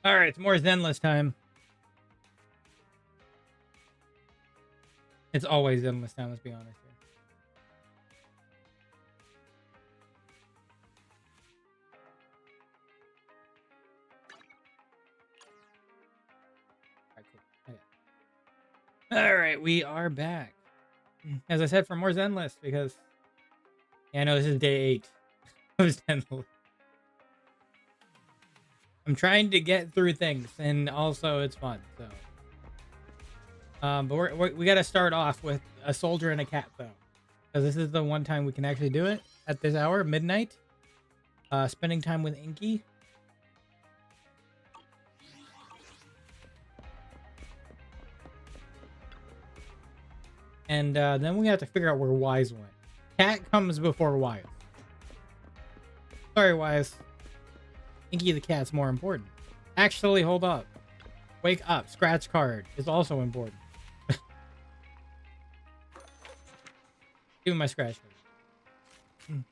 All right, it's more Zenless time. It's always Zenless time, let's be honest here. All right, cool. Okay. All right, we are back. As I said, for more Zenless, because yeah, I know this is day 8 of Zenless. I'm trying to get through things, and also it's fun. So, but we got to start off with a soldier and a cat, though, because this is the one time we can actually do it at this hour, midnight. Spending time with Inky. And then we have to figure out where Wise went. Cat comes before Wise. Sorry, Wise. Inky the cat's more important. Actually, hold up. Wake up. Scratch card is also important. Give me my scratch card.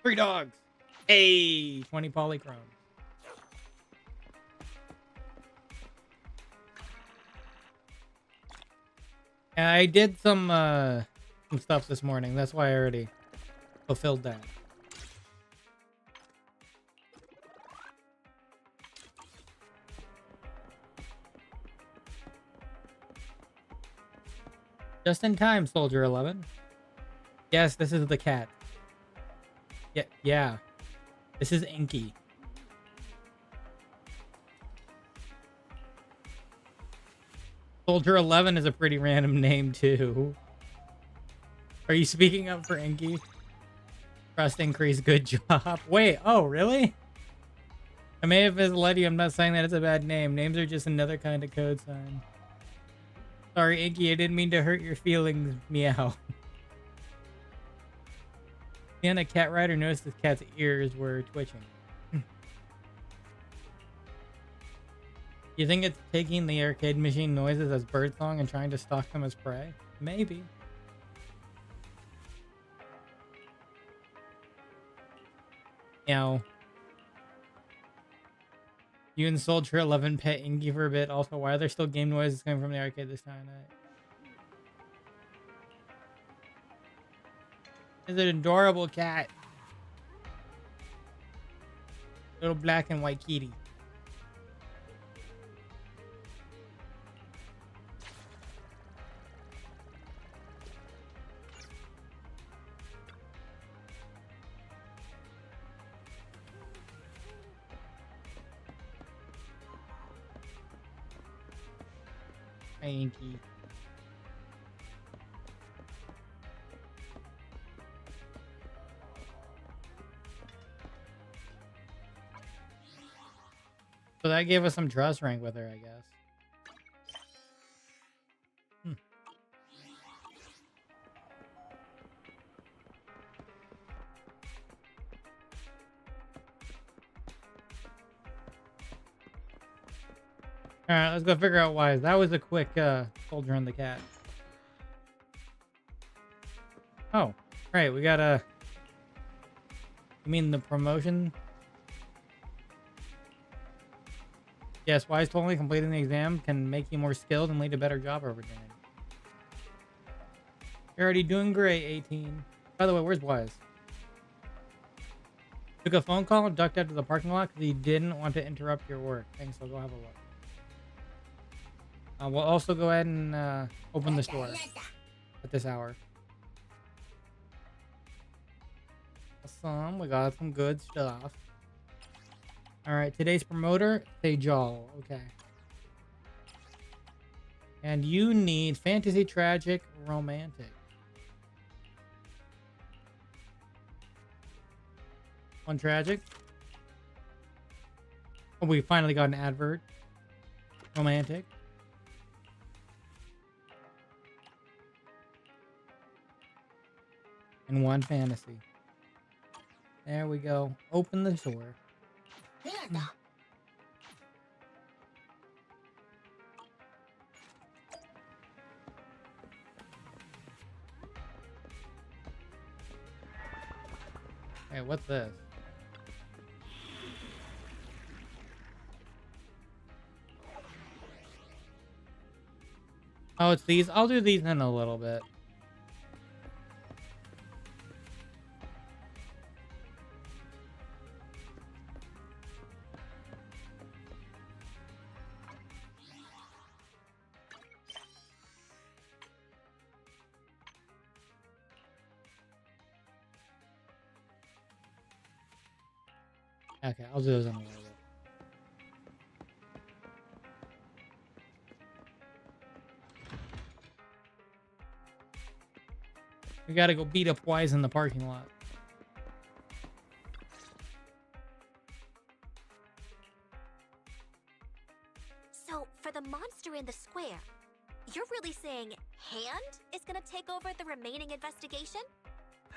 3 dogs. Hey, 20 polychrome. Yeah, I did some stuff this morning. That's why I already fulfilled that. Just in time, Soldier 11. Yes, this is the cat. Yeah. This is Inky. Soldier 11 is a pretty random name, too. Are you speaking up for Inky? Trust increase, good job. Wait, oh, really? I may have misled you. I'm not saying that it's a bad name. Names are just another kind of code sign. Sorry, Inky, I didn't mean to hurt your feelings. Meow. And a cat rider noticed the cat's ears were twitching. You think it's taking the arcade machine noises as birdsong and trying to stalk them as prey? Maybe. Meow. You and Soldier 11 pet Inky for a bit. Also, why are there still game noises coming from the arcade this time of night? It's an adorable cat. Little black and white kitty. Hi, Inky. So that gave us some trust rank with her, I guess. All right, let's go figure out why. That was a quick soldier and the cat. Oh, right. We got a. You mean the promotion? Yes, Wise told me completing the exam can make you more skilled and lead to better job opportunity. You're already doing great, 18. By the way, where's Wise? Took a phone call and ducked out to the parking lot because he didn't want to interrupt your work. Thanks, I'll go have a look. We'll also go ahead and open the store at this hour. Awesome, we got some good stuff. All right, today's promoter, Sejal. Okay. And you need fantasy, tragic, romantic. One tragic. Oh, we finally got an advert. Romantic. And one fantasy. There we go. Open the door. Hey, what's this? Oh, it's these. I'll do these in a little bit. Okay, I'll do those in a little bit. We gotta go beat up Wise in the parking lot. So, for the monster in the square, you're really saying Hand is gonna take over the remaining investigation?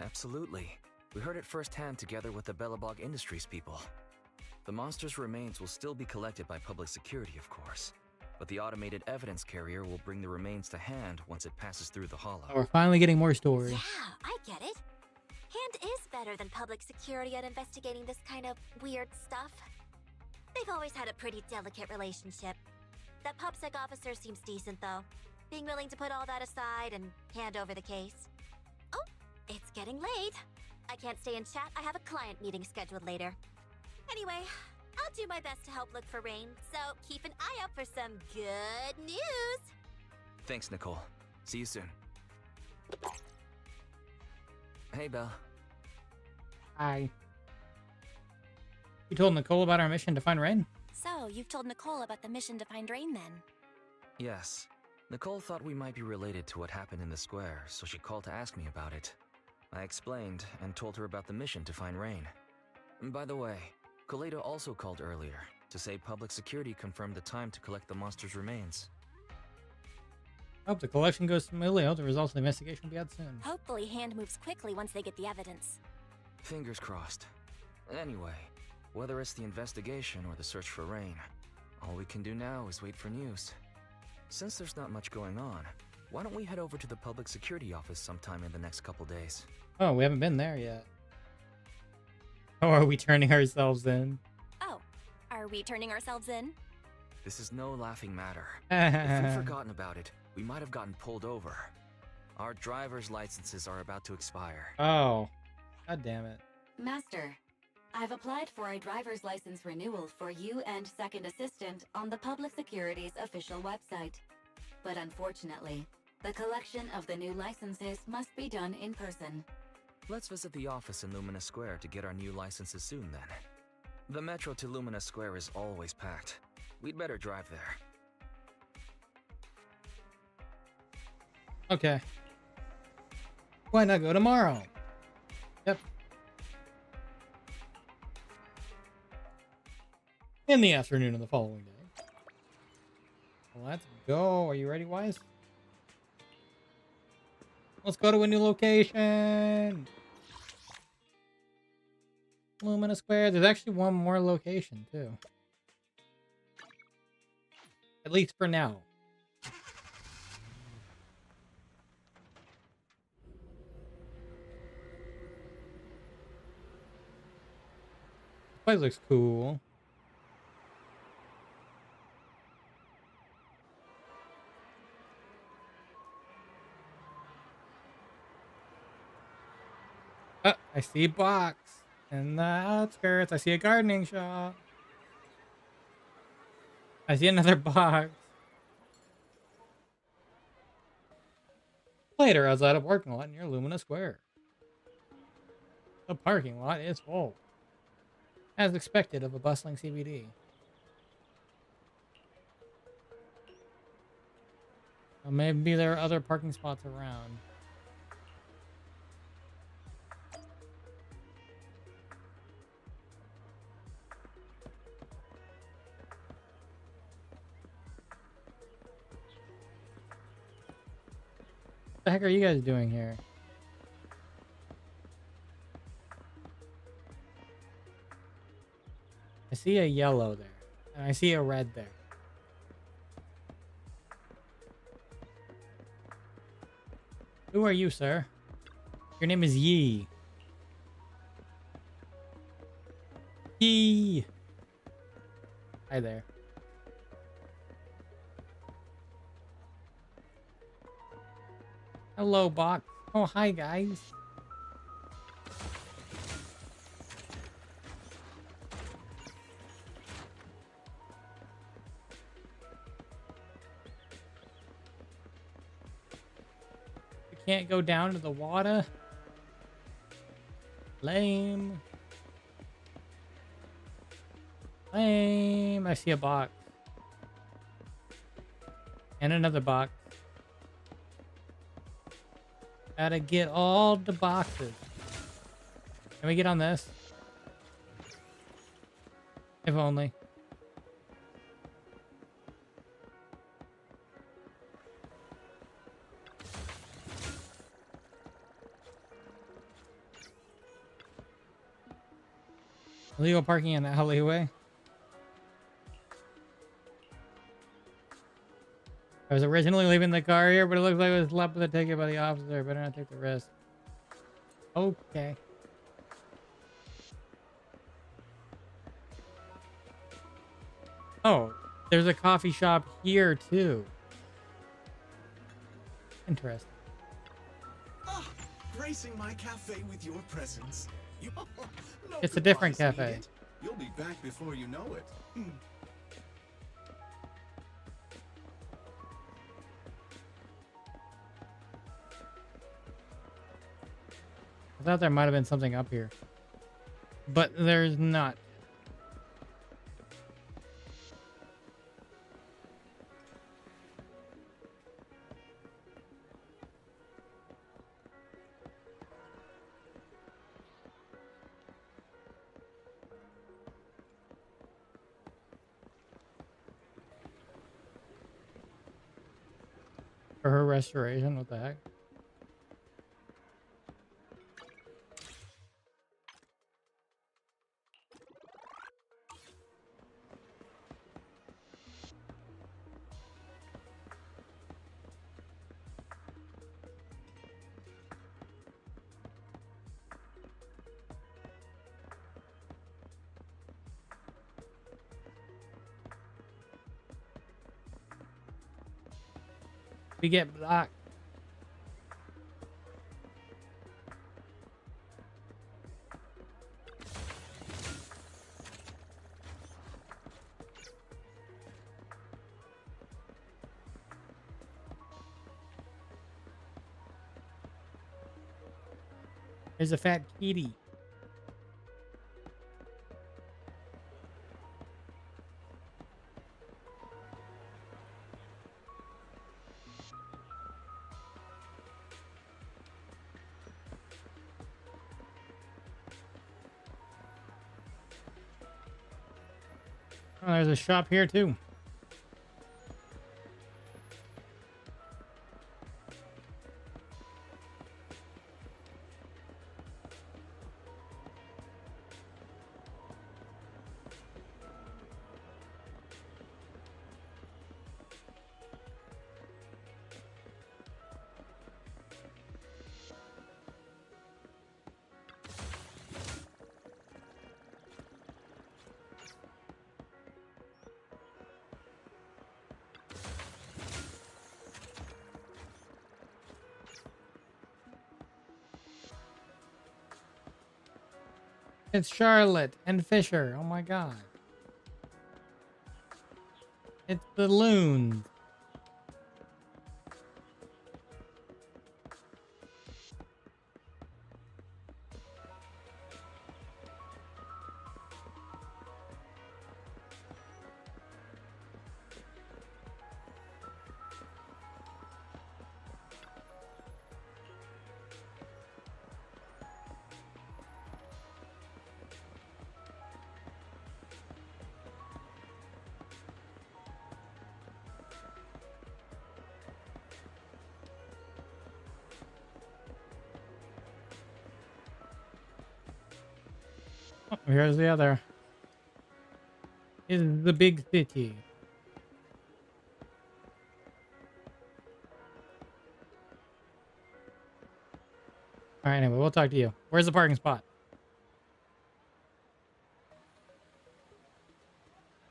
Absolutely. We heard it firsthand together with the Bellabog Industries people. The monster's remains will still be collected by public security, of course. But the automated evidence carrier will bring the remains to Hand once it passes through the hollow. Oh, we're finally getting more story. Yeah, I get it. Hand is better than public security at investigating this kind of weird stuff. They've always had a pretty delicate relationship. That PubSec officer seems decent, though, being willing to put all that aside and hand over the case. Oh, it's getting late. I can't stay and chat. I have a client meeting scheduled later. Anyway, I'll do my best to help look for Rain, so keep an eye out for some good news. Thanks, Nicole. See you soon. Hey, Belle. Hi. You told Nicole about our mission to find Rain? So, you've told Nicole about the mission to find Rain, then? Yes. Nicole thought we might be related to what happened in the square, so she called to ask me about it. I explained and told her about the mission to find Rain. And by the way, Kaleida also called earlier to say public security confirmed the time to collect the monster's remains. Hope the collection goes smoothly. I hope the results of the investigation will be out soon. Hopefully, Hand moves quickly once they get the evidence. Fingers crossed. Anyway, whether it's the investigation or the search for Rain, all we can do now is wait for news. Since there's not much going on, why don't we head over to the public security office sometime in the next couple days? Oh, we haven't been there yet. Or are we turning ourselves in? Oh, are we turning ourselves in? This is no laughing matter. If we've forgotten about it, we might have gotten pulled over. Our driver's licenses are about to expire. Oh, god damn it. Master, I've applied for a driver's license renewal for you and second assistant on the Public Security's official website. But unfortunately, the collection of the new licenses must be done in person. Let's visit the office in Lumina Square to get our new licenses soon then. The metro to Lumina Square is always packed. We'd better drive there. Okay. Why not go tomorrow? Yep. In the afternoon of the following day. Let's go. Are you ready, Wise? Let's go to a new location. Lumina Square. There's actually one more location, too. At least for now. This place looks cool. Oh, I see a box in the outskirts. I see a gardening shop. I see another box. Later, I was at a parking lot near Lumina Square. The parking lot is full, as expected of a bustling CBD. Well, maybe there are other parking spots around. What the heck are you guys doing here? I see a yellow there, and I see a red there. Who are you, sir? Your name is Yi. Yi! Hi there. Hello, box. Oh, hi, guys. We can't go down to the water. Lame. Lame. I see a box. And another box. Gotta get all the boxes. Can we get on this? If only. Illegal parking in the alleyway. I was originally leaving the car here, but it looks like it was left with a ticket by the officer. Better not take the risk. Okay. Oh, there's a coffee shop here too. Interesting. Ah, gracing my cafe with your presence. You, no It's a different goodbyes cafe. needed. You'll be back before you know it. I thought there might have been something up here, but there's not. For her restoration, what the heck? We get blocked. There's a fat kitty. Oh, there's a shop here too. It's Charlotte and Fisher. Oh my god. It's the loons. Oh, here's the other. Is the big city. All right, anyway, we'll talk to you. Where's the parking spot?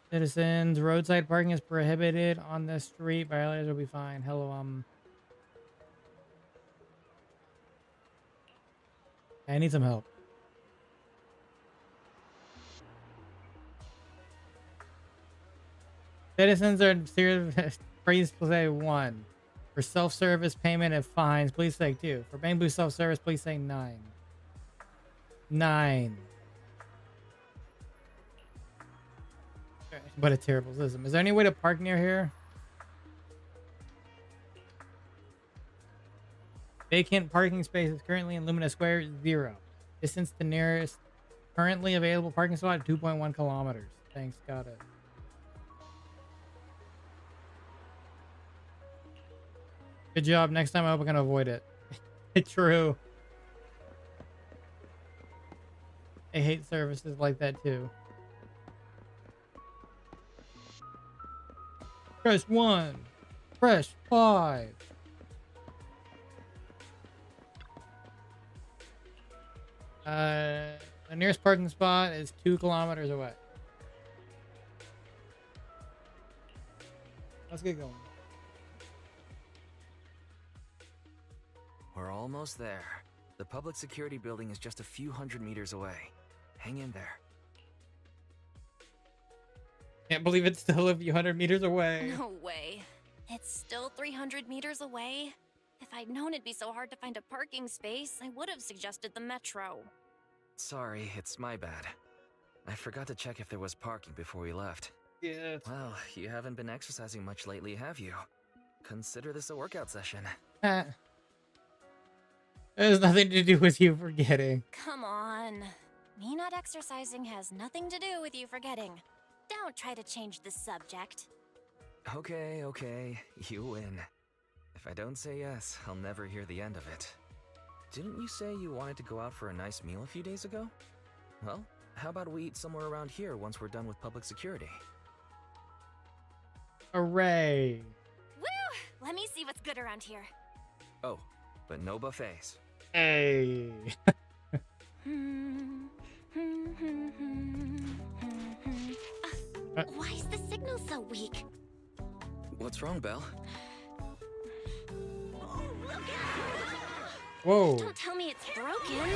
Citizens, roadside parking is prohibited on this street. Violators will be fined. Hello, I need some help. Citizens are serious. Please say 1. For self-service payment and fines, please say 2. For bamboo self-service, please say 9. 9. What a terrible system. Is there any way to park near here? Vacant parking spaces currently in Lumina Square, 0. Distance to nearest currently available parking spot, 2.1 kilometers. Thanks, got it. Good job. Next time I hope I can avoid it. True. I hate services like that too. Press 1. Press 5. The nearest parking spot is 2 kilometers away. Let's get going. We're almost there. The public security building is just a few hundred meters away. Hang in there. Can't believe it's still a few hundred meters away. No way. It's still 300 meters away? If I'd known it'd be so hard to find a parking space, I would have suggested the metro. Sorry, it's my bad. I forgot to check if there was parking before we left. Yeah. Well, you haven't been exercising much lately, have you? Consider this a workout session. It has nothing to do with you forgetting. Come on. Me not exercising has nothing to do with you forgetting. Don't try to change the subject. Okay, you win. If I don't say yes, I'll never hear the end of it. Didn't you say you wanted to go out for a nice meal a few days ago? Well, how about we eat somewhere around here once we're done with public security? Hooray. Woo! Let me see what's good around here. Oh, but no buffets. Hey. Why is the signal so weak? What's wrong, Belle? Whoa. Don't tell me it's broken.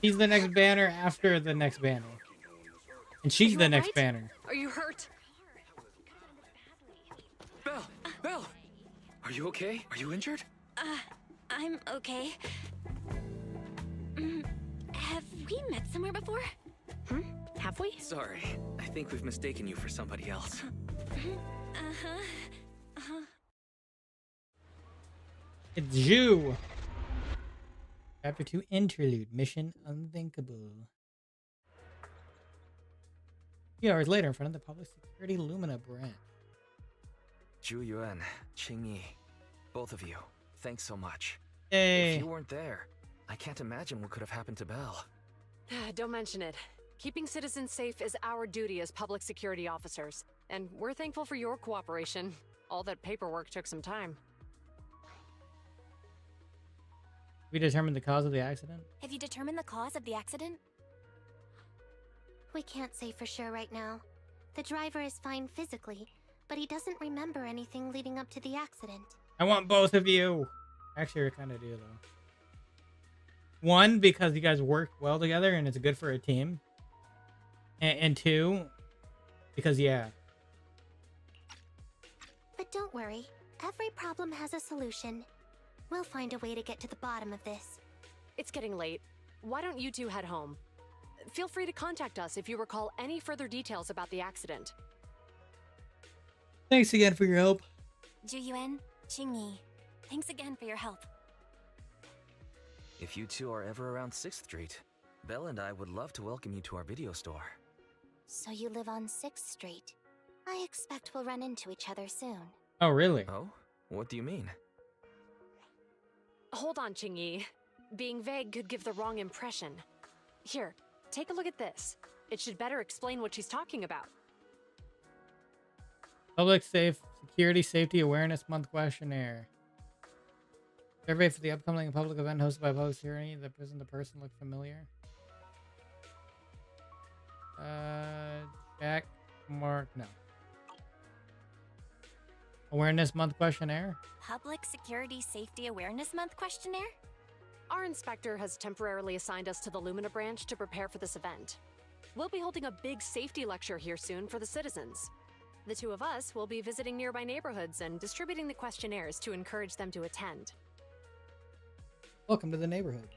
He's the next banner after the next banner. And she's the next right? banner. Are you hurt? Belle! Are you okay? Are you injured? I'm okay. Have we met somewhere before? Have we? Sorry, I think we've mistaken you for somebody else. It's you. Chapter 2 Interlude. Mission Unthinkable. A few hours later, in front of the Public Security Lumina branch. Zhu Yuan, Qing Yi, both of you, thanks so much. Hey. If you weren't there, I can't imagine what could have happened to Belle. Don't mention it. Keeping citizens safe is our duty as public security officers, and we're thankful for your cooperation. All that paperwork took some time. We determined the cause of the accident? Have you determined the cause of the accident? We can't say for sure right now. The driver is fine physically, but he doesn't remember anything leading up to the accident. I want both of you. Actually, I kind of do, though. One, because you guys work well together and it's good for a team. And two, because, yeah. But don't worry. Every problem has a solution. We'll find a way to get to the bottom of this. It's getting late. Why don't you two head home? Feel free to contact us if you recall any further details about the accident. Thanks again for your help. Zhu Yuan, Qing Yi, thanks again for your help. If you two are ever around 6th Street, Belle and I would love to welcome you to our video store. So you live on 6th Street. I expect we'll run into each other soon. Oh, really? Oh? What do you mean? Hold on, Qing Yi. Being vague could give the wrong impression. Here, take a look at this. It should better explain what she's talking about. Public Security Safety Awareness Month questionnaire. Survey for the upcoming public event hosted by Public Security. Doesn't the person look familiar? Jack Mark. No. Awareness Month questionnaire? Public Security Safety Awareness Month questionnaire? Our inspector has temporarily assigned us to the Lumina branch to prepare for this event. We'll be holding a big safety lecture here soon for the citizens. The two of us will be visiting nearby neighborhoods and distributing the questionnaires to encourage them to attend. Welcome to the neighborhood.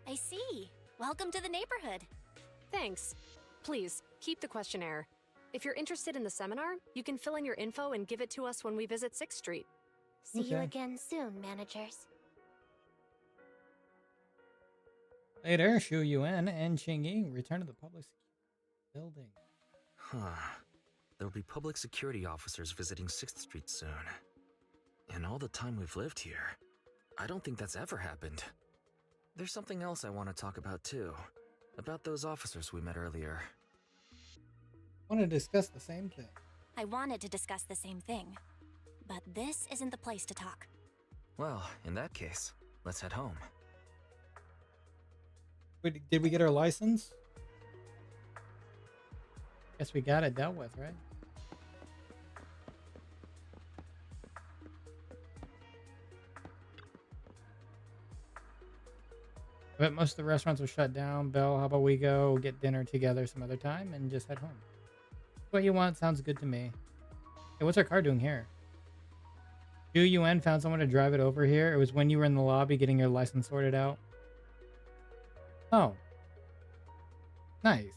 I see. Welcome to the neighborhood. Thanks. Please, keep the questionnaire. If you're interested in the seminar, you can fill in your info and give it to us when we visit 6th Street. See you Okay. again soon, managers. Later, Shu Yuan and Qingyi return to the public building. Huh. There'll be public security officers visiting 6th Street soon. In all the time we've lived here, I don't think that's ever happened. There's something else I want to talk about too. About those officers we met earlier. I want to discuss the same thing. I wanted to discuss the same thing, but this isn't the place to talk. Well, in that case, let's head home. Wait, did we get our license? Guess we got it dealt with, right? I bet most of the restaurants are shut down. Belle, how about we go get dinner together some other time and just head home? What you want sounds good to me. Hey, what's our car doing here? Xu Yuan found someone to drive it over here. It was when you were in the lobby getting your license sorted out. Oh. Nice.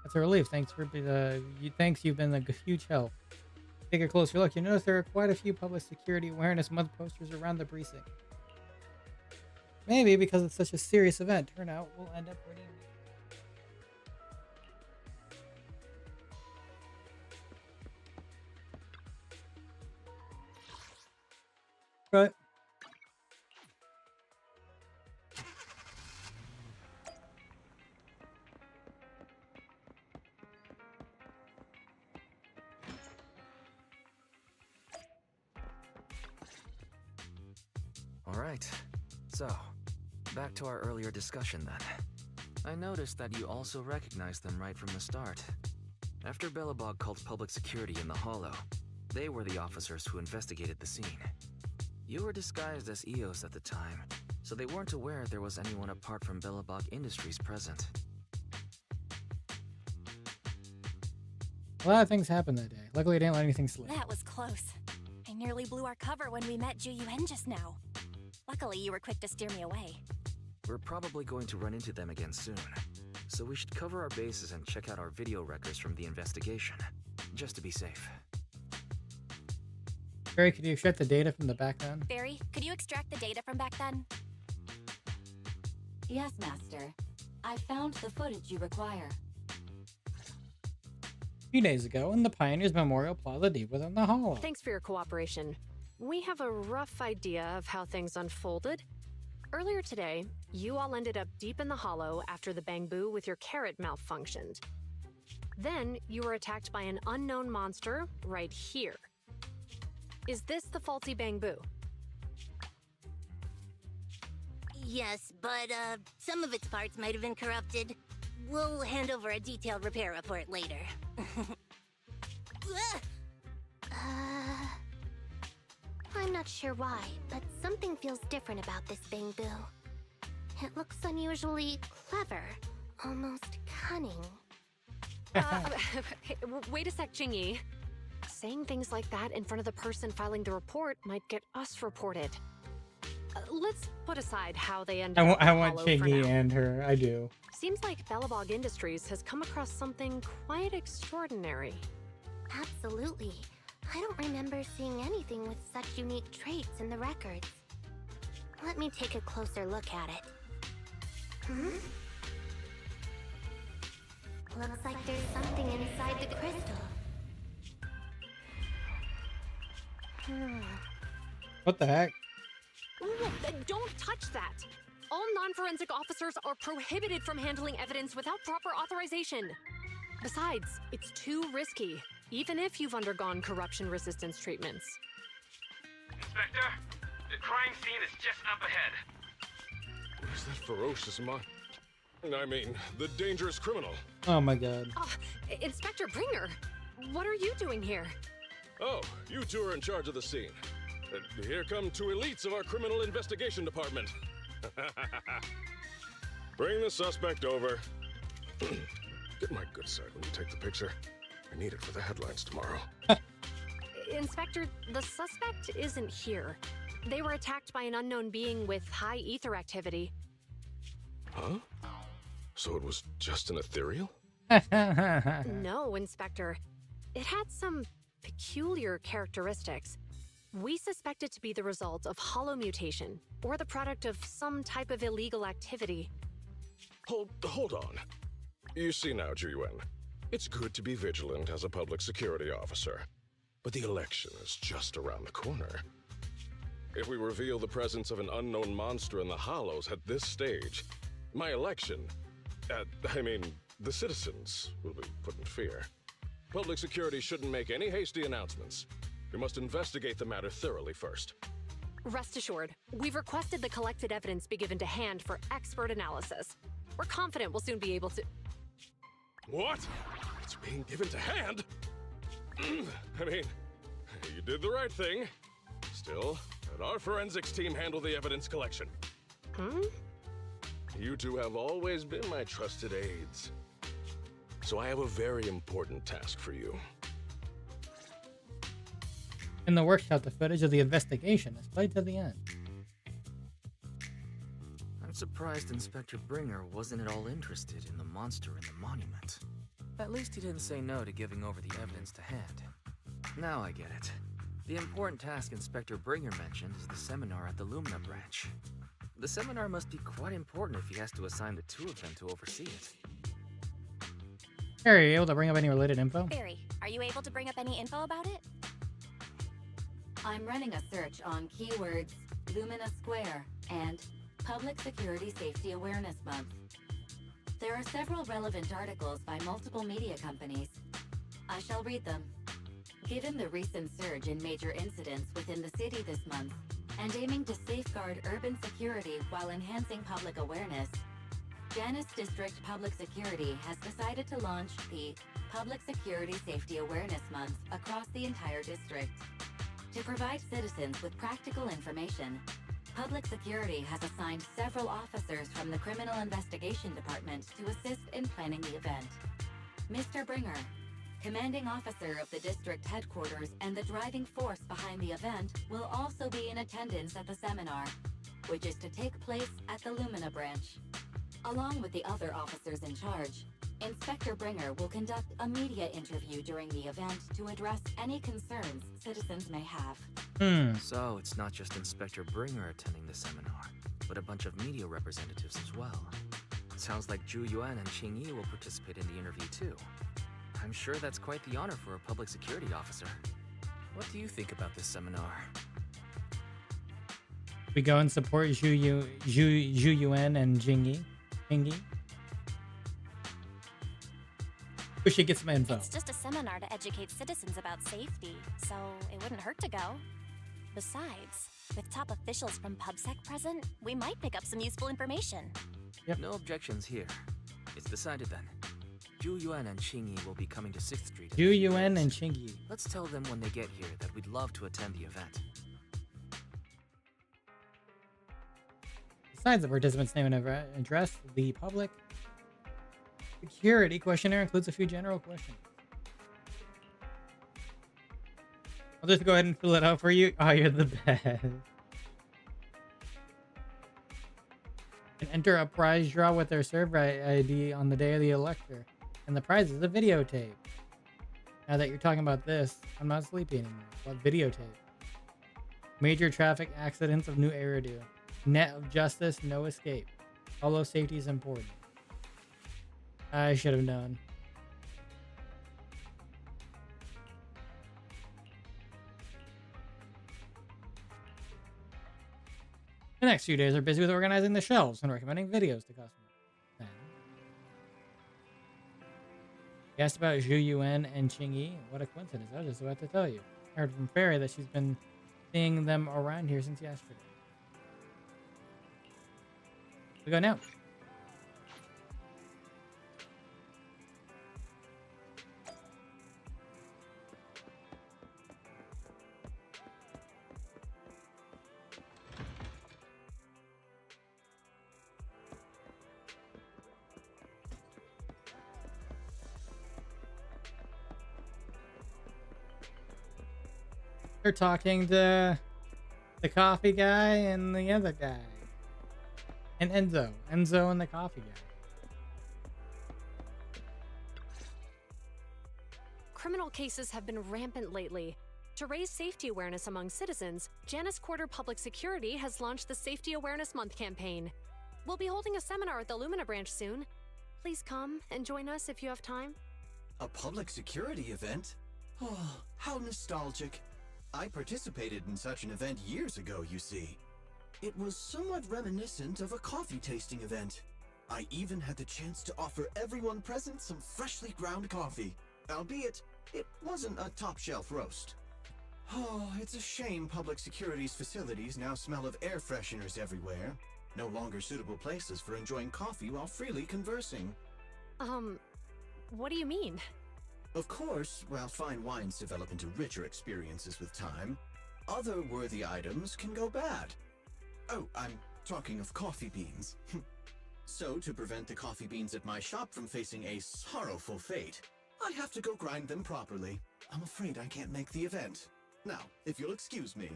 That's a relief. Thanks for thanks. You've been a huge help. Take a closer look. You notice there are quite a few Public Security Awareness Month posters around the precinct. Maybe because it's such a serious event, turnout will end up pretty. Right. Alright, so, back to our earlier discussion then. I noticed that you also recognized them right from the start. After Belobog called public security in the Hollow, they were the officers who investigated the scene. You were disguised as EOS at the time, so they weren't aware there was anyone apart from Belobog Industries present. A lot of things happened that day. Luckily, I didn't let anything slip. That was close. I nearly blew our cover when we met Xu Yuan just now. Luckily, you were quick to steer me away. We're probably going to run into them again soon, so we should cover our bases and check out our video records from the investigation, just to be safe. Barry, could you extract the data from the back then? Barry, could you extract the data from back then? Yes, Master. I found the footage you require. A few days ago in the Pioneers Memorial Plaza deep within the Hollow. Thanks for your cooperation. We have a rough idea of how things unfolded. Earlier today, you all ended up deep in the Hollow after the Bangbu with your carrot malfunctioned. Then, you were attacked by an unknown monster right here. Is this the faulty Bangbu? Yes, but some of its parts might have been corrupted. We'll hand over a detailed repair report later. I'm not sure why, but something feels different about this Bangbu. It looks unusually clever, almost cunning. Wait a sec, Qingyi. Saying things like that in front of the person filing the report might get us reported. Let's put aside how they ended up I want Hollow for Qingyi now. and her. I do. Seems like Belobog Industries has come across something quite extraordinary. Absolutely. I don't remember seeing anything with such unique traits in the records. Let me take a closer look at it. Looks like there's something inside the crystal. What the heck? Don't touch that! All non-forensic officers are prohibited from handling evidence without proper authorization. Besides, it's too risky, even if you've undergone corruption resistance treatments. Inspector, the crime scene is just up ahead. Where's that ferocious I mean, the dangerous criminal. Oh my god. Oh, Inspector Bringer, what are you doing here? Oh, you two are in charge of the scene. Here come two elites of our criminal investigation department. Bring the suspect over. Get my good side when you take the picture. I need it for the headlines tomorrow. Inspector, the suspect isn't here. They were attacked by an unknown being with high ether activity. Huh? So it was just an ethereal? No, Inspector. It had some peculiar characteristics. We suspect it to be the result of hollow mutation, or the product of some type of illegal activity. Hold on. You see now, Juyuan, it's good to be vigilant as a public security officer, but the election is just around the corner. If we reveal the presence of an unknown monster in the Hollows at this stage, my election, the citizens will be put in fear. Public security shouldn't make any hasty announcements. We must investigate the matter thoroughly first. Rest assured, we've requested the collected evidence be given to hand for expert analysis. We're confident we'll soon be able to... What? It's being given to hand? I mean, you did the right thing. Still, let our forensics team handle the evidence collection. You two have always been my trusted aides. So I have a very important task for you. In the workshop, the footage of the investigation is played to the end. I'm surprised Inspector Bringer wasn't at all interested in the monster in the monument. At least he didn't say no to giving over the evidence to hand. Now I get it. The important task Inspector Bringer mentioned is the seminar at the Lumina branch. The seminar must be quite important if he has to assign the two of them to oversee it. Harry, are you able to bring up any related info? Barry, are you able to bring up any info about it? I'm running a search on keywords Lumina Square and Public Security Safety Awareness Month. There are several relevant articles by multiple media companies. I shall read them. Given the recent surge in major incidents within the city this month, and aiming to safeguard urban security while enhancing public awareness, Janus District Public Security has decided to launch the Public Security Safety Awareness Month across the entire district. To provide citizens with practical information, Public Security has assigned several officers from the Criminal Investigation Department to assist in planning the event. Mr. Bringer, commanding officer of the district headquarters and the driving force behind the event, will also be in attendance at the seminar, which is to take place at the Lumina branch. Along with the other officers in charge, Inspector Bringer will conduct a media interview during the event to address any concerns citizens may have. So it's not just Inspector Bringer attending the seminar, but a bunch of media representatives as well. Sounds like Zhu Yuan and Qing Yi will participate in the interview too. I'm sure that's quite the honor for a public security officer. What do you think about this seminar? We go and support Zhu Yuan and Jing Yi. We should get some info. It's just a seminar to educate citizens about safety, so it wouldn't hurt to go. Besides, with top officials from PubSec present, we might pick up some useful information. Yep. No objections here. It's decided then. Zhu Yuan and Qing Yi will be coming to 6th Street. Zhu Yuan and Qing Yi. Let's tell them when they get here that we'd love to attend the event. Besides the participant's name and address, the public security questionnaire includes a few general questions. I'll just go ahead and fill it out for you. Oh, you're the best. And enter a prize draw with their server ID on the day of the elector. And the prize is a videotape. Now that you're talking about this, I'm not sleepy anymore. It's called videotape. Major traffic accidents of New Eridu. Net of justice, no escape. Hollow safety is important. I should have known. The next few days are busy with organizing the shelves and recommending videos to customers. Then, he asked about Zhu Yuan and Qing Yi. What a coincidence. I was just about to tell you. I heard from Fairy that she's been seeing them around here since yesterday. We go now. They're talking to the coffee guy and the other guy. And Enzo. Enzo and the coffee guy. Criminal cases have been rampant lately. To raise safety awareness among citizens, Janus Quarter Public Security has launched the Safety Awareness Month campaign. We'll be holding a seminar at the Lumina branch soon. Please come and join us if you have time. A public security event? Oh, how nostalgic. I participated in such an event years ago, you see. It was somewhat reminiscent of a coffee tasting event. I even had the chance to offer everyone present some freshly ground coffee, albeit it wasn't a top-shelf roast. Oh, it's a shame public security's facilities now smell of air fresheners everywhere. No longer suitable places for enjoying coffee while freely conversing. What do you mean? Of course, while fine wines develop into richer experiences with time, other worthy items can go bad. Oh, I'm talking of coffee beans. So, to prevent the coffee beans at my shop from facing a sorrowful fate, I have to go grind them properly. I'm afraid I can't make the event. Now, if you'll excuse me.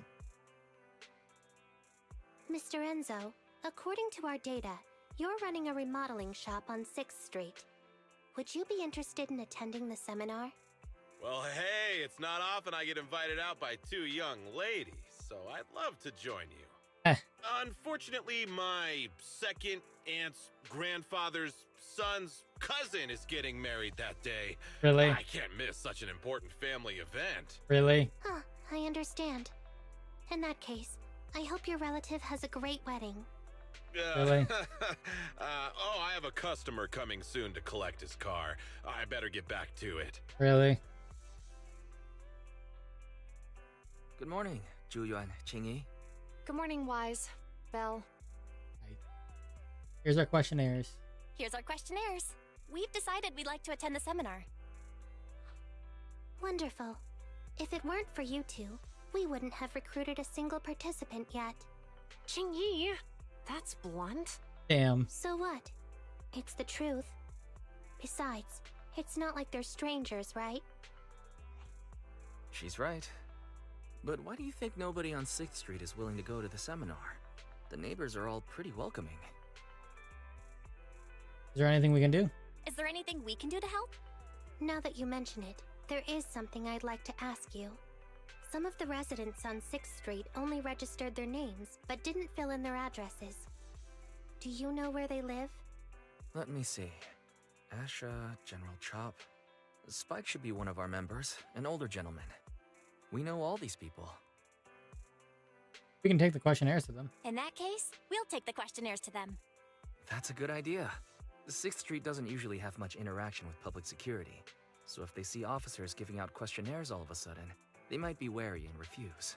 Mr. Enzo, according to our data, you're running a remodeling shop on 6th Street. Would you be interested in attending the seminar? Well, hey, it's not often I get invited out by two young ladies, so I'd love to join you. Unfortunately, my second aunt's grandfather's son's cousin is getting married that day. Really? I can't miss such an important family event. Really? Huh, I understand. In that case, I hope your relative has a great wedding. Really? Oh, I have a customer coming soon to collect his car. I better get back to it. Really? Good morning, Zhuyuan, Qingyi. Good morning, Wise. Belle. Here's our questionnaires. Here's our questionnaires. We've decided we'd like to attend the seminar. Wonderful. If it weren't for you two, we wouldn't have recruited a single participant yet. Qingyi, that's blunt. Damn. So what? It's the truth. Besides, it's not like they're strangers, right? She's right. But why do you think nobody on 6th Street is willing to go to the seminar? The neighbors are all pretty welcoming. Is there anything we can do? Is there anything we can do to help? Now that you mention it, there is something I'd like to ask you. Some of the residents on 6th Street only registered their names, but didn't fill in their addresses. Do you know where they live? Let me see. Asha, General Chop. Spike should be one of our members, an older gentleman. We know all these people. We can take the questionnaires to them. In that case, we'll take the questionnaires to them. That's a good idea. 6th Street doesn't usually have much interaction with public security, so if they see officers giving out questionnaires all of a sudden, they might be wary and refuse.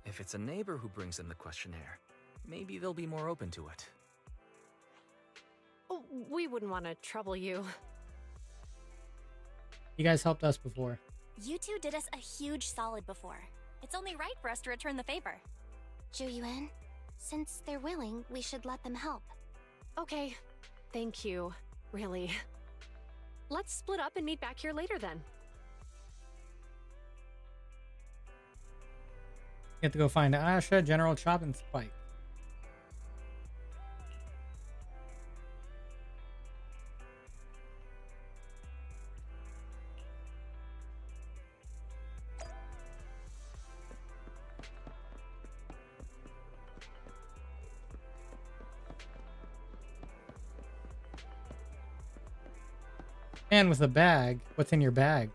If it's a neighbor who brings in the questionnaire, maybe they'll be more open to it. Oh, we wouldn't want to trouble you. You guys helped us before. You two did us a huge solid before. It's only right for us to return the favor. Zhuyuan, since they're willing, we should let them help. Okay, thank you. Really. Let's split up and meet back here later then. You have to go find Asha, General Chop, and Spike. And with a bag, what's in your bag?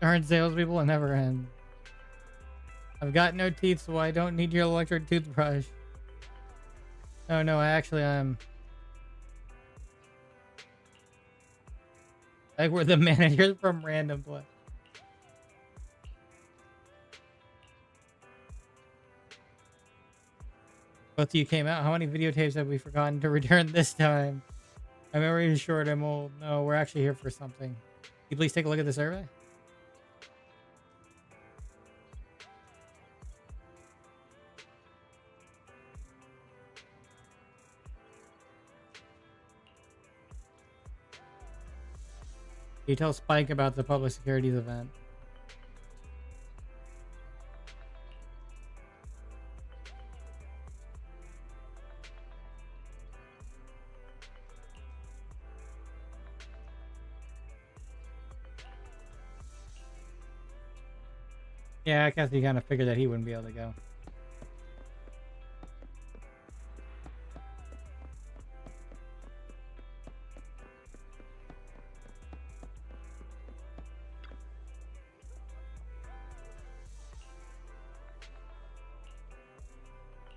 Darn salespeople will never end. I've got no teeth, so I don't need your electric toothbrush. Oh no, I actually am. Like we're the managers from Random Play. Both of you came out. How many videotapes have we forgotten to return this time? My memory is short. I'm old. No, we're actually here for something. Can you please take a look at the survey? You tell Spike about the public securities event. Yeah, I guess you kind of figured that he wouldn't be able to go.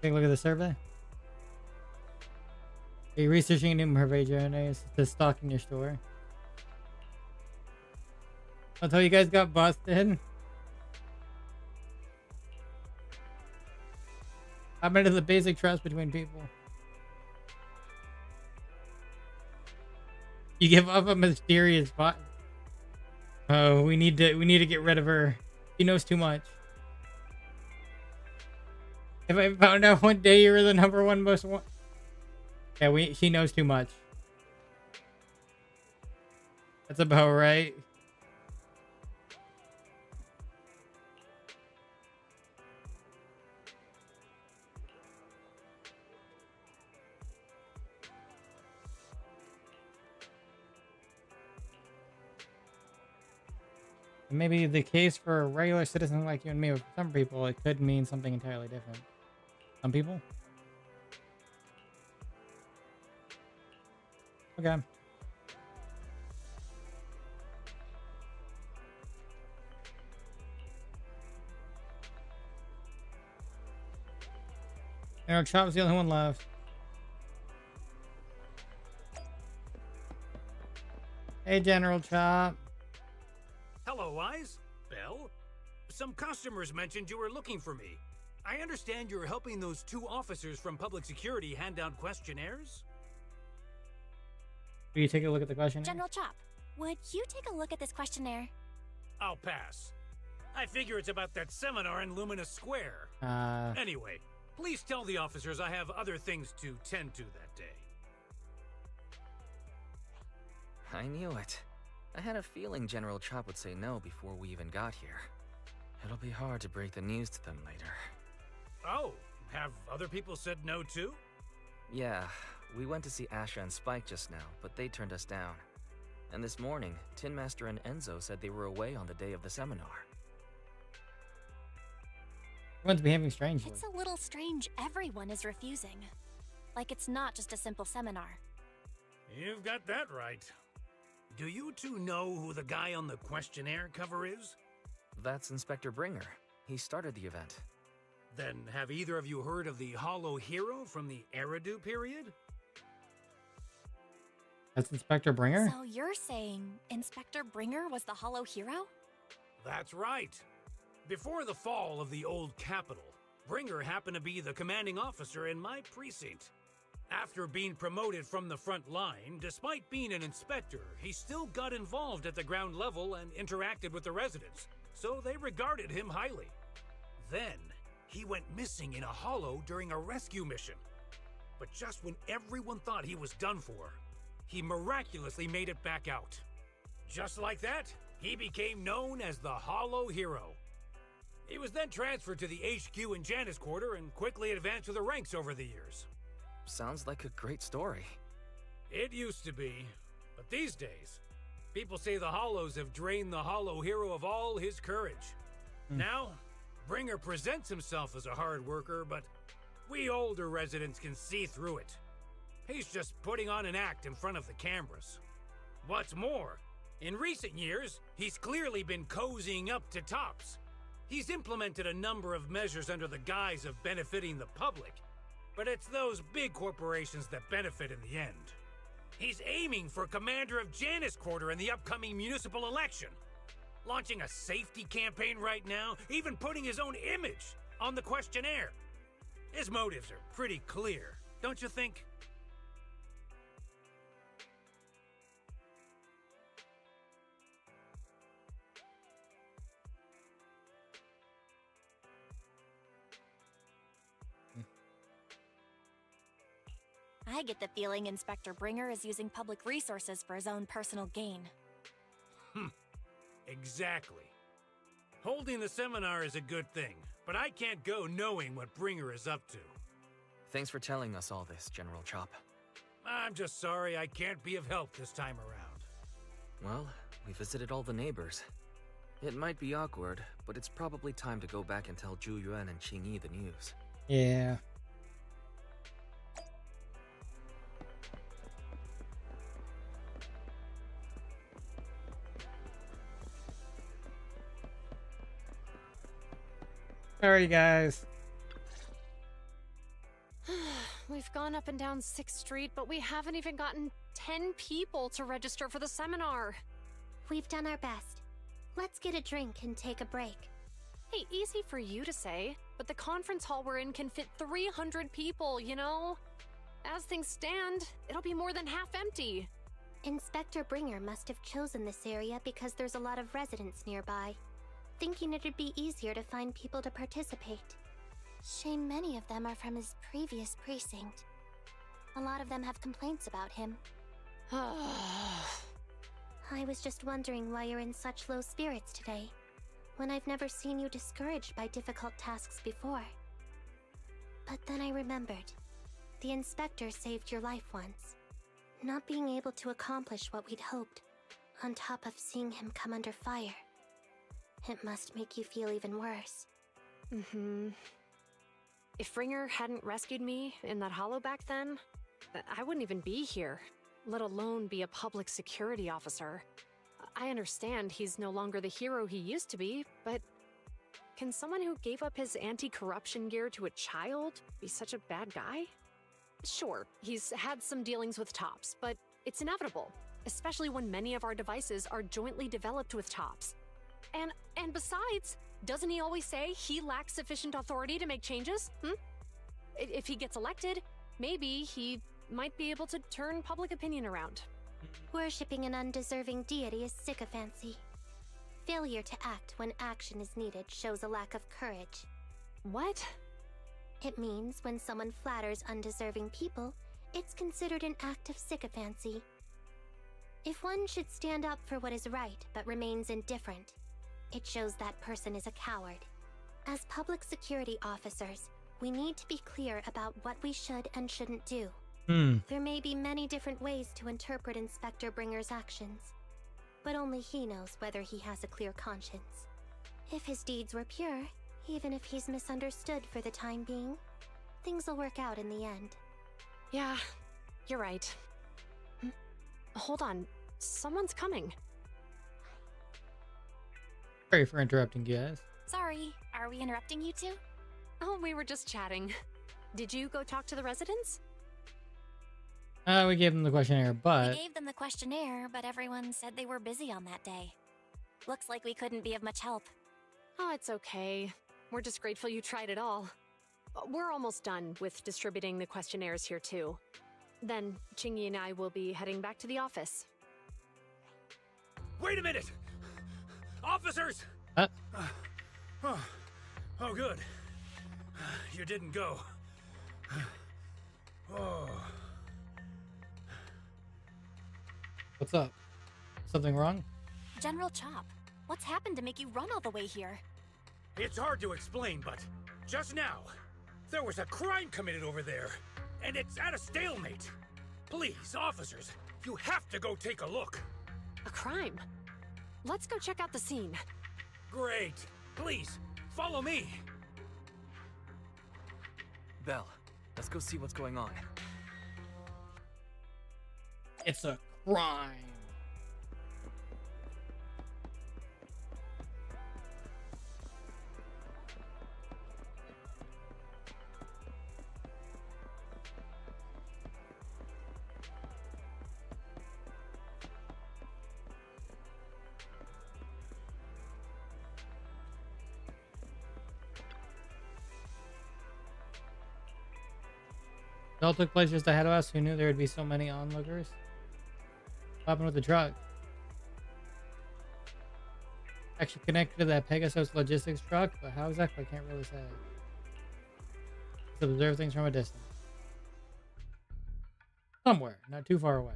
Take a look at the survey. Are you researching new mermaid journeys to stock in your store? Until you guys got busted. How about the basic trust between people? You give up a mysterious bot. Oh, we need to get rid of her. She knows too much. If I found out one day you were the #1 most one. Yeah, she knows too much. That's about right. Maybe the case for a regular citizen like you and me, with some people, it could mean something entirely different. Some people? Okay. General Chop's the only one left. Hey, General Chop. Hello, Wise. Bell? Some customers mentioned you were looking for me. I understand you're helping those 2 officers from public security hand out questionnaires? Will you take a look at the questionnaire? General Chop, would you take a look at this questionnaire? I'll pass. I figure it's about that seminar in Luminous Square. Anyway, please tell the officers I have other things to tend to that day. I knew it. I had a feeling General Chop would say no before we even got here. It'll be hard to break the news to them later. Oh, have other people said no too? Yeah, we went to see Asha and Spike just now, but they turned us down. And this morning, Tin Master and Enzo said they were away on the day of the seminar. Everyone's behaving strangely. It's a little strange everyone is refusing. Like it's not just a simple seminar. You've got that right. Do you 2 know who the guy on the questionnaire cover is? That's Inspector Bringer. He started the event. Then have either of you heard of the Hollow Hero from the Eridu period? That's Inspector Bringer? So you're saying Inspector Bringer was the Hollow Hero? That's right. Before the fall of the old capital, Bringer happened to be the commanding officer in my precinct. After being promoted from the front line, despite being an inspector, he still got involved at the ground level and interacted with the residents, so they regarded him highly. Then, he went missing in a hollow during a rescue mission. But just when everyone thought he was done for, he miraculously made it back out. Just like that, he became known as the Hollow Hero. He was then transferred to the HQ in Janus Quarter and quickly advanced to the ranks over the years. Sounds like a great story. It used to be, but these days, people say the Hollows have drained the Hollow Hero of all his courage. Now, Bringer presents himself as a hard worker, but we older residents can see through it. He's just putting on an act in front of the cameras. What's more, in recent years, he's clearly been cozying up to tops. He's implemented a number of measures under the guise of benefiting the public, but it's those big corporations that benefit in the end. He's aiming for commander of Janus Quarter in the upcoming municipal election, launching a safety campaign right now, even putting his own image on the questionnaire. His motives are pretty clear, don't you think? I get the feeling Inspector Bringer is using public resources for his own personal gain. Exactly. Holding the seminar is a good thing, but I can't go knowing what Bringer is up to. Thanks for telling us all this, General Chop. I'm just sorry I can't be of help this time around. Well, we visited all the neighbors. It might be awkward, but it's probably time to go back and tell Zhu Yuan and Qing Yi the news. Yeah. Sorry, guys. We've gone up and down 6th Street, but we haven't even gotten 10 people to register for the seminar. We've done our best. Let's get a drink and take a break. Hey, easy for you to say, but the conference hall we're in can fit 300 people, you know? As things stand, it'll be more than half empty. Inspector Bringer must have chosen this area because there's a lot of residents nearby, thinking it'd be easier to find people to participate. Shame many of them are from his previous precinct. A lot of them have complaints about him. I was just wondering why you're in such low spirits today, when I've never seen you discouraged by difficult tasks before. But then I remembered. The inspector saved your life once. Not being able to accomplish what we'd hoped, on top of seeing him come under fire. It must make you feel even worse. Mm-hmm. If Bringer hadn't rescued me in that hollow back then, I wouldn't even be here, let alone be a public security officer. I understand he's no longer the hero he used to be, but can someone who gave up his anti-corruption gear to a child be such a bad guy? Sure, he's had some dealings with Tops, but it's inevitable, especially when many of our devices are jointly developed with Tops. And besides, doesn't he always say he lacks sufficient authority to make changes? If he gets elected, maybe he might be able to turn public opinion around. Worshipping an undeserving deity is sycophancy. Failure to act when action is needed shows a lack of courage. What? It means when someone flatters undeserving people, it's considered an act of sycophancy. If one should stand up for what is right but remains indifferent, it shows that person is a coward. As public security officers, we need to be clear about what we should and shouldn't do. There may be many different ways to interpret Inspector Bringer's actions, but only he knows whether he has a clear conscience. If his deeds were pure, even if he's misunderstood for the time being, things will work out in the end. Yeah, you're right. Hold on, someone's coming. Sorry for interrupting, guys. Sorry, are we interrupting you two? Oh, we were just chatting. Did you go talk to the residents? We gave them the questionnaire, but... We gave them the questionnaire, but everyone said they were busy on that day. Looks like we couldn't be of much help. Oh, it's okay. We're just grateful you tried it all. We're almost done with distributing the questionnaires here, too. Then, Qing and I will be heading back to the office. Wait a minute! Officers! Oh, good. You didn't go. Oh. What's up? Something wrong? General Chop, what's happened to make you run all the way here? It's hard to explain, but just now, there was a crime committed over there, and it's at a stalemate. Please, officers, you have to go take a look. A crime? Let's go check out the scene. Great. Please, follow me. Belle, let's go see what's going on. It's a crime. It all took place just ahead of us. Who knew there would be so many onlookers? What happened with the truck? Actually connected to that Pegasus logistics truck, but how exactly? I can't really say. Just observe things from a distance. Somewhere, not too far away.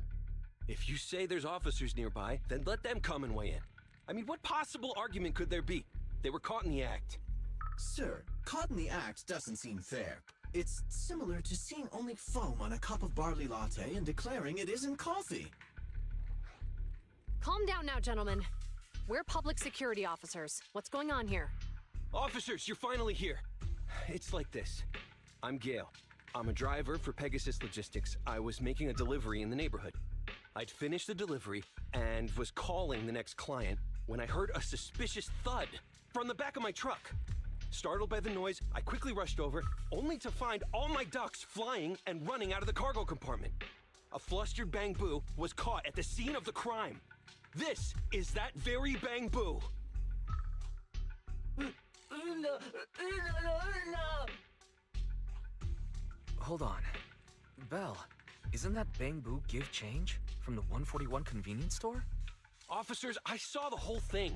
If you say there's officers nearby, then let them come and weigh in. I mean, what possible argument could there be? They were caught in the act. Sir, caught in the act doesn't seem fair. It's similar to seeing only foam on a cup of barley latte and declaring it isn't coffee. Calm down now, gentlemen. We're public security officers. What's going on here? Officers, you're finally here. It's like this. I'm Gale. I'm a driver for Pegasus Logistics. I was making a delivery in the neighborhood. I'd finished the delivery and was calling the next client when I heard a suspicious thud from the back of my truck. Startled by the noise, I quickly rushed over, only to find all my ducks flying and running out of the cargo compartment. A flustered Bang Boo was caught at the scene of the crime. This is that very Bang Boo. Hold on. Belle, isn't that Bang Boo give change from the 141 convenience store? Officers, I saw the whole thing.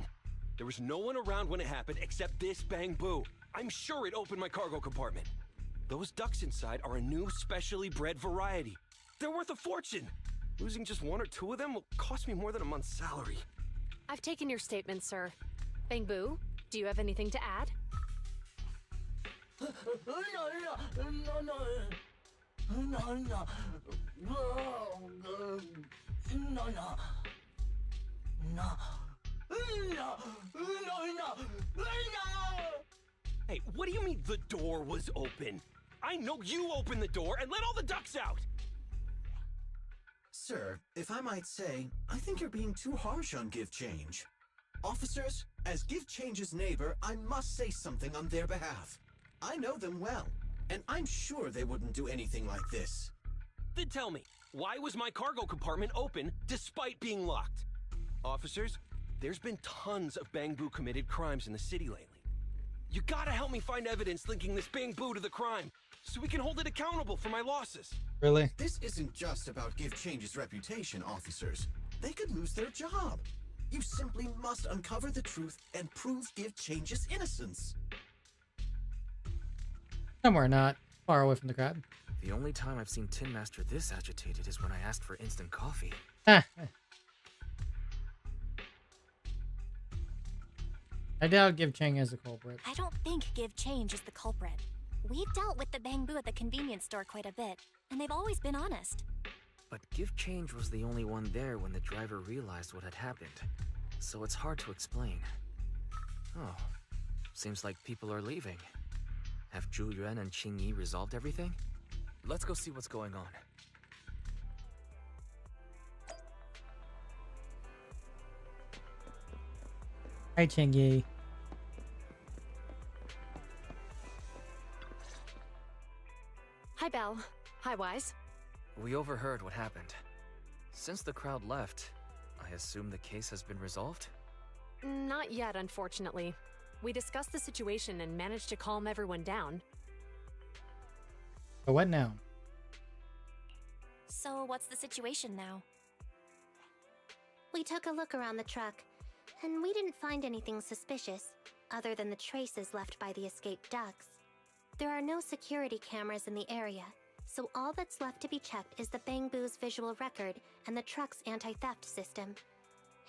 There was no one around when it happened except this Bang Boo. I'm sure it opened my cargo compartment. Those ducks inside are a new specially bred variety. They're worth a fortune. Losing just one or two of them will cost me more than a month's salary. I've taken your statement, sir. Bang Boo, do you have anything to add? Hey, what do you mean the door was open? I know you opened the door and let all the ducks out! Sir, if I might say, I think you're being too harsh on Give Change. Officers, as Give Change's neighbor, I must say something on their behalf. I know them well, and I'm sure they wouldn't do anything like this. Then tell me, why was my cargo compartment open despite being locked? Officers, there's been tons of Bang Boo committed crimes in the city lately. You gotta help me find evidence linking this Bang Boo to the crime, so we can hold it accountable for my losses. Really? This isn't just about Give Change's reputation, officers. They could lose their job. You simply must uncover the truth and prove Give Change's innocence. Somewhere not far away from the crowd. The only time I've seen Tin Master this agitated is when I asked for instant coffee. I doubt Give Chang is the culprit. I don't think Give Change is the culprit. We've dealt with the Bang Boo at the convenience store quite a bit, and they've always been honest. But Give Change was the only one there when the driver realized what had happened, so it's hard to explain. Oh, seems like people are leaving. Have Zhu Yuan and Qing Yi resolved everything? Let's go see what's going on. Hi, Chingy. Hi, Belle. Hi, Wise. We overheard what happened. Since the crowd left, I assume the case has been resolved? Not yet, unfortunately. We discussed the situation and managed to calm everyone down. But what now? So what's the situation now? We took a look around the truck, and we didn't find anything suspicious, other than the traces left by the escaped ducks. There are no security cameras in the area, so all that's left to be checked is the Bang Boo's visual record and the truck's anti-theft system.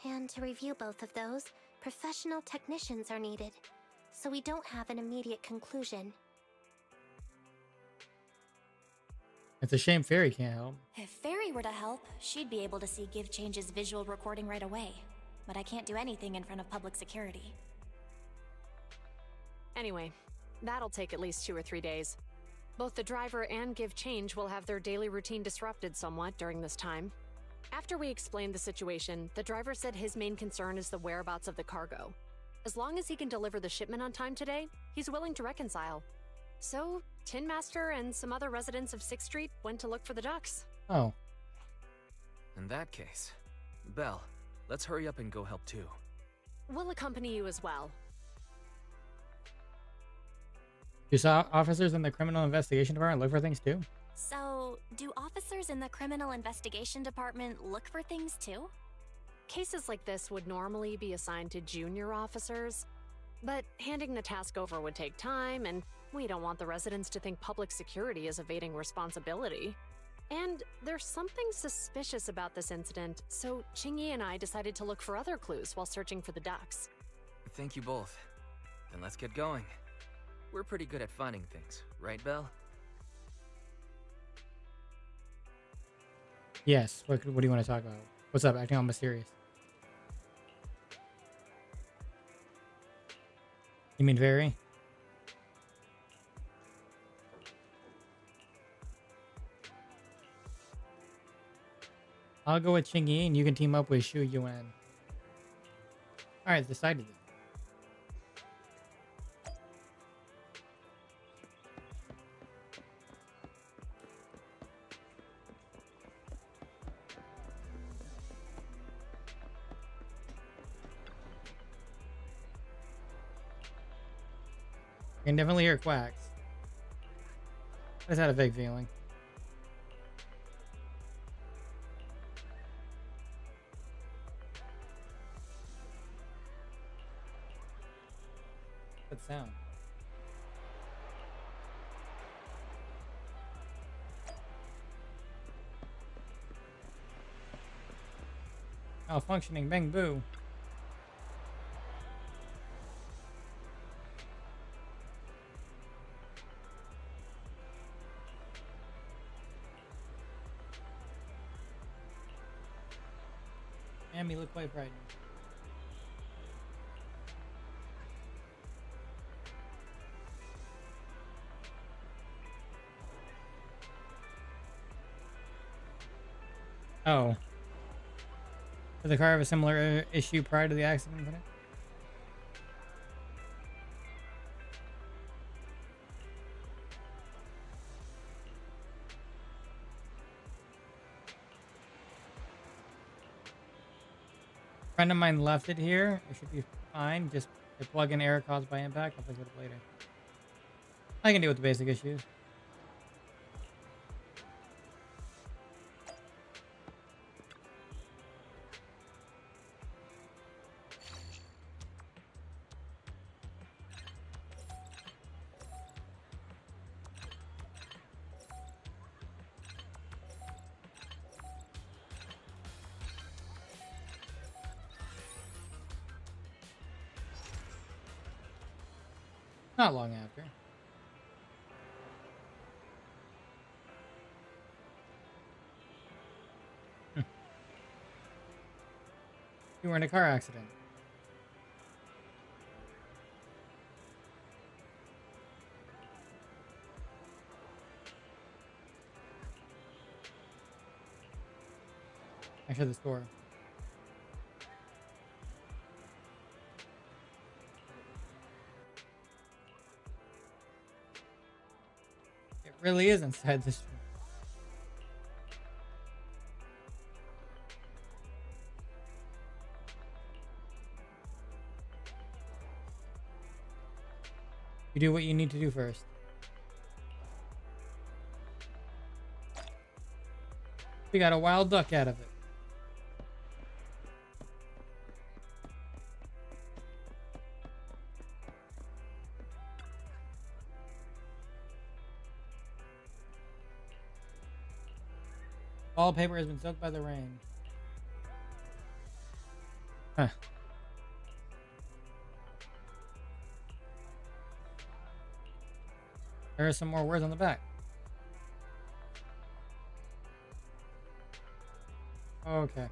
And to review both of those, professional technicians are needed, so we don't have an immediate conclusion. It's a shame Fairy can't help. If Fairy were to help, she'd be able to see Give Change's visual recording right away. But I can't do anything in front of public security. Anyway, that'll take at least 2 or 3 days. Both the driver and Give Change will have their daily routine disrupted somewhat during this time. After we explained the situation, the driver said his main concern is the whereabouts of the cargo. As long as he can deliver the shipment on time today, he's willing to reconcile. So, Tin Master and some other residents of 6th Street went to look for the ducks. Oh. In that case, Belle, let's hurry up and go help too. We'll accompany you as well. You saw officers in the criminal investigation department look for things too? So, do officers in the criminal investigation department look for things too? Cases like this would normally be assigned to junior officers, but handing the task over would take time, and we don't want the residents to think public security is evading responsibility. And there's something suspicious about this incident, so Chingy and I decided to look for other clues while searching for the ducks. Thank you both. Then let's get going. We're pretty good at finding things, right, Belle? Yes. What do you want to talk about? What's up? Acting all mysterious. You mean very? I'll go with Chingy and you can team up with Shu Yuan. Alright, decided it. I can definitely hear quacks. I just had a vague feeling. Good sound. Malfunctioning, bang boo. Damn, you look quite frightened. Oh. Did the car have a similar issue prior to the accident? A friend of mine left it here. It should be fine. Just a plug-in error caused by impact. I'll fix it up later. I can deal with the basic issues. Not long after. You were in a car accident. Actually, the store. It really is inside this room. You do what you need to do first. We got a wild duck out of it. Wallpaper has been soaked by the rain. Huh. There are some more words on the back. Okay.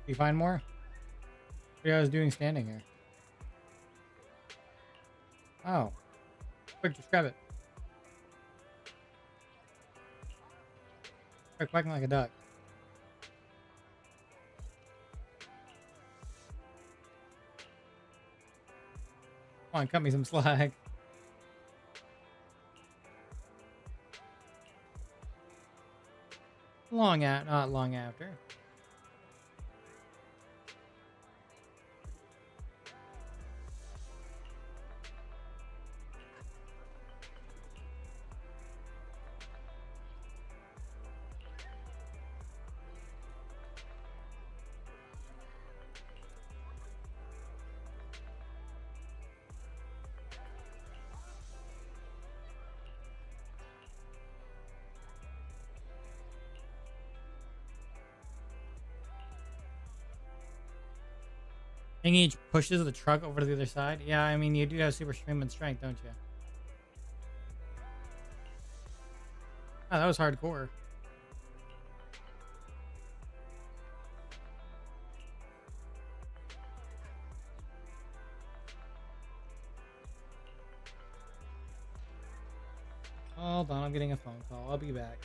You find more? What I was doing standing here. Oh. Quick, just grab it. Start quacking like a duck. Come on, cut me some slack. Not long after. And he pushes the truck over to the other side. Yeah, I mean, you do have super stream and strength, don't you? Oh, that was hardcore. Hold on, I'm getting a phone call. I'll be back.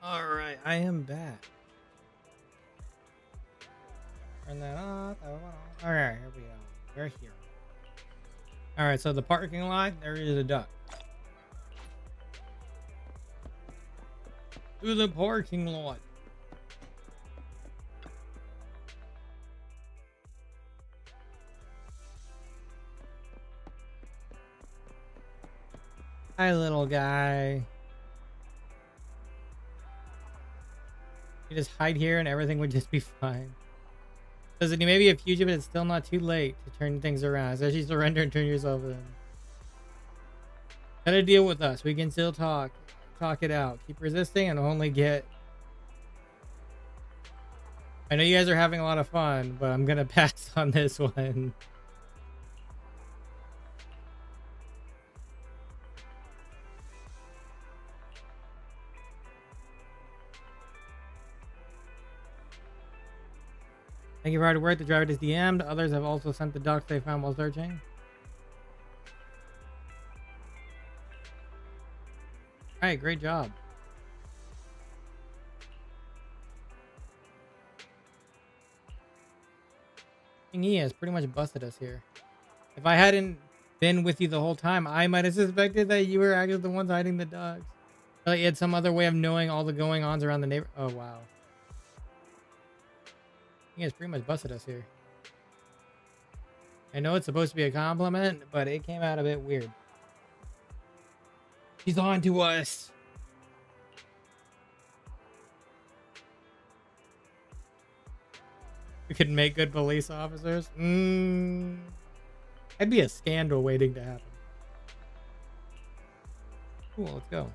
All right, I am back. Turn that off. All right, here we go. We're here. All right, so the parking lot, there is a duck. To the parking lot. Hi, little guy. You just hide here and everything would just be fine. Says that you may be a fugitive, but it's still not too late to turn things around. Especially surrender and turn yourself in. Gotta deal with us. We can still talk it out. Keep resisting and only get... I know you guys are having a lot of fun, but I'm gonna pass on this one. Thank you for hard work. The driver is DM'd. Others have also sent the docs they found while searching. Alright, great job. He has pretty much busted us here. If I hadn't been with you the whole time, I might have suspected that you were actually the ones hiding the dogs. Like you had some other way of knowing all the going-ons around the neighbor. Oh, wow. He has pretty much busted us here. I know it's supposed to be a compliment, but it came out a bit weird. He's on to us. We could make good police officers. That'd be a scandal waiting to happen. Cool, let's go.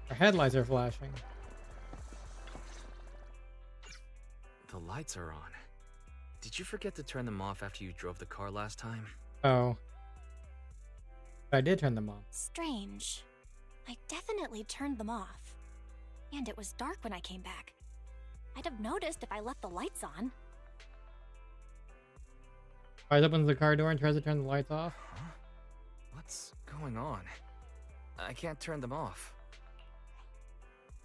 Our headlights are flashing. The lights are on. Did you forget to turn them off after you drove the car last time? Oh. I did turn them off. Strange. I definitely turned them off. And it was dark when I came back. I'd have noticed if I left the lights on. Fires opens the car door and tries to turn the lights off. Huh? What's going on? I can't turn them off.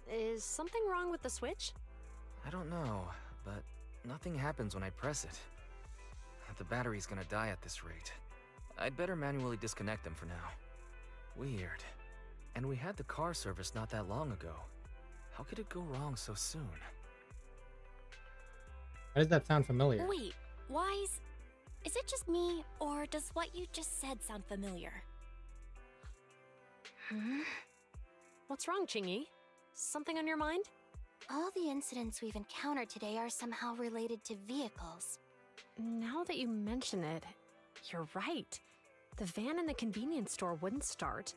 Is something wrong with the switch? I don't know, but nothing happens when I press it. The battery's gonna die at this rate. I'd better manually disconnect them for now. Weird. And we had the car service not that long ago. How could it go wrong so soon? Why does that sound familiar? Wait, Wise? Is it just me, or does what you just said sound familiar? What's wrong, Chingy? Something on your mind? All the incidents we've encountered today are somehow related to vehicles. Now that you mention it, you're right. The van in the convenience store wouldn't start.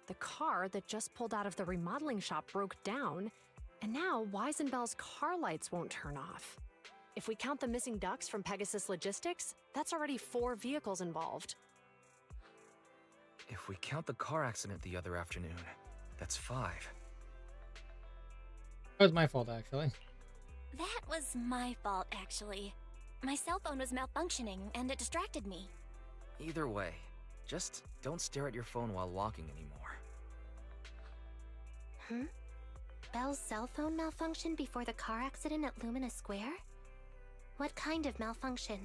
The car that just pulled out of the remodeling shop broke down. And now Wise and Bell's car lights won't turn off. If we count the missing ducks from Pegasus Logistics, that's already 4 vehicles involved. If we count the car accident the other afternoon, that's 5. That was my fault, actually. That was my fault, actually. My cell phone was malfunctioning, and it distracted me. Either way, just don't stare at your phone while walking anymore. Bell's cell phone malfunctioned before the car accident at Lumina Square? What kind of malfunction?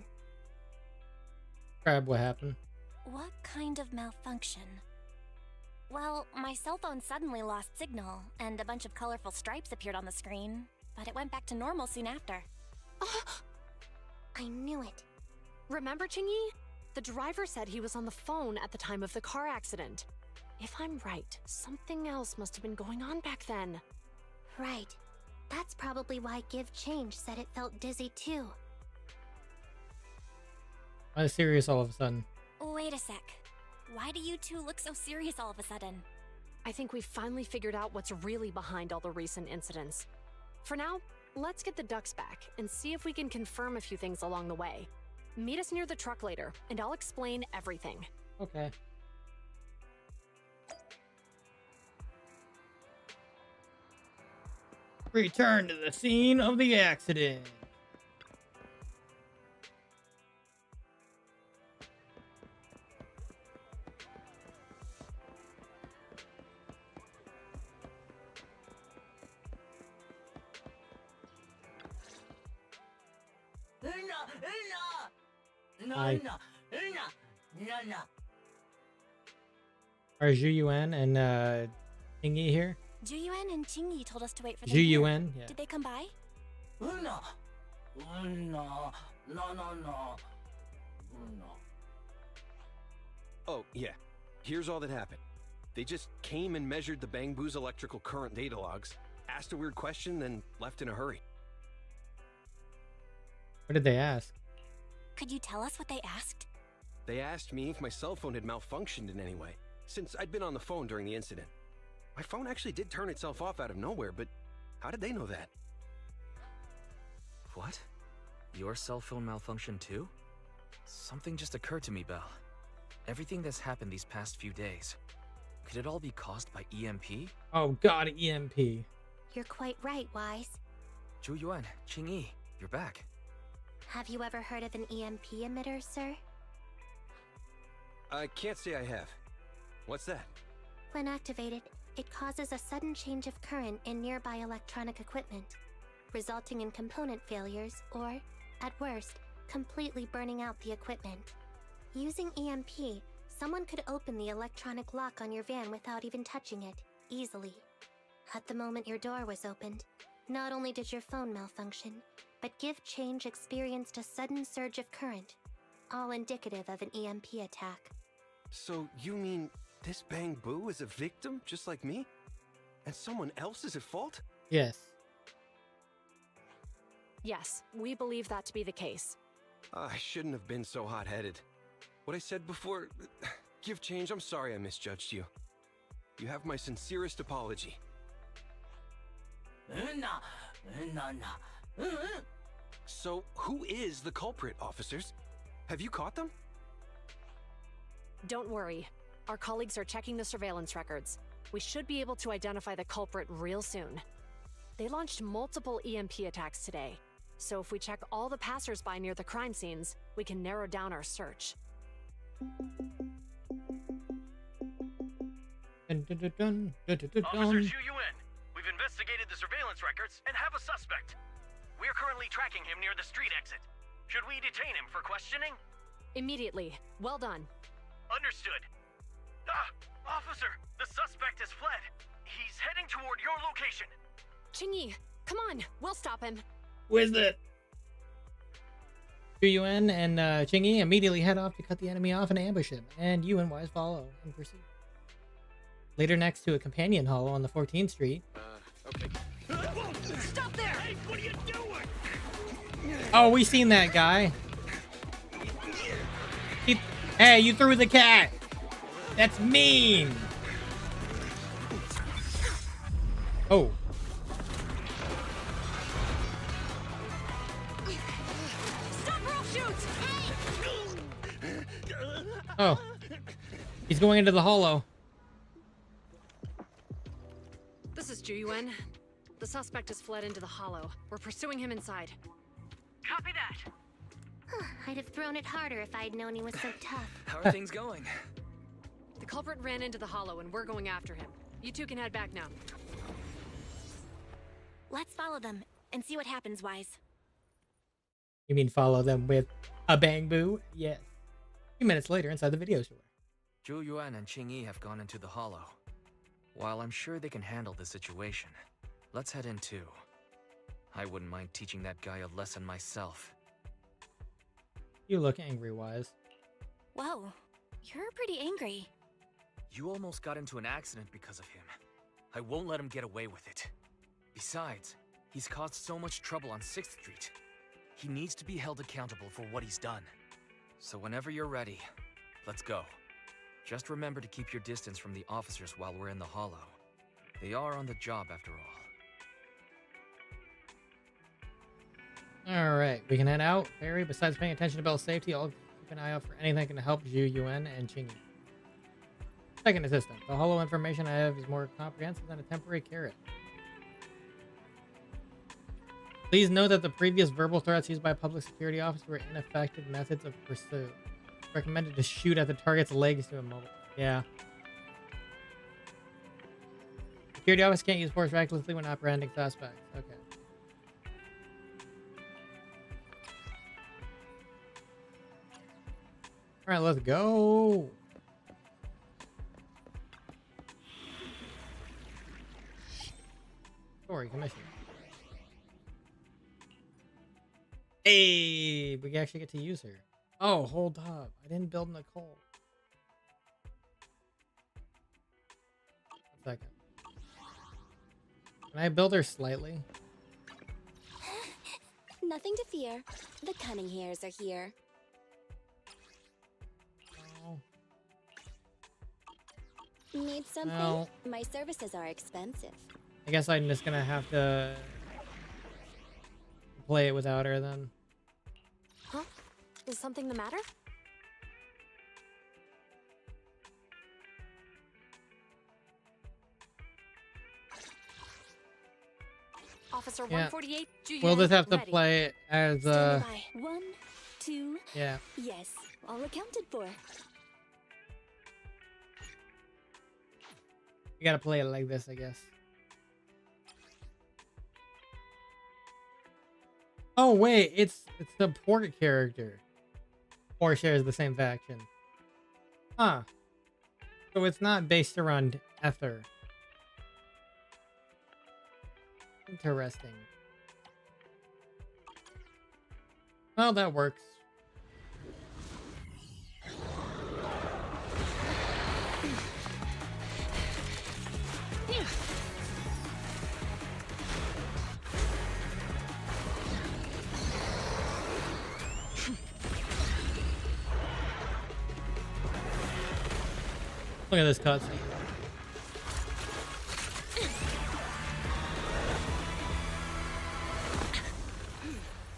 Describe what happened. What kind of malfunction? Well, my cell phone suddenly lost signal, and a bunch of colorful stripes appeared on the screen, but it went back to normal soon after. I knew it. Remember, Chingy? The driver said he was on the phone at the time of the car accident. If I'm right, something else must have been going on back then. Right. That's probably why Give Change said it felt dizzy too. I was serious all of a sudden. Wait a sec. Why do you two look so serious all of a sudden? I think we've finally figured out what's really behind all the recent incidents. For now, let's get the ducks back and see if we can confirm a few things along the way. Meet us near the truck later, and I'll explain everything. Okay. Return to the scene of the accident. Hi. Are Zhu Yuan and Thingy here? Zhu Yuan and Qingyi told us to wait for them. Zhu here. Yuan, yeah. Did they come by? Oh, yeah. Here's all that happened. They just came and measured the Bangbu's electrical current data logs, asked a weird question, then left in a hurry. What did they ask? Could you tell us what they asked? They asked me if my cell phone had malfunctioned in any way, since I'd been on the phone during the incident. My phone actually did turn itself off out of nowhere, but how did they know that? What? Your cell phone malfunctioned too? Something just occurred to me, Belle. Everything that's happened these past few days, could it all be caused by EMP? Oh god, EMP. You're quite right, Wise. Zhu Yuan, Qingyi, you're back. Have you ever heard of an EMP emitter, sir? I can't say I have. What's that? When activated, it causes a sudden change of current in nearby electronic equipment, resulting in component failures or, at worst, completely burning out the equipment. Using EMP, someone could open the electronic lock on your van without even touching it, easily. At the moment your door was opened, not only did your phone malfunction, but Give Change experienced a sudden surge of current, all indicative of an EMP attack. So you mean this Bangbu is a victim, just like me? And someone else is at fault? Yes. Yes, we believe that to be the case. I shouldn't have been so hot-headed. What I said before... Give Change, I'm sorry I misjudged you. You have my sincerest apology. So, who is the culprit, officers? Have you caught them? Don't worry. Our colleagues are checking the surveillance records. We should be able to identify the culprit real soon. They launched multiple EMP attacks today, so if we check all the passers-by near the crime scenes, we can narrow down our search. Officer Zhu Yuan, we've investigated the surveillance records and have a suspect. We're currently tracking him near the street exit. Should we detain him for questioning? Immediately. Well done. Understood. Officer, the suspect has fled. He's heading toward your location. Qingyi, come on, we'll stop him. Where's that? Zhu Yuan and Qingyi immediately head off to cut the enemy off and ambush him, and you and Wise follow in pursuit. Later, next to a companion hollow on the 14th Street. Okay. Stop there! Hey, what are you doing? Oh, we seen that guy. Hey, you threw the cat. That's mean. Oh. Stop or I'll shoot! Oh. He's going into the hollow. This is Zhu Yuan. The suspect has fled into the hollow. We're pursuing him inside. Copy that. I'd have thrown it harder if I'd known he was so tough. How are things going? The culprit ran into the hollow and we're going after him. You two can head back now. Let's follow them and see what happens, Wise. You mean follow them with a Bangbu? Yes. A few minutes later, inside the video store. Zhu Yuan and Qingyi have gone into the hollow. While I'm sure they can handle the situation, let's head in too. I wouldn't mind teaching that guy a lesson myself. You look angry, Wise. Whoa, you're pretty angry. You almost got into an accident because of him. I won't let him get away with it. Besides, he's caused so much trouble on 6th Street. He needs to be held accountable for what he's done. So whenever you're ready, let's go. Just remember to keep your distance from the officers while we're in the hollow. They are on the job after all. Alright, we can head out. Barry, besides paying attention to Belle's safety, I'll keep an eye out for anything that can help Zhu Yuan and Qingyi. Second assistant. The hollow information I have is more comprehensive than a temporary carrot. Please note that the previous verbal threats used by public security officers were ineffective methods of pursuit. Recommended to shoot at the target's legs to immobilize. Yeah. Security officers can't use force recklessly when apprehending suspects. Okay. Alright, let's go. Story commission. Hey, we actually get to use her. Oh, hold up. I didn't build Nicole. 1 second. Can I build her slightly? Nothing to fear. The cunning hairs are here. Oh. Need something? Well, My services are expensive. I guess I'm just gonna have to play it without her then. Huh? Is something the matter? Officer 148, we'll just have to play it as Stand by. 1, 2. yeah. Yes, all accounted for. You gotta play it like this, I guess. Oh wait, it's the port character. Or shares the same faction. Huh. So it's not based around Ether. Interesting. Well, that works. Look at this cutscene.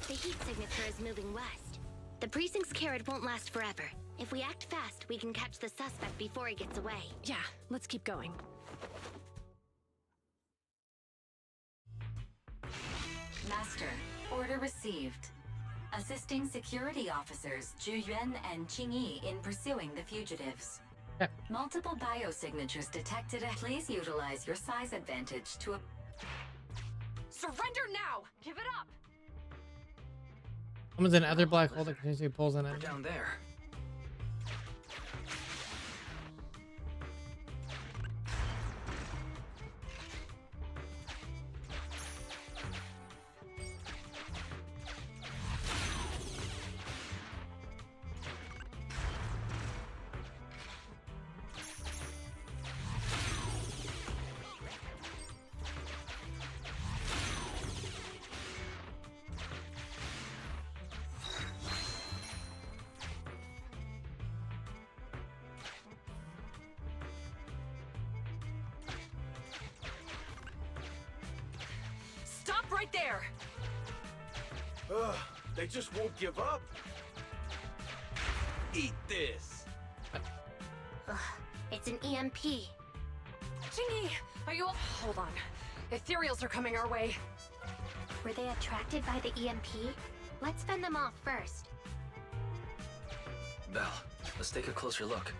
The heat signature is moving west. The precinct's carrot won't last forever. If we act fast, we can catch the suspect before he gets away. Yeah, let's keep going. Master, order received. Assisting security officers Zhu Yuan and Qing Yi in pursuing the fugitives. Multiple biosignatures detected. Please utilize your size advantage to... Surrender now! Give it up! Someone's in other black hole that continuously pulls in it. Down there. Stop right there! Ugh, they just won't give up. Eat this. Ugh, it's an EMP. Jingy, are you... Hold on. Ethereals are coming our way. Were they attracted by the EMP? Let's fend them off first. Belle, let's take a closer look.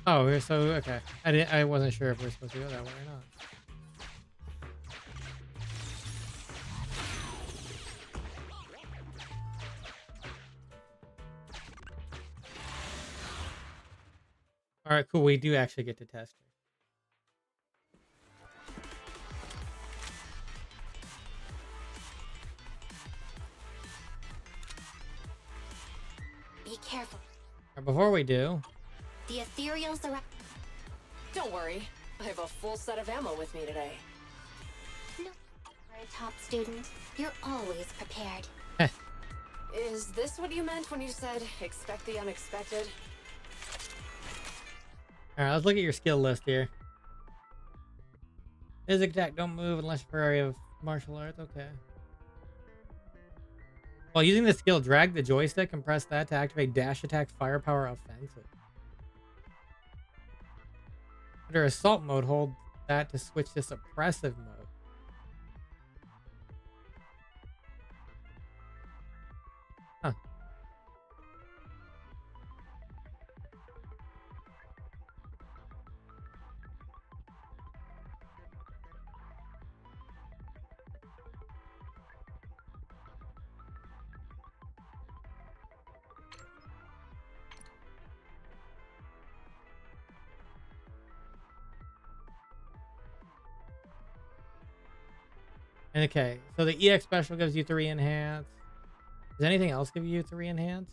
Oh, so okay. I wasn't sure if we're supposed to go that way or not. All right, cool. We do actually get to test her. Be careful. Before we do, The ethereals are... Don't worry. I have a full set of ammo with me today. No, for a top student, you're always prepared. Is this what you meant when you said, expect the unexpected? all right, let's look at your skill list here. Physic attack, don't move unless you're area of martial arts. Okay. While using the skill, drag the joystick and press that to activate dash attack firepower offensive. Under assault mode, hold that to switch to suppressive mode. Huh. Okay, so the EX special gives you 3 enhance. Does anything else give you 3 enhance?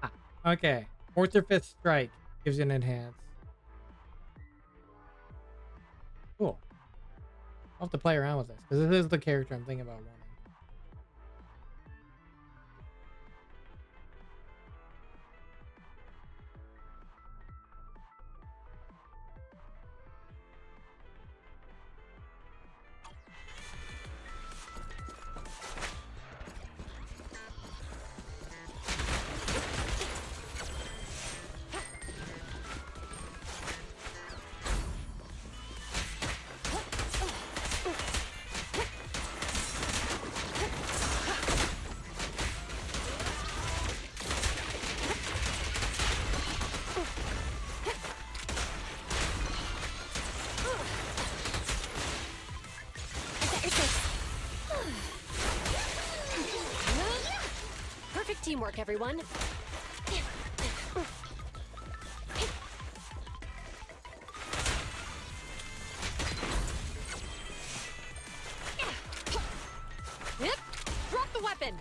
Ah, okay. 4th or 5th strike gives you an enhance. Cool. I'll have to play around with this because this is the character I'm thinking about wanting. Perfect teamwork, everyone. Drop the weapon.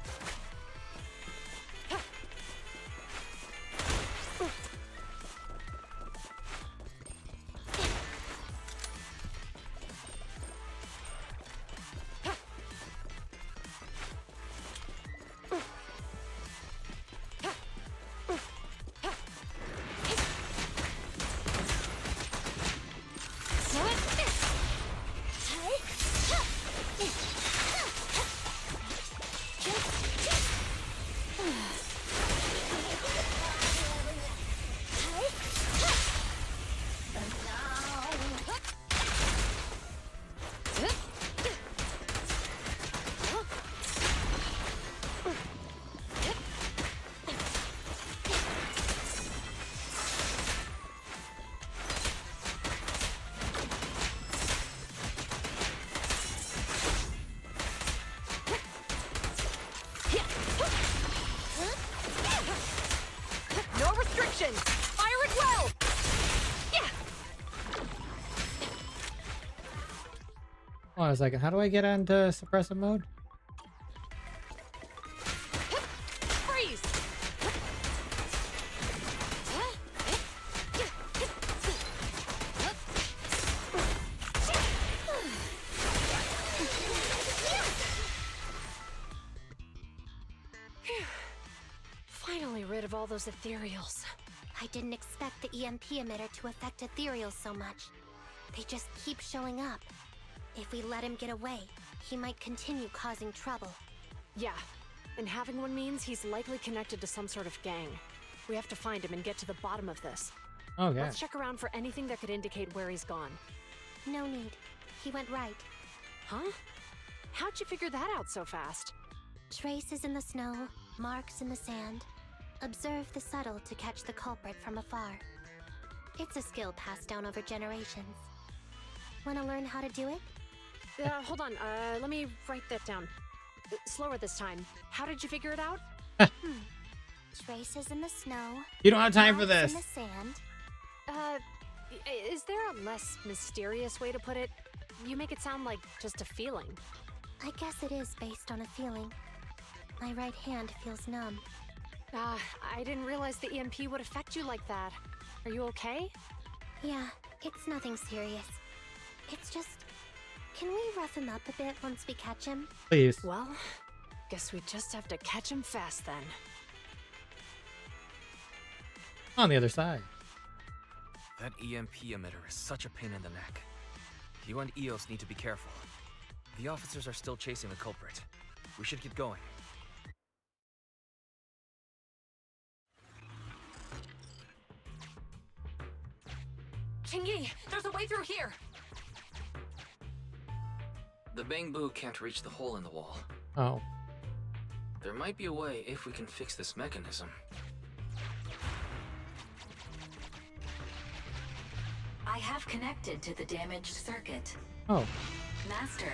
No restrictions! Fire it well! Hold on a second. How do I get onto suppressive mode? Freeze! Finally rid of all those ethereals. I didn't expect the EMP emitter to affect ethereals so much. They just keep showing up. If we let him get away, he might continue causing trouble. Yeah, and having one means he's likely connected to some sort of gang. We have to find him and get to the bottom of this. Okay. Let's check around for anything that could indicate where he's gone. No need. He went right. Huh? How'd you figure that out so fast? Traces in the snow, marks in the sand. Observe the subtle to catch the culprit from afar. It's a skill passed down over generations. Want to learn how to do it? Hold on. Let me write that down. Slower this time. How did you figure it out? Traces in the snow. You don't have time for marks this. In the sand. Is there a less mysterious way to put it? You make it sound like just a feeling. I guess it is based on a feeling. My right hand feels numb. I didn't realize the EMP would affect you like that. Are you okay? Yeah, it's nothing serious. It's just... Can we rough him up a bit once we catch him? Please. Well, guess we just have to catch him fast then. On the other side. That EMP emitter is such a pain in the neck. You and EOS need to be careful. The officers are still chasing the culprit. We should get going. Chingy, there's a way through here! The bamboo can't reach the hole in the wall. Oh. There might be a way if we can fix this mechanism. I have connected to the damaged circuit. Oh. Master,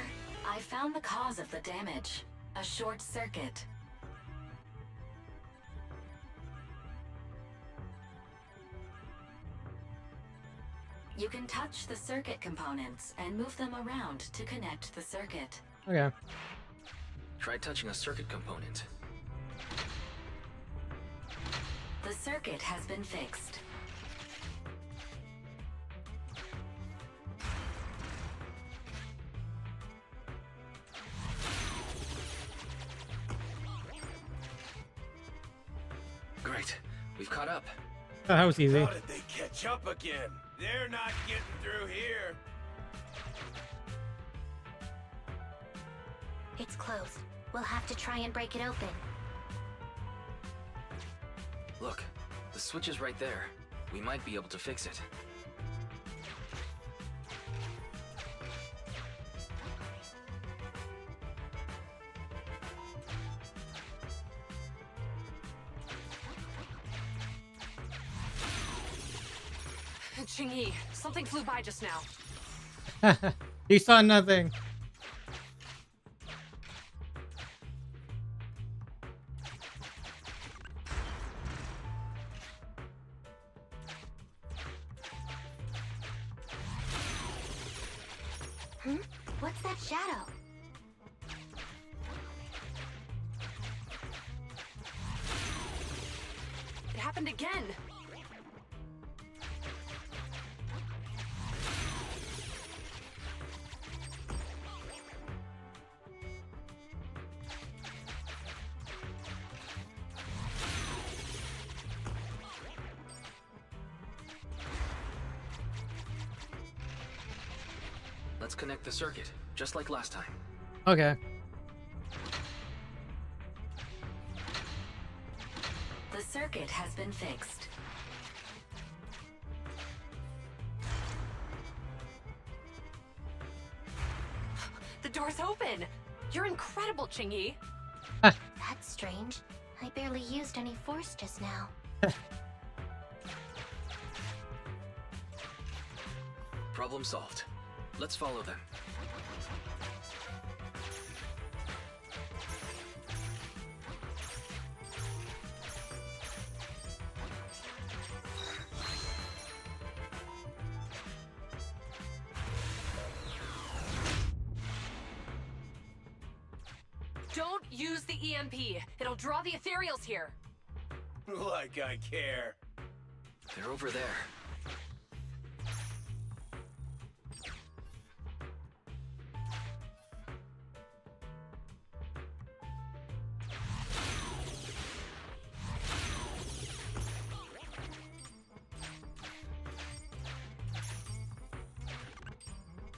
I found the cause of the damage. A short circuit. You can touch the circuit components and move them around to connect the circuit. Okay. Try touching a circuit component. The circuit has been fixed. Great. We've caught up. Oh, that was easy. How did they catch up again? They're not getting through here. It's closed. We'll have to try and break it open. Look, the switch is right there. We might be able to fix it. Chingy, something flew by just now. He saw nothing. What's that shadow? It happened again. Let's connect the circuit, just like last time. Okay. The circuit has been fixed. The door's open. You're incredible, Chingy. That's strange. I barely used any force just now. Problem solved. Let's follow them. Don't use the EMP. It'll draw the ethereals here. Like I care. They're over there.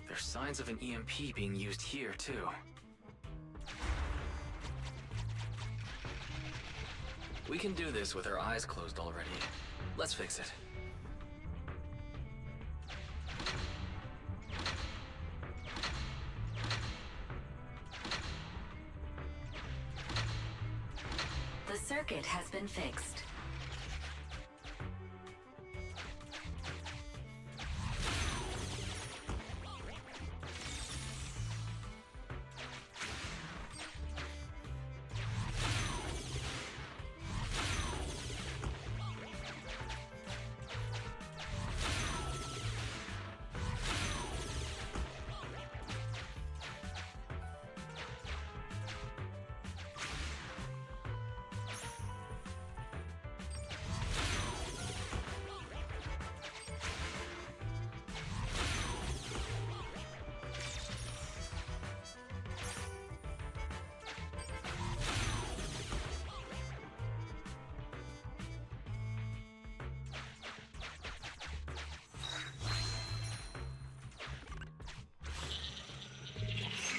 There's signs of an EMP being used here, too. We can do this with our eyes closed already. Let's fix it. The circuit has been fixed.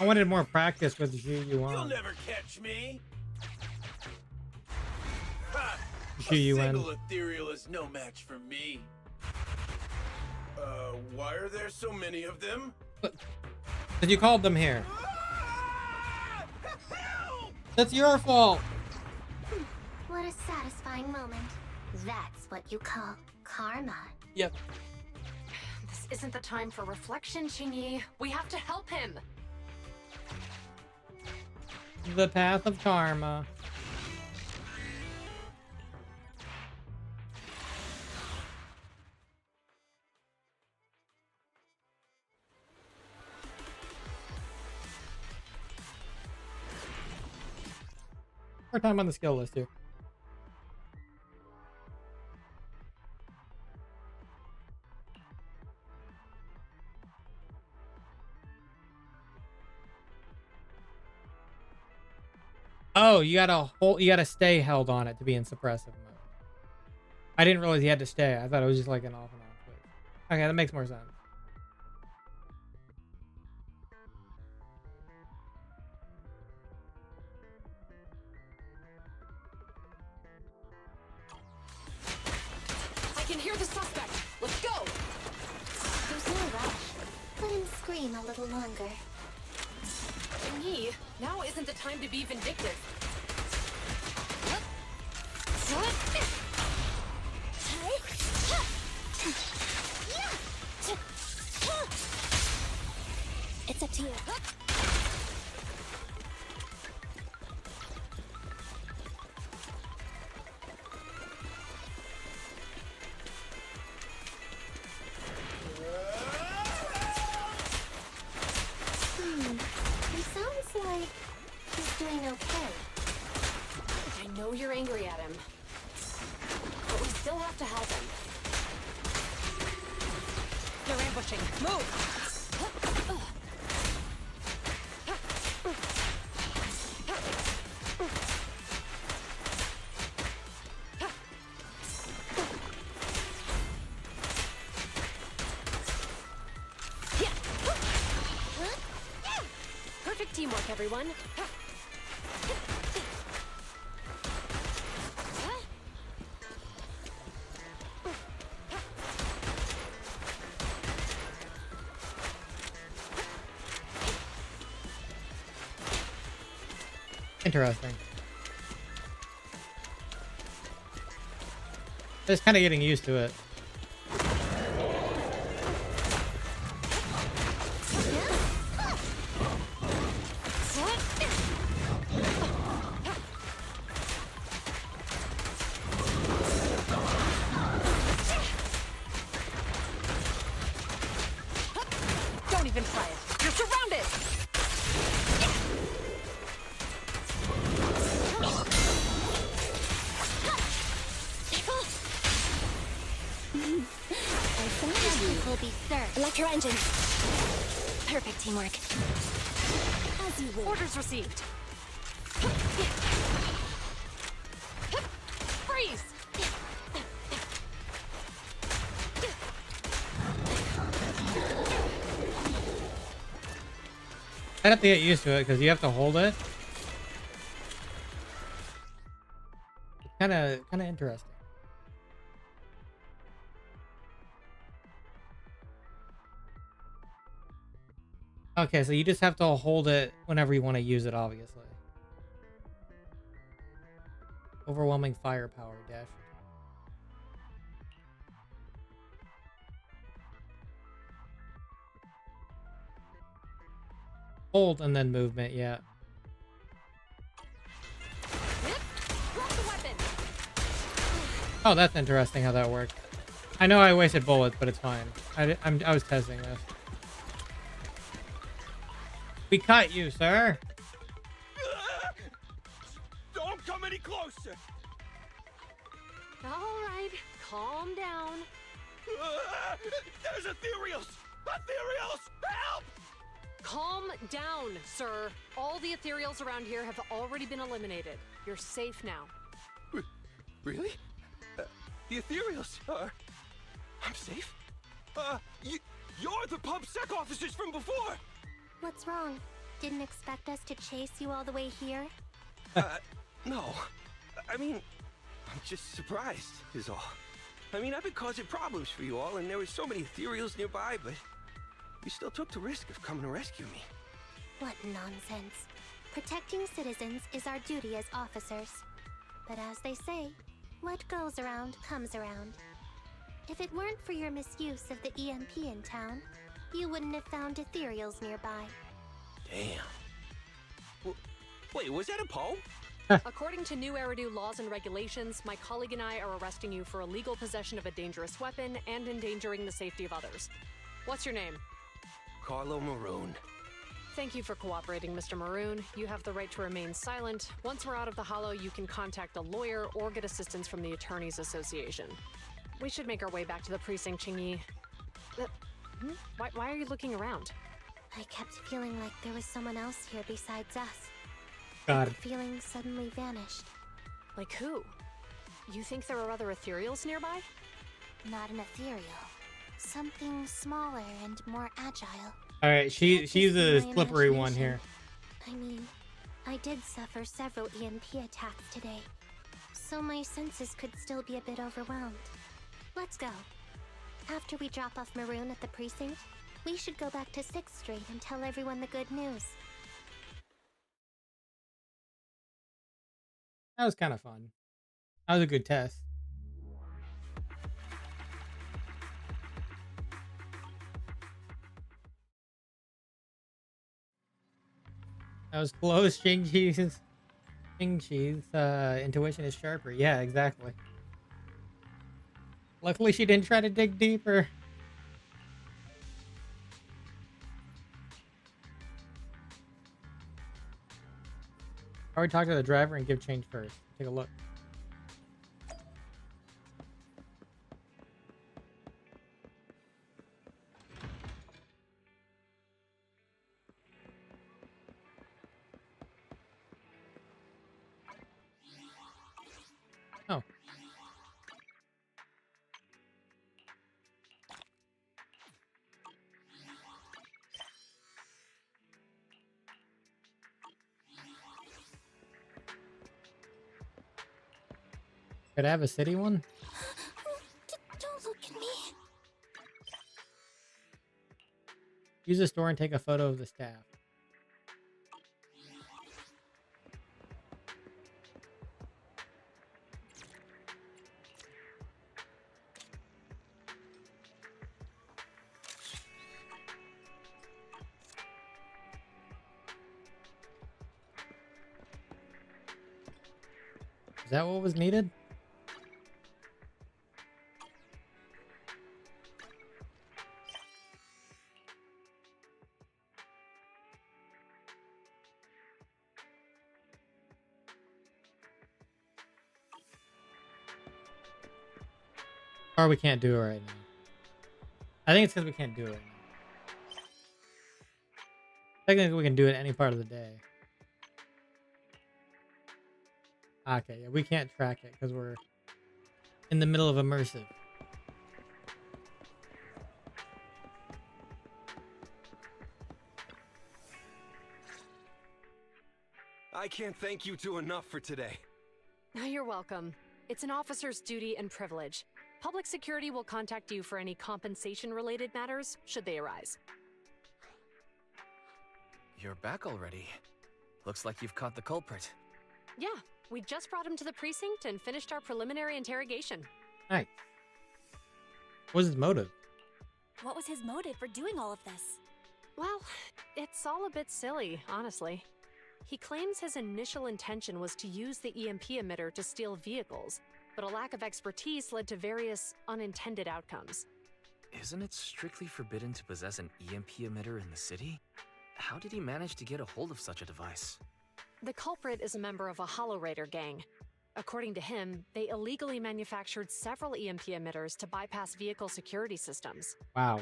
I wanted more practice with Zhu You'll Yuan. never catch me. Ha! Zhu A Yuan. single ethereal is no match for me. Why are there so many of them? Because you called them here. That's your fault. What a satisfying moment. That's what you call karma. Yep. This isn't the time for reflection, Chingy. We have to help him. The path of karma. More time on the skill list here. Oh, you gotta stay held on it to be in suppressive mode. I didn't realize you had to stay. I thought it was just like an off and on switch. Okay, that makes more sense. I can hear the suspect. Let's go. There's no rush. Let him scream a little longer. Me, now isn't the time to be vindictive. It's up to you. He sounds like he's doing okay. I know you're angry at him, but we still have to help him. They're ambushing. Move! Perfect teamwork, everyone. Interesting. Just kind of getting used to it. Don't even try it. You're surrounded! Will be served. Electro engine. Perfect teamwork. As you will. Orders received. Freeze! I'd have to get used to it because you have to hold it. Kind of interesting. Okay, so you just have to hold it whenever you want to use it, obviously. Overwhelming firepower, dash. Hold and then movement, yeah. Drop the weapon. Oh, that's interesting how that worked. I know I wasted bullets, but it's fine. I was testing this. We caught you, sir. Don't come any closer! All right, calm down. There's ethereals! Ethereals! Help! Calm down, sir. All the ethereals around here have already been eliminated. You're safe now. Really? The ethereals are... I'm safe? You're the PubSec officers from before! What's wrong? Didn't expect us to chase you all the way here? No. I mean, I'm just surprised, is all. I mean, I've been causing problems for you all, and there were so many ethereals nearby, but you still took the risk of coming to rescue me. What nonsense. Protecting citizens is our duty as officers. But as they say, what goes around comes around. If it weren't for your misuse of the EMP in town, you wouldn't have found ethereals nearby. Damn. Wait, was that a poem? According to new Eridu laws and regulations, my colleague and I are arresting you for illegal possession of a dangerous weapon and endangering the safety of others. What's your name? Carlo Maroon. Thank you for cooperating, Mr. Maroon. You have the right to remain silent. Once we're out of the hollow, you can contact a lawyer or get assistance from the Attorneys Association. We should make our way back to the precinct, Qingyi. Why are you looking around? I kept feeling like there was someone else here besides us. God. The feeling suddenly vanished. Like who? You think there are other ethereals nearby? Not an ethereal. Something smaller and more agile. All right, she's a slippery one here. I mean, I did suffer several EMP attacks today, so my senses could still be a bit overwhelmed. Let's go. After we drop off Maroon at the precinct, we should go back to 6th Street and tell everyone the good news. That was kind of fun. That was a good test. That was close. Qingqi's intuition is sharper. Yeah, exactly. Luckily, she didn't try to dig deeper. I would talk to the driver and give change first. Take a look. Oh. Could I have a city one? Don't look at me. Use the store and take a photo of the staff. Is that what was needed? Or we can't do it right now. I think it's because we can't do it right now. Technically, we can do it any part of the day. Okay, yeah, we can't track it because we're in the middle of immersive. I can't thank you two enough for today. You're welcome. It's an officer's duty and privilege. Public security will contact you for any compensation-related matters, should they arise. You're back already. Looks like you've caught the culprit. Yeah, we just brought him to the precinct and finished our preliminary interrogation. Nice. What was his motive? What was his motive for doing all of this? Well, it's all a bit silly, honestly. He claims his initial intention was to use the EMP emitter to steal vehicles, but a lack of expertise led to various unintended outcomes. Isn't it strictly forbidden to possess an EMP emitter in the city? How did he manage to get a hold of such a device? The culprit is a member of a Hollow Raider gang. According to him, they illegally manufactured several EMP emitters to bypass vehicle security systems. Wow.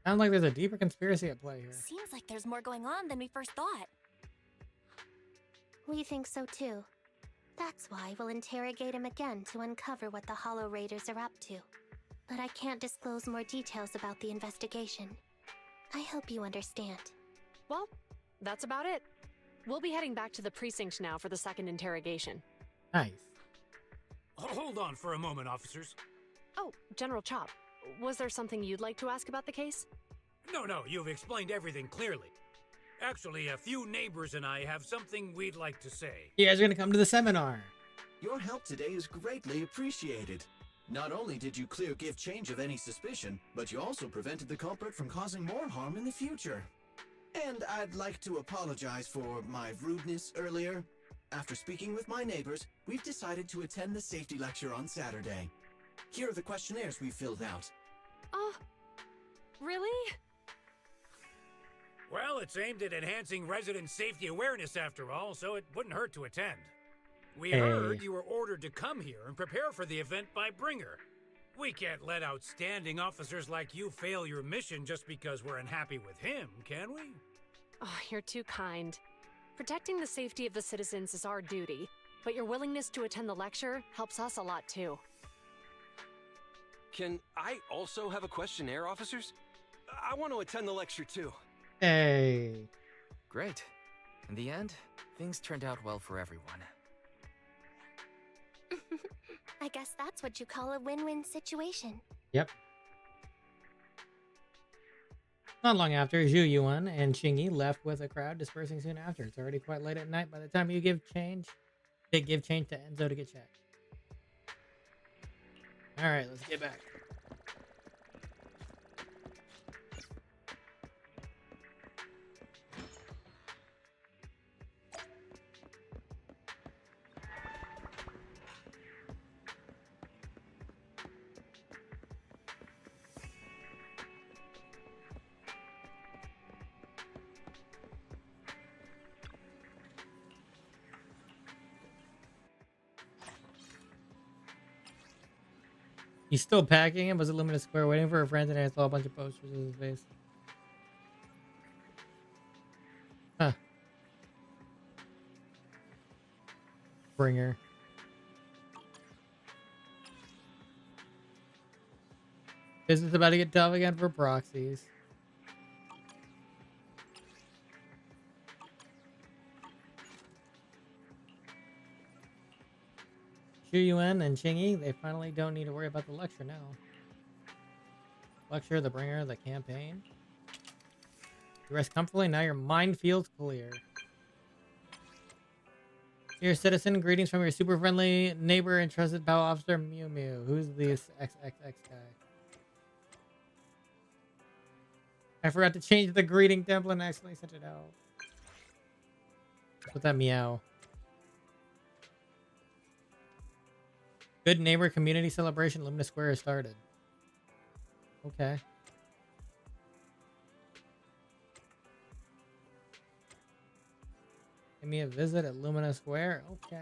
Sounds like there's a deeper conspiracy at play here. Seems like there's more going on than we first thought. We think so too. That's why we'll interrogate him again to uncover what the Hollow Raiders are up to. But I can't disclose more details about the investigation. I hope you understand. Well, that's about it. We'll be heading back to the precinct now for the second interrogation. Nice. Hold on for a moment, officers. Oh, General Chpt, was there something you'd like to ask about the case? No, you've explained everything clearly. Actually, a few neighbors and I have something we'd like to say. You guys are gonna come to the seminar. Your help today is greatly appreciated. Not only did you clear Give Change of any suspicion, but you also prevented the culprit from causing more harm in the future. And I'd like to apologize for my rudeness earlier. After speaking with my neighbors, we've decided to attend the safety lecture on Saturday. Here are the questionnaires we filled out. Really? Well, it's aimed at enhancing resident safety awareness after all, so it wouldn't hurt to attend. We heard you were ordered to come here and prepare for the event by Bringer. We can't let outstanding officers like you fail your mission just because we're unhappy with him, can we? Oh, you're too kind. Protecting the safety of the citizens is our duty, but your willingness to attend the lecture helps us a lot too. Can I also have a questionnaire, officers? I want to attend the lecture too. Hey. Great. In the end, things turned out well for everyone. I guess that's what you call a win-win situation. Yep. Not long after, Zhu Yuan and Qingyi left with a crowd dispersing soon after. It's already quite late at night by the time you give change to Enzo to get checked. Alright, let's get back. He's still packing him. Was at Luminous Square waiting for her friends, and I saw a bunch of posters in his face. Huh. Bringer. Business about to get tough again for proxies. Xu Yuan and Qingyi, they finally don't need to worry about the lecture now. Lecture, the bringer, the campaign. You rest comfortably, now your mind feels clear. Dear citizen, greetings from your super friendly neighbor and trusted POW officer, Mew Mew. Who's this XXX guy? I forgot to change the greeting template and accidentally sent it out. Put that meow. Good neighbor community celebration. Luminous Square has started. Okay. Give me a visit at Luminous Square. Okay.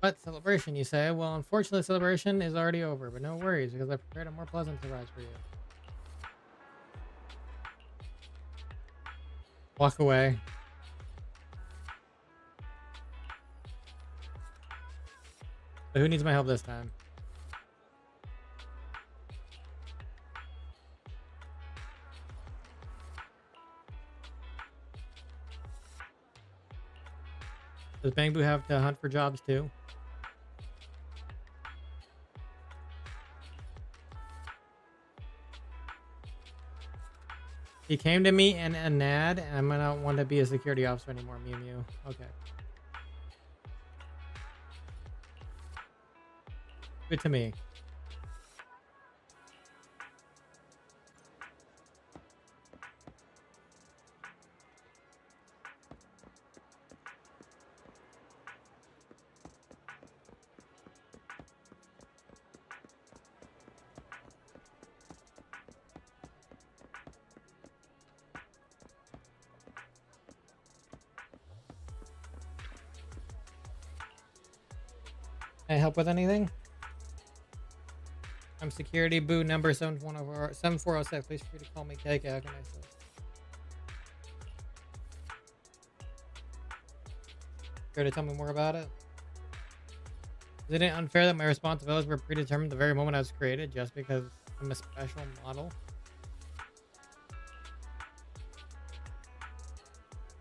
What celebration, you say? Well, unfortunately, celebration is already over, but no worries, because I prepared a more pleasant surprise for you. Walk away. So who needs my help this time? Does Bangbu have to hunt for jobs too? He came to me in a NAD, and I'm gonna want to be a security officer anymore, Mew Mew. Okay. Good to me. Can I help with anything? I'm security boo number 7406. Please feel free to call me KK. How can I assist? Care to tell me more about it? Isn't it unfair that my responsibilities were predetermined the very moment I was created just because I'm a special model?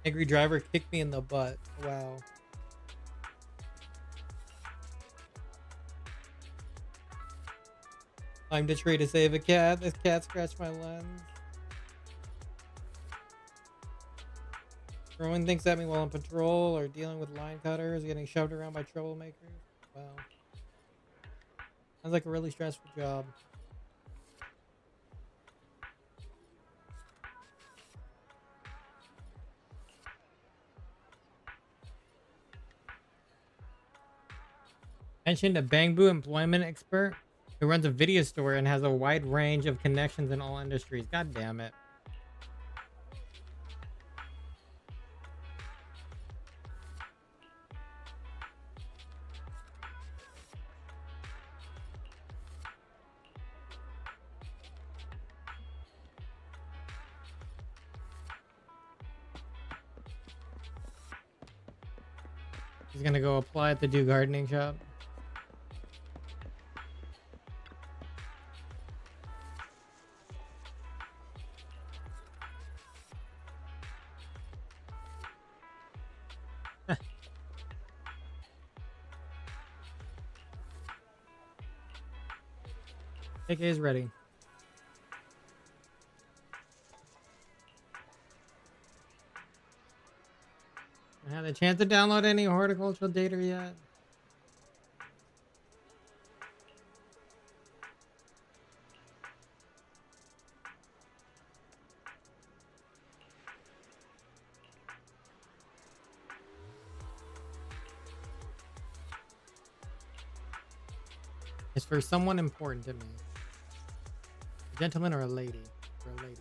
Angry driver kicked me in the butt. Wow. Climbed a tree to save a cat. This cat scratched my lens. Throwing things at me while on patrol or dealing with line cutters, getting shoved around by troublemakers. Wow. Sounds like a really stressful job. Mentioned a Bangbu employment expert who runs a video store and has a wide range of connections in all industries. God damn it. He's gonna go apply at the Do Gardening shop. AK is ready. I haven't had a chance to download any horticultural data yet. It's for someone important to me. A gentleman or a lady? For a lady.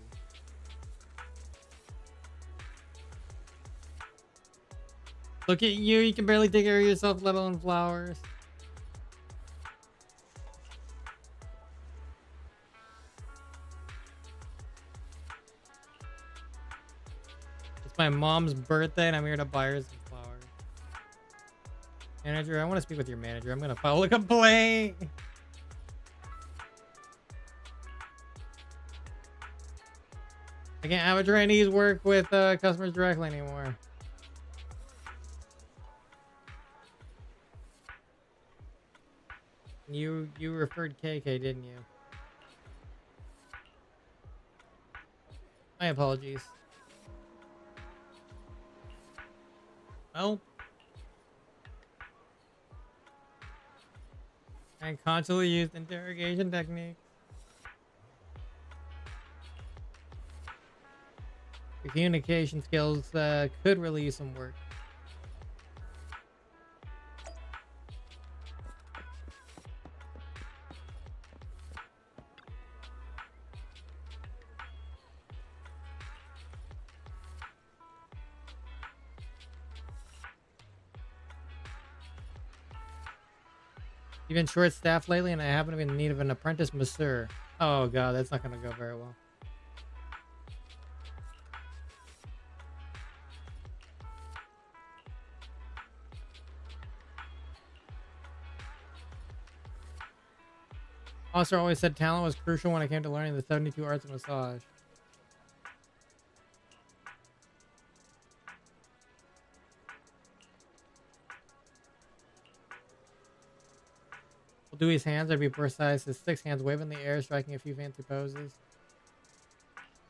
Look at you, you can barely take care of yourself, let alone flowers. It's my mom's birthday and I'm here to buy her some flowers. Manager, I want to speak with your manager. I'm gonna file a complaint. I can't have a trainees work with customers directly anymore. You referred KK, didn't you? My apologies. Well, I constantly used interrogation techniques. Your communication skills could really use some work. You've been short-staffed lately, and I happen to be in need of an apprentice masseur. Oh god, that's not going to go very well. Officer always said talent was crucial when it came to learning the 72 arts of massage. We'll do his hands, I'd be precise. His 6 hands wave in the air, striking a few fancy poses.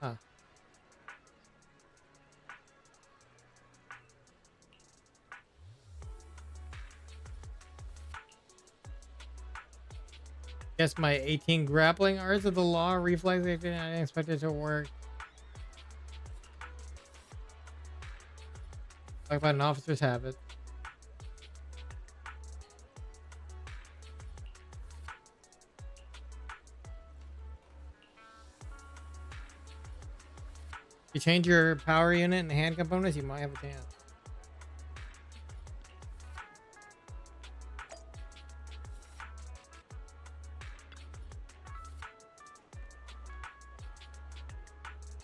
Huh. Guess my 18 grappling arts of the law reflex I didn't expect it to work. Talk about an officer's habit. If you change your power unit and hand components, you might have a chance.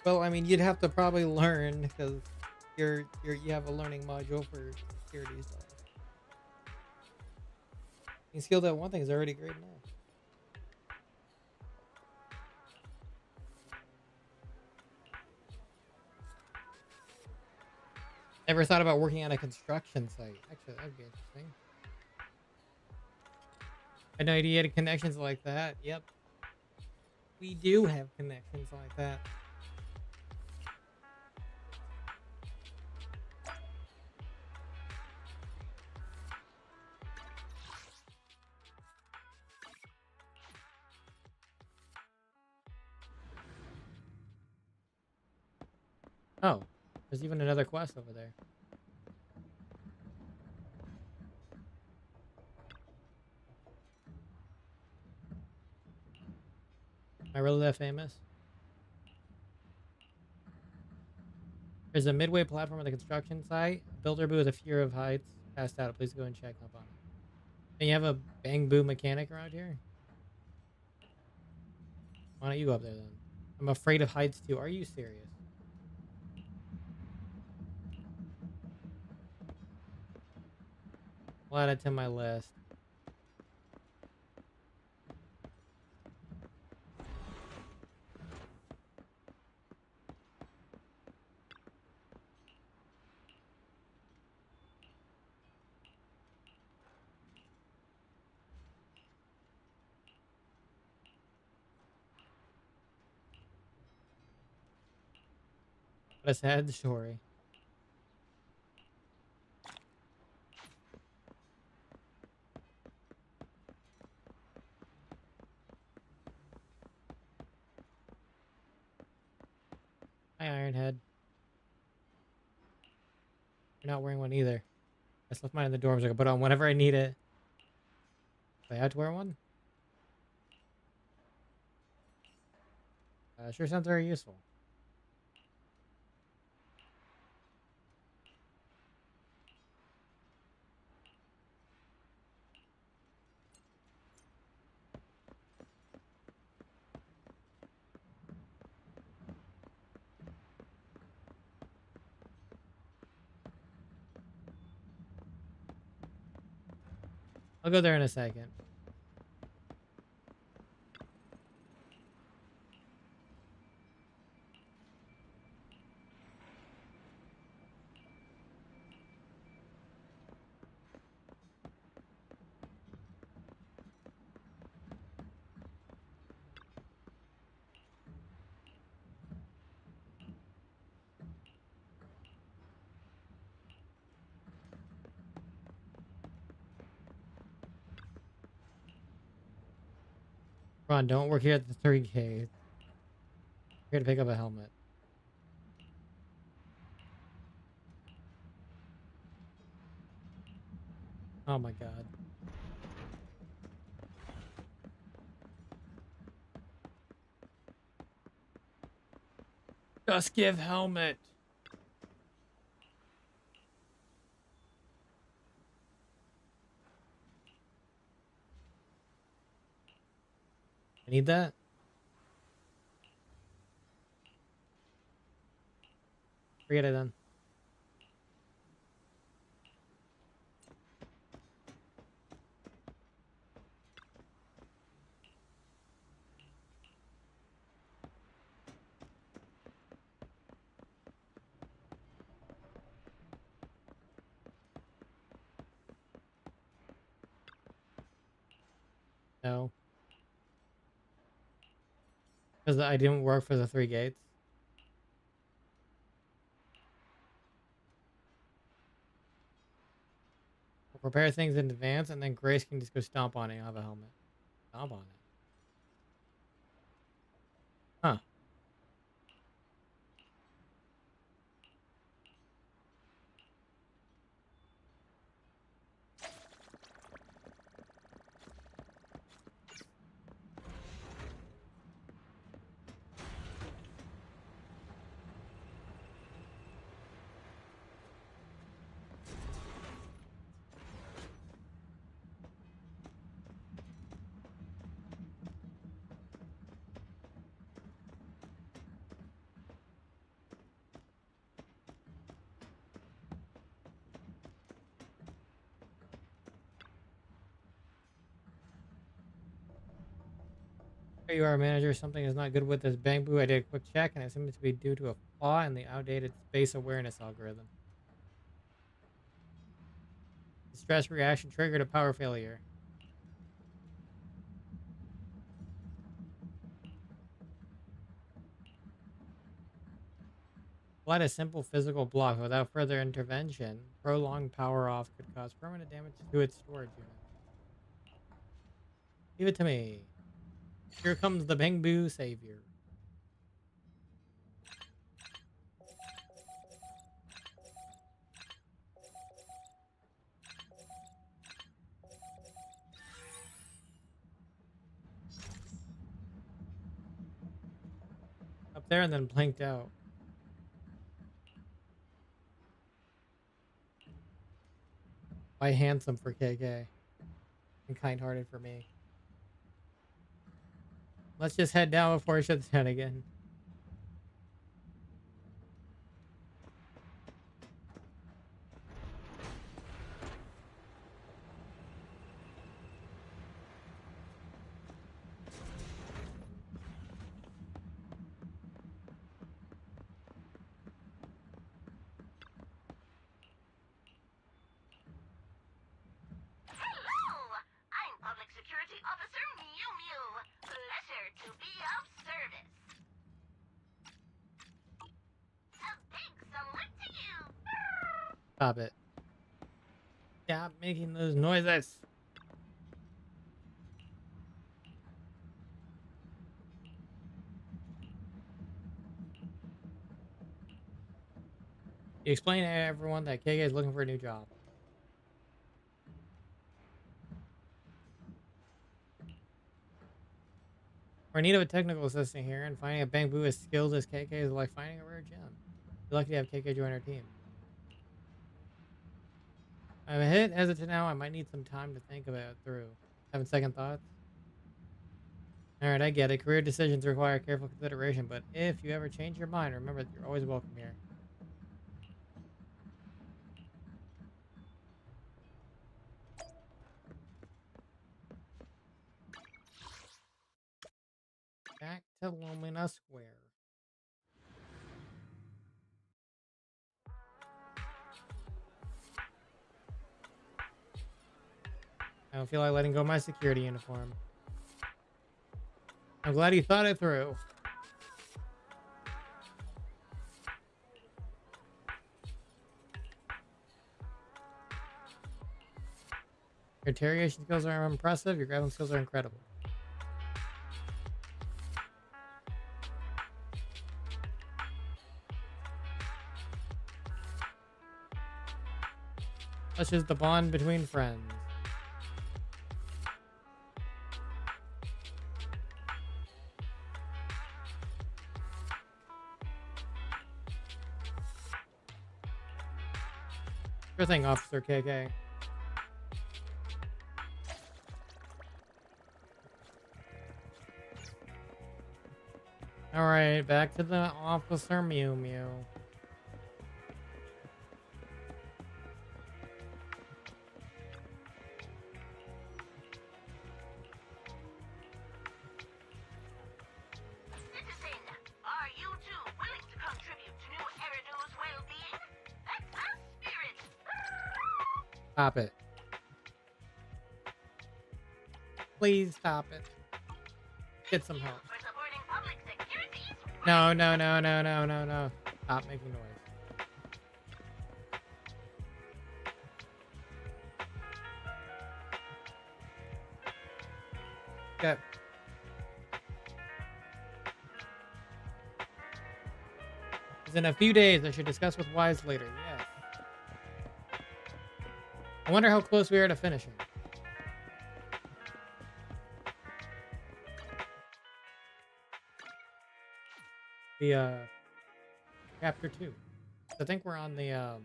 Well, I mean, you'd have to probably learn because you have a learning module for security stuff. Being skilled at one thing is already great enough. Never thought about working on a construction site. Actually, that'd be interesting. I had no idea you had connections like that. Yep. We do have connections like that. Oh, there's even another quest over there. Am I really that famous? There's a midway platform on the construction site. Builder boo with a fear of heights. Passed out. Please go and check up on it. And you have a bang boo mechanic around here? Why don't you go up there then? I'm afraid of heights too. Are you serious? I'll add it to my list. What a sad story. Hi, Ironhead. You're not wearing one either. I just left mine in the dorms. I can put it on whenever I need it. Do I have to wear one? Sure sounds very useful. I'll go there in a second. Ron, don't work here at the 3K. Here to pick up a helmet. Oh my god. Just give helmet. I need that. Forget it then. No. Because I didn't work for the 3 gates. We'll prepare things in advance and then Grace can just go stomp on it and have a helmet. Stomp on it. Huh. Here you are, manager. Something is not good with this bamboo. I did a quick check and it seems to be due to a flaw in the outdated space awareness algorithm. The stress reaction triggered a power failure. Let a simple physical block without further intervention. Prolonged power off could cause permanent damage to its storage unit. Give it to me. Here comes the Bangbu savior. Up there and then blinked out. Why handsome for KK and kind-hearted for me? Let's just head down before it shuts down again. Stop it. Stop making those noises. You explain to everyone that KK is looking for a new job. We're in need of a technical assistant here, and finding a Bangbu as skilled as KK is like finding a rare gem. You're lucky to have KK join our team. I'm a hit hesitant now. I might need some time to think about it through. Having second thoughts? Alright, I get it. Career decisions require careful consideration, but if you ever change your mind, remember that you're always welcome here. Back to Lumina Square. I don't feel like letting go of my security uniform. I'm glad you thought it through. Your interrogation skills are impressive. Your grappling skills are incredible. Such is the bond between friends. Sure thing, Officer KK. Alright, back to the Officer Mew Mew. Stop it. Please stop it. Get some help. No, no, no, no, no, no, no. Stop making noise. Okay. In a few days, I should discuss with Wise later. Yes. I wonder how close we are to finishing. The, chapter 2. I think we're on the,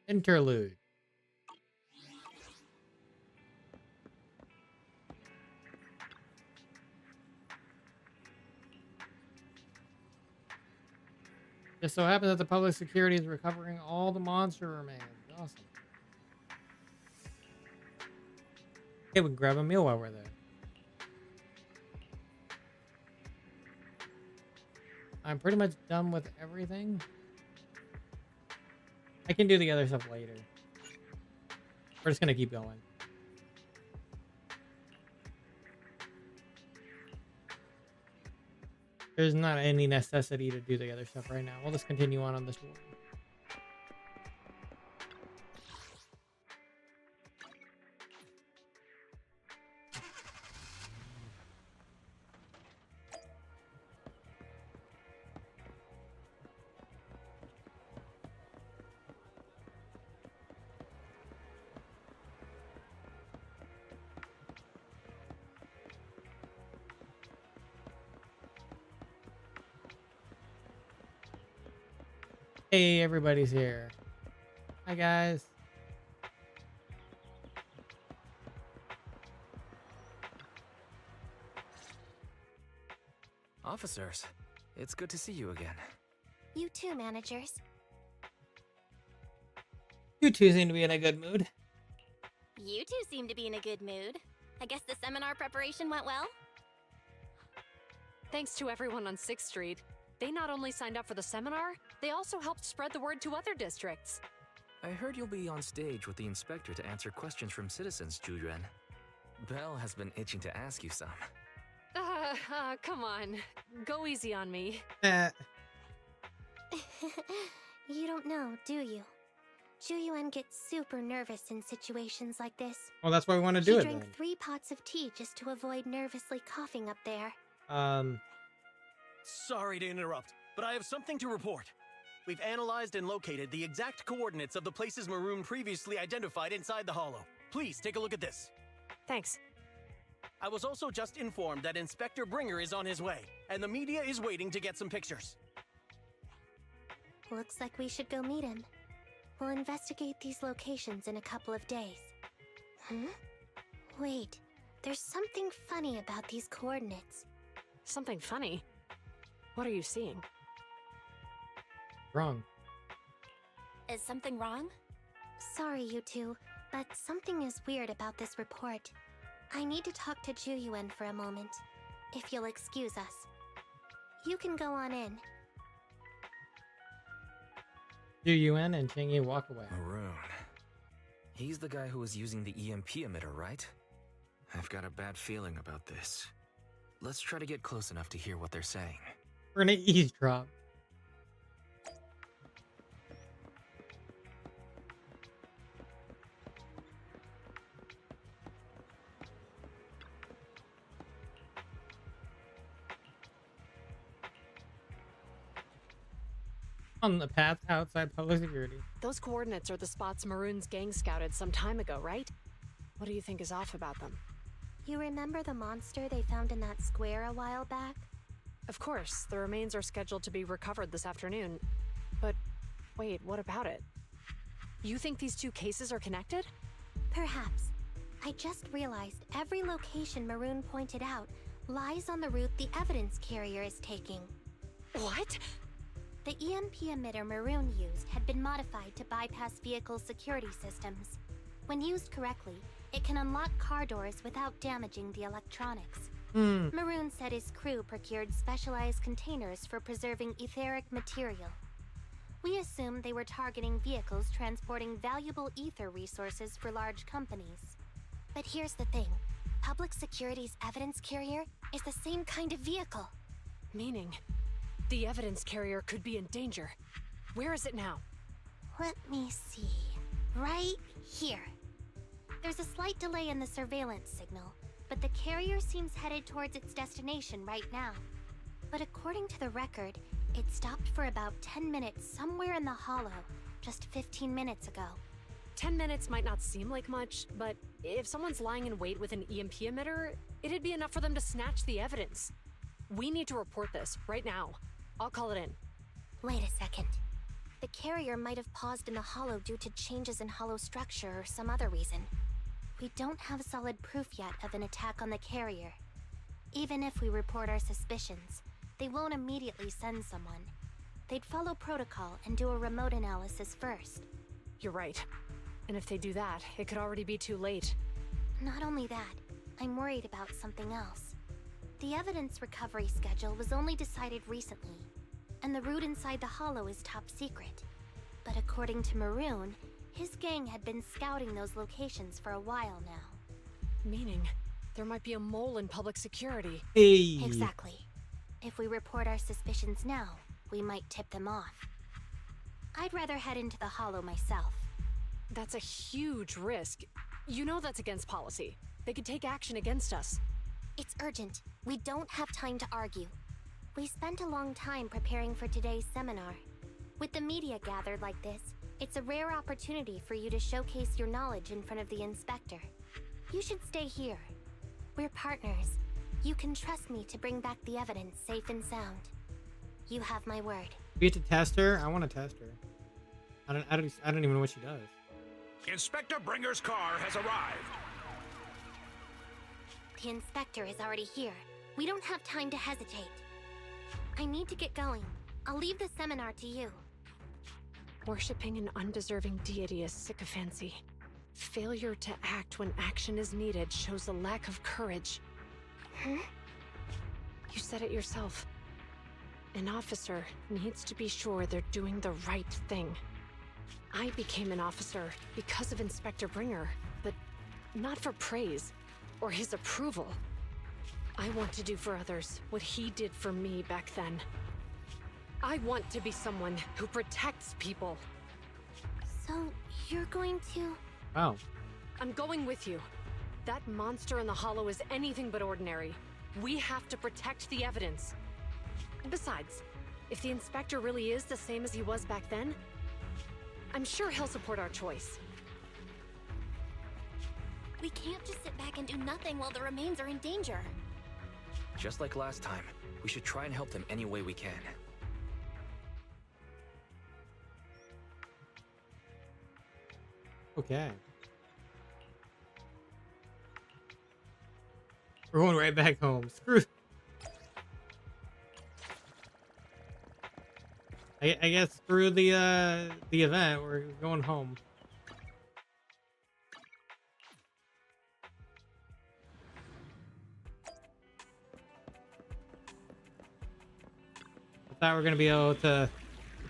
interlude. Just so happens that the public security is recovering all the monster remains. Awesome. Okay, we can grab a meal while we're there. I'm pretty much done with everything. I can do the other stuff later. We're just gonna keep going. There's not any necessity to do the other stuff right now. We'll just continue on this one. Hey, everybody's here. Hi, guys. Officers, it's good to see you again. You too, managers. You two seem to be in a good mood. You two seem to be in a good mood. I guess the seminar preparation went well? Thanks to everyone on 6th Street. They not only signed up for the seminar, they also helped spread the word to other districts. I heard you'll be on stage with the inspector to answer questions from citizens, Juyuan. Belle has been itching to ask you some. Come on. Go easy on me. You don't know, do you? Juyuan gets super nervous in situations like this. Well, that's why we want to do it. She drank 3 pots of tea just to avoid nervously coughing up there. Sorry to interrupt, but I have something to report. We've analyzed and located the exact coordinates of the places Maroon previously identified inside the hollow. Please take a look at this. Thanks. I was also just informed that Inspector Bringer is on his way, and the media is waiting to get some pictures. Looks like we should go meet him. We'll investigate these locations in a couple of days. Wait, there's something funny about these coordinates. Something funny? What are you seeing? Wrong. Is something wrong? Sorry, you two, but something is weird about this report. I need to talk to Juyuan for a moment, if you'll excuse us. You can go on in. Juyuan and Chingy walk away. Maroon. He's the guy who was using the EMP emitter, right? I've got a bad feeling about this. Let's try to get close enough to hear what they're saying. We're gonna eavesdrop. On the path outside public security. Those coordinates are the spots Maroon's gang scouted some time ago, right? What do you think is off about them? You remember the monster they found in that square a while back? Of course, the remains are scheduled to be recovered this afternoon. But wait, what about it? You think these two cases are connected? Perhaps. I just realized every location Maroon pointed out lies on the route the evidence carrier is taking. What? The EMP emitter Maroon used had been modified to bypass vehicle security systems. When used correctly, it can unlock car doors without damaging the electronics. Maroon said his crew procured specialized containers for preserving etheric material. We assumed they were targeting vehicles transporting valuable ether resources for large companies. But here's the thing. Public Security's evidence carrier is the same kind of vehicle. Meaning, the evidence carrier could be in danger. Where is it now? Let me see. Right here. There's a slight delay in the surveillance signal, but the carrier seems headed towards its destination right now. But according to the record, it stopped for about 10 minutes somewhere in the hollow, just 15 minutes ago. 10 minutes might not seem like much, but if someone's lying in wait with an EMP emitter, it'd be enough for them to snatch the evidence. We need to report this right now. I'll call it in. Wait a second. The carrier might have paused in the hollow due to changes in hollow structure or some other reason. We don't have solid proof yet of an attack on the carrier. Even if we report our suspicions, they won't immediately send someone. They'd follow protocol and do a remote analysis first. You're right. And if they do that, it could already be too late. Not only that, I'm worried about something else. The evidence recovery schedule was only decided recently. and the route inside the hollow is top secret. But according to Maroon, his gang had been scouting those locations for a while now. Meaning, there might be a mole in public security. Hey. Exactly. If we report our suspicions now, we might tip them off. I'd rather head into the hollow myself. That's a huge risk. You know that's against policy. They could take action against us. It's urgent. We don't have time to argue. We spent a long time preparing for today's seminar. With the media gathered like this, it's a rare opportunity for you to showcase your knowledge in front of the inspector. You should stay here. We're partners. You can trust me to bring back the evidence safe and sound. You have my word. We get to test her? I want to test her. I don't even know what she does. Inspector Bringer's car has arrived. The inspector is already here. We don't have time to hesitate. I need to get going. I'll leave the seminar to you. Worshipping an undeserving deity is sycophancy. Failure to act when action is needed shows a lack of courage. Huh? You said it yourself. An officer needs to be sure they're doing the right thing. I became an officer because of Inspector Bringer, but not for praise or his approval. I want to do for others what he did for me back then. I want to be someone who protects people. So, you're going to... Wow. I'm going with you. That monster in the hollow is anything but ordinary. We have to protect the evidence. And besides, if the inspector really is the same as he was back then, I'm sure he'll support our choice. We can't just sit back and do nothing while the remains are in danger. Just like last time, we should try and help them any way we can. Okay. We're going right back home. Screw. I guess screw the event. We're going home. I thought we were gonna be able to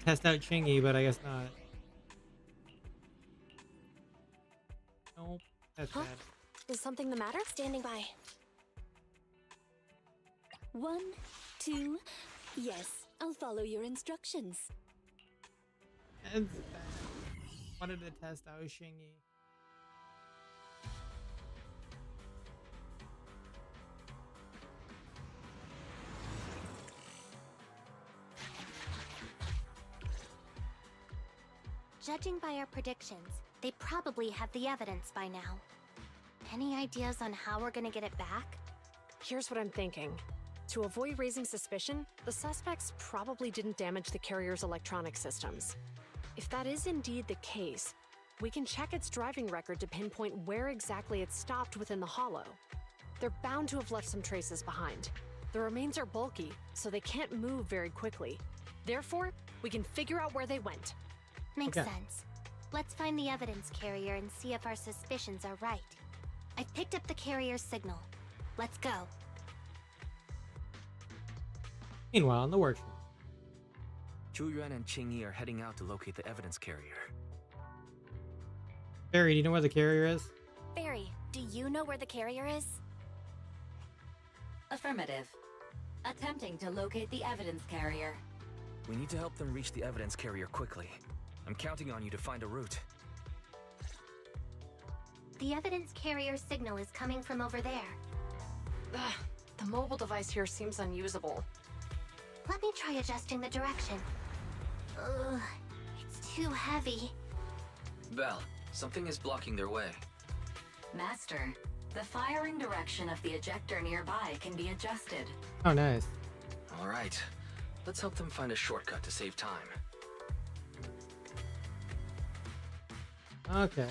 test out Chingy, but I guess not. Nope, that's bad. Is something the matter? Standing by. 1, 2, yes, I'll follow your instructions. That's bad. Wanted to test out Chingy. Judging by our predictions, they probably have the evidence by now. Any ideas on how we're gonna get it back? Here's what I'm thinking. To avoid raising suspicion, the suspects probably didn't damage the carrier's electronic systems. If that is indeed the case, we can check its driving record to pinpoint where exactly it stopped within the hollow. They're bound to have left some traces behind. The remains are bulky, so they can't move very quickly. Therefore, we can figure out where they went. Makes sense. Let's find the evidence carrier and see if our suspicions are right. I've picked up the carrier's signal. Let's go. Meanwhile, in the workshop. Chuyuan and Qingyi are heading out to locate the evidence carrier. Barry, do you know where the carrier is? Barry, do you know where the carrier is? Affirmative. Attempting to locate the evidence carrier. We need to help them reach the evidence carrier quickly. I'm counting on you to find a route. The evidence carrier signal is coming from over there. Ugh, the mobile device here seems unusable. Let me try adjusting the direction. Ugh, it's too heavy. Belle, something is blocking their way. Master, the firing direction of the ejector nearby can be adjusted. Oh, nice. All right. Let's help them find a shortcut to save time. Okay.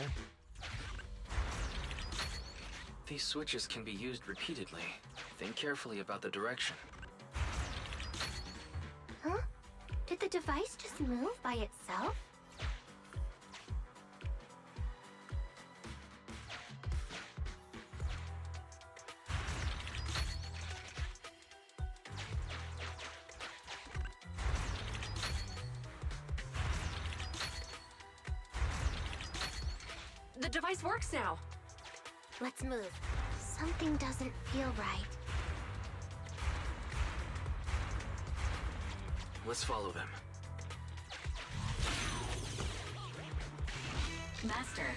These switches can be used repeatedly. Think carefully about the direction. Huh? Did the device just move by itself? The device works now. Let's move. Something doesn't feel right. Let's follow them. Master,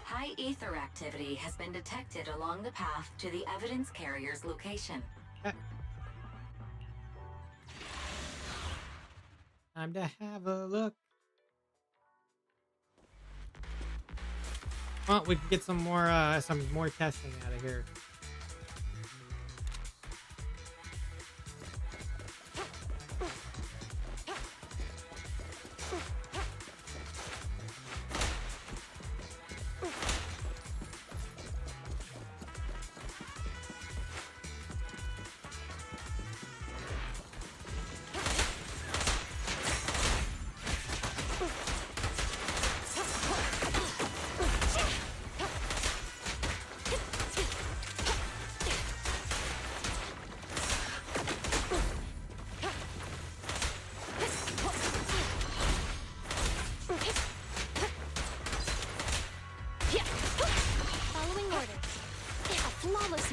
high ether activity has been detected along the path to the evidence carrier's location. Time to have a look. Well, we can get some more testing out of here.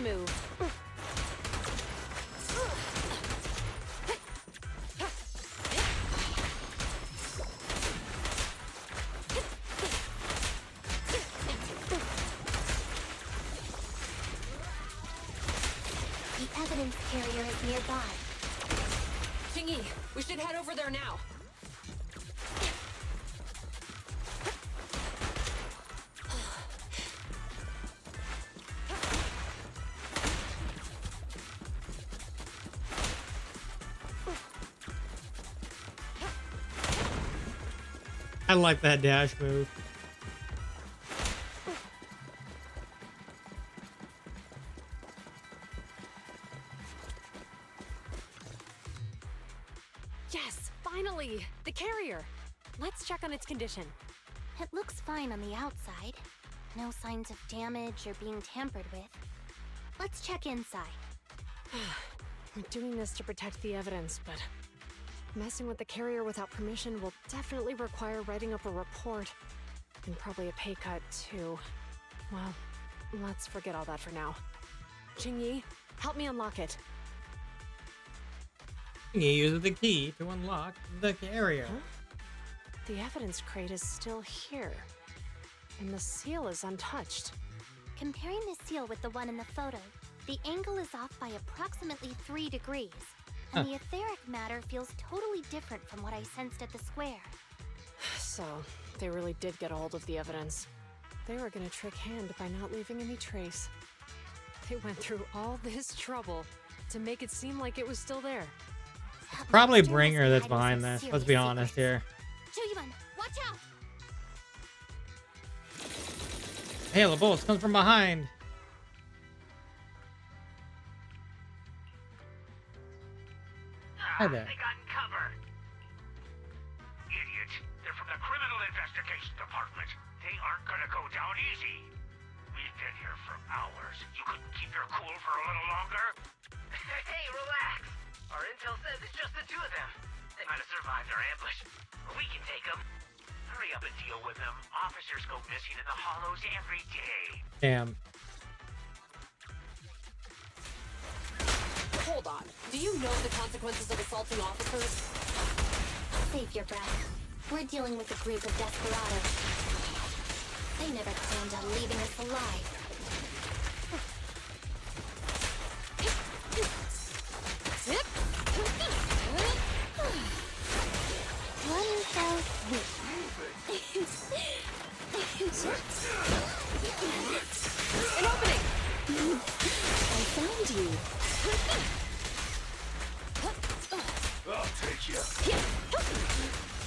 Move. The evidence carrier is nearby. Chingy, we should head over there now. I like that dash move. Yes, finally! The carrier! Let's check on its condition. It looks fine on the outside. No signs of damage or being tampered with. Let's check inside. We're doing this to protect the evidence, but messing with the carrier without permission will definitely require writing up a report. And probably a pay cut, too. Well, let's forget all that for now. Jingyi, help me unlock it. He uses the key to unlock the carrier. Huh? The evidence crate is still here. And the seal is untouched. Comparing the seal with the one in the photo, the angle is off by approximately 3 degrees. And the etheric matter feels totally different from what I sensed at the square. So, they really did get a hold of the evidence. They were gonna trick Hand by not leaving any trace. They went through all this trouble to make it seem like it was still there. Probably Bringer that's behind this. Let's be honest here. Chuyuan, watch out! Hail of bullets comes from behind. Hi there. They got cover. Idiot. They're from the Criminal Investigation Department. They aren't gonna go down easy. We've been here for hours. You couldn't keep your cool for a little longer? Hey, relax. Our intel says it's just the two of them. They might have survived our ambush. But we can take them. Hurry up and deal with them. Officers go missing in the hollows every day. Damn. Hold on. Do you know the consequences of assaulting officers? Save your breath. We're dealing with a group of desperados. They never planned on leaving us alive. One fell swoop. An opening! I found you. I'll take you.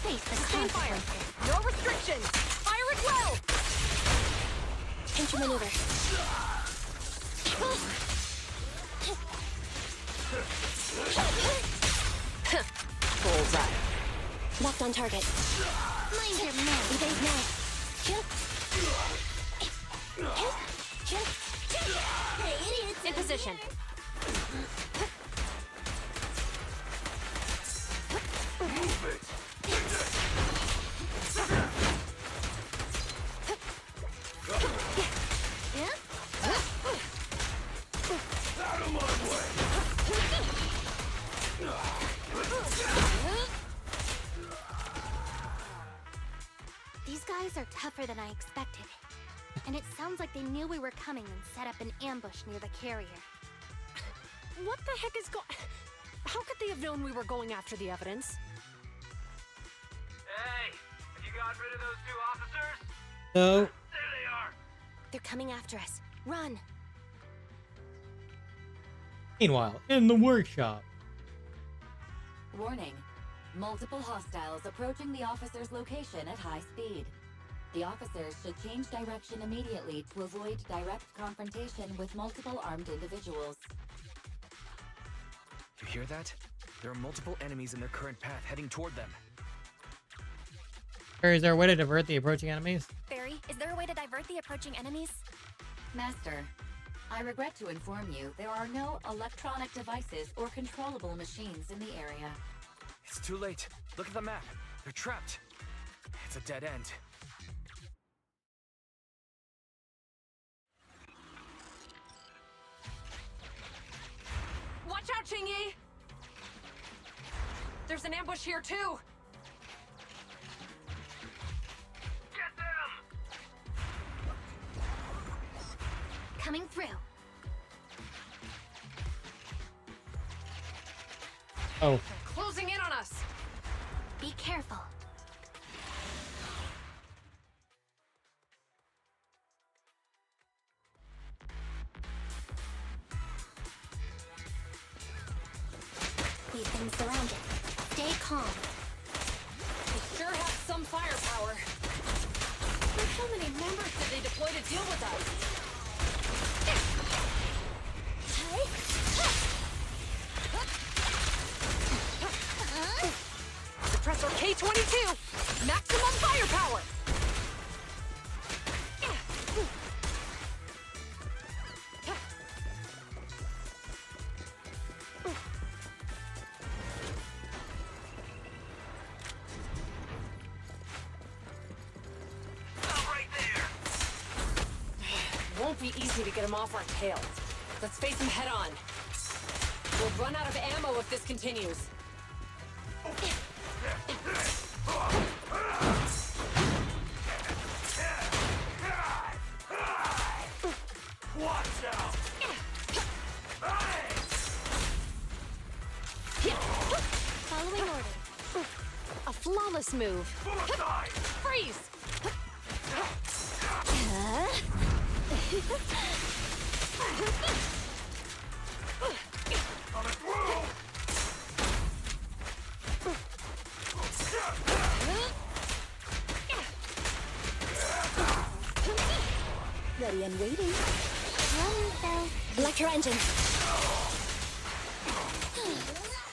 Face the Sustained fire. consequences. No restrictions. Fire it well. Intermaneuver. Bullseye. Locked on target. Mind your man. Evade now. Hey, idiots. In position. Move it. guys are tougher than I expected. And it sounds like they knew we were coming and set up an ambush near the carrier. What the heck is How could they have known we were going after the evidence? Hey, have you gotten rid of those 2 officers? No. There they are. They're coming after us. Run. Meanwhile, in the workshop. Warning. Multiple hostiles approaching the officer's location at high speed. The officers should change direction immediately to avoid direct confrontation with multiple armed individuals. You hear that? There are multiple enemies in their current path heading toward them. Or is there a way to divert the approaching enemies? Barry, is there a way to divert the approaching enemies? Master, I regret to inform you there are no electronic devices or controllable machines in the area. It's too late. Look at the map. They're trapped. It's a dead end. Watch out, Chingy! There's an ambush here, too! Get them! Coming through. Oh. Closing in on us! Be careful. We've been surrounded. Stay calm. They sure have some firepower. How many members did they deploy to deal with us? Suppressor K-22! Maximum firepower! Won't be easy to get him off our tails. Let's face him head on. We'll run out of ammo if this continues. Watch out! Following orders. A flawless move. Freeze! Ready and waiting. Electro engine.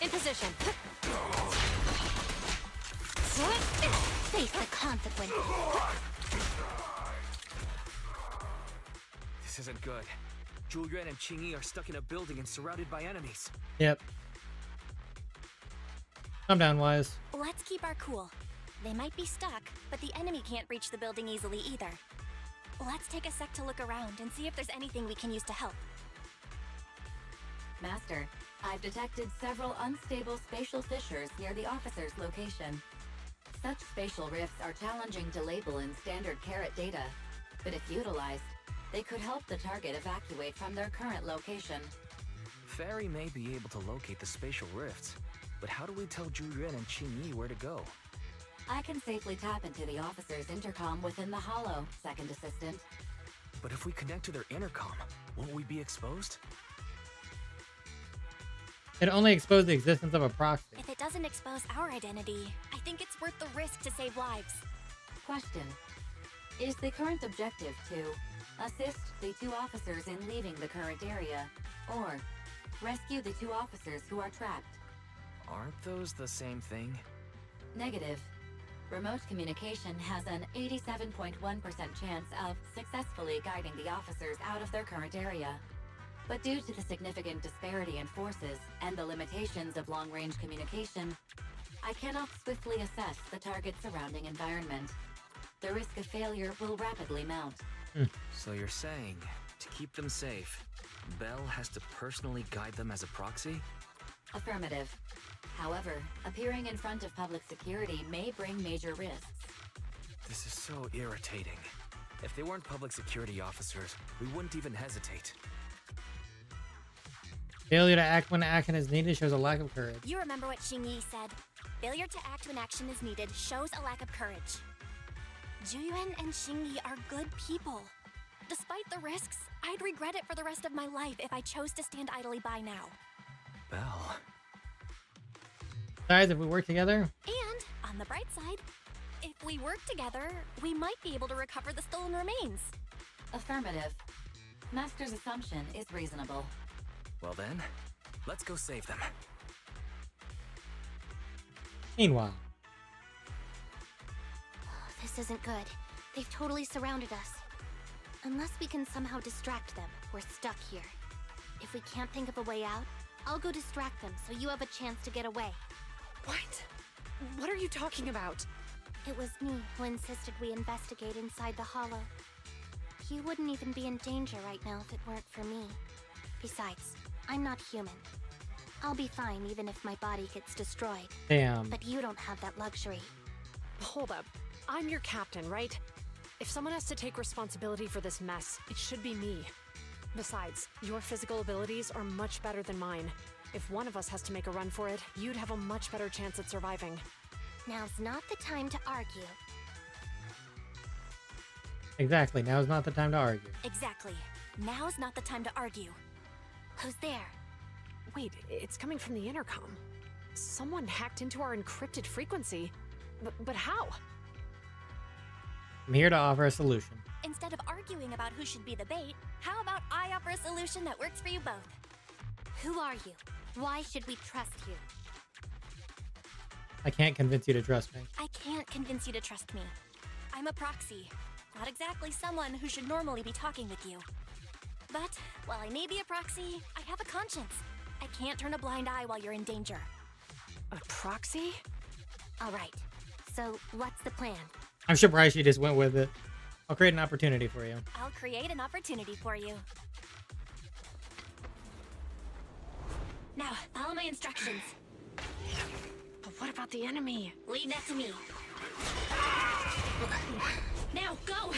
In position. Face the consequences. This isn't good. Julian and Qingyi are stuck in a building and surrounded by enemies. Yep. Calm down, Wise. Let's keep our cool. They might be stuck, but the enemy can't reach the building easily either. Let's take a sec to look around and see if there's anything we can use to help. Master, I've detected several unstable spatial fissures near the officer's location. Such spatial rifts are challenging to label in standard Carrot data, but if utilized, they could help the target evacuate from their current location. Fairy may be able to locate the spatial rifts, but how do we tell Julian and Qingyi where to go? I can safely tap into the officer's intercom within the hollow, Second Assistant. But if we connect to their intercom, won't we be exposed? It only exposed the existence of a proxy. If it doesn't expose our identity, I think it's worth the risk to save lives. Question. Is the current objective to assist the 2 officers in leaving the current area, or rescue the 2 officers who are trapped? Aren't those the same thing? Negative. Remote communication has an 87.1% chance of successfully guiding the officers out of their current area. But due to the significant disparity in forces and the limitations of long-range communication, I cannot swiftly assess the target's surrounding environment. The risk of failure will rapidly mount. So you're saying, to keep them safe, Bell has to personally guide them as a proxy? Affirmative. However, appearing in front of public security may bring major risks. This is so irritating. If they weren't public security officers, we wouldn't even hesitate. Failure to act when action is needed shows a lack of courage. You remember what Xingyi said. Failure to act when action is needed shows a lack of courage. Juyuan and Xingyi are good people. Despite the risks, I'd regret it for the rest of my life if I chose to stand idly by now. Belle. Besides, if we work together... And, on the bright side, if we work together, we might be able to recover the stolen remains. Affirmative. Master's assumption is reasonable. Well then, let's go save them. Meanwhile... This isn't good. They've totally surrounded us. Unless we can somehow distract them, we're stuck here. If we can't think of a way out, I'll go distract them so you have a chance to get away. What? What are you talking about? It was me who insisted we investigate inside the hollow. You wouldn't even be in danger right now if it weren't for me. Besides, I'm not human. I'll be fine even if my body gets destroyed. Damn. But you don't have that luxury. Hold up. I'm your captain, right? If someone has to take responsibility for this mess, it should be me. Besides, your physical abilities are much better than mine. If one of us has to make a run for it, you'd have a much better chance at surviving. Now's not the time to argue. Exactly, now's not the time to argue. Exactly. Now's not the time to argue. Who's there? Wait, it's coming from the intercom. Someone hacked into our encrypted frequency. But how? I'm here to offer a solution. Instead of arguing about who should be the bait, how about I offer a solution that works for you both? Who are you? Why should we trust you? I can't convince you to trust me. I can't convince you to trust me. I'm a proxy. Not exactly someone who should normally be talking with you. But, while I may be a proxy, I have a conscience. I can't turn a blind eye while you're in danger. A proxy? Alright, so what's the plan? I'm surprised she just went with it. I'll create an opportunity for you. I'll create an opportunity for you. Now, follow my instructions. But what about the enemy? Leave that to me. Now, go!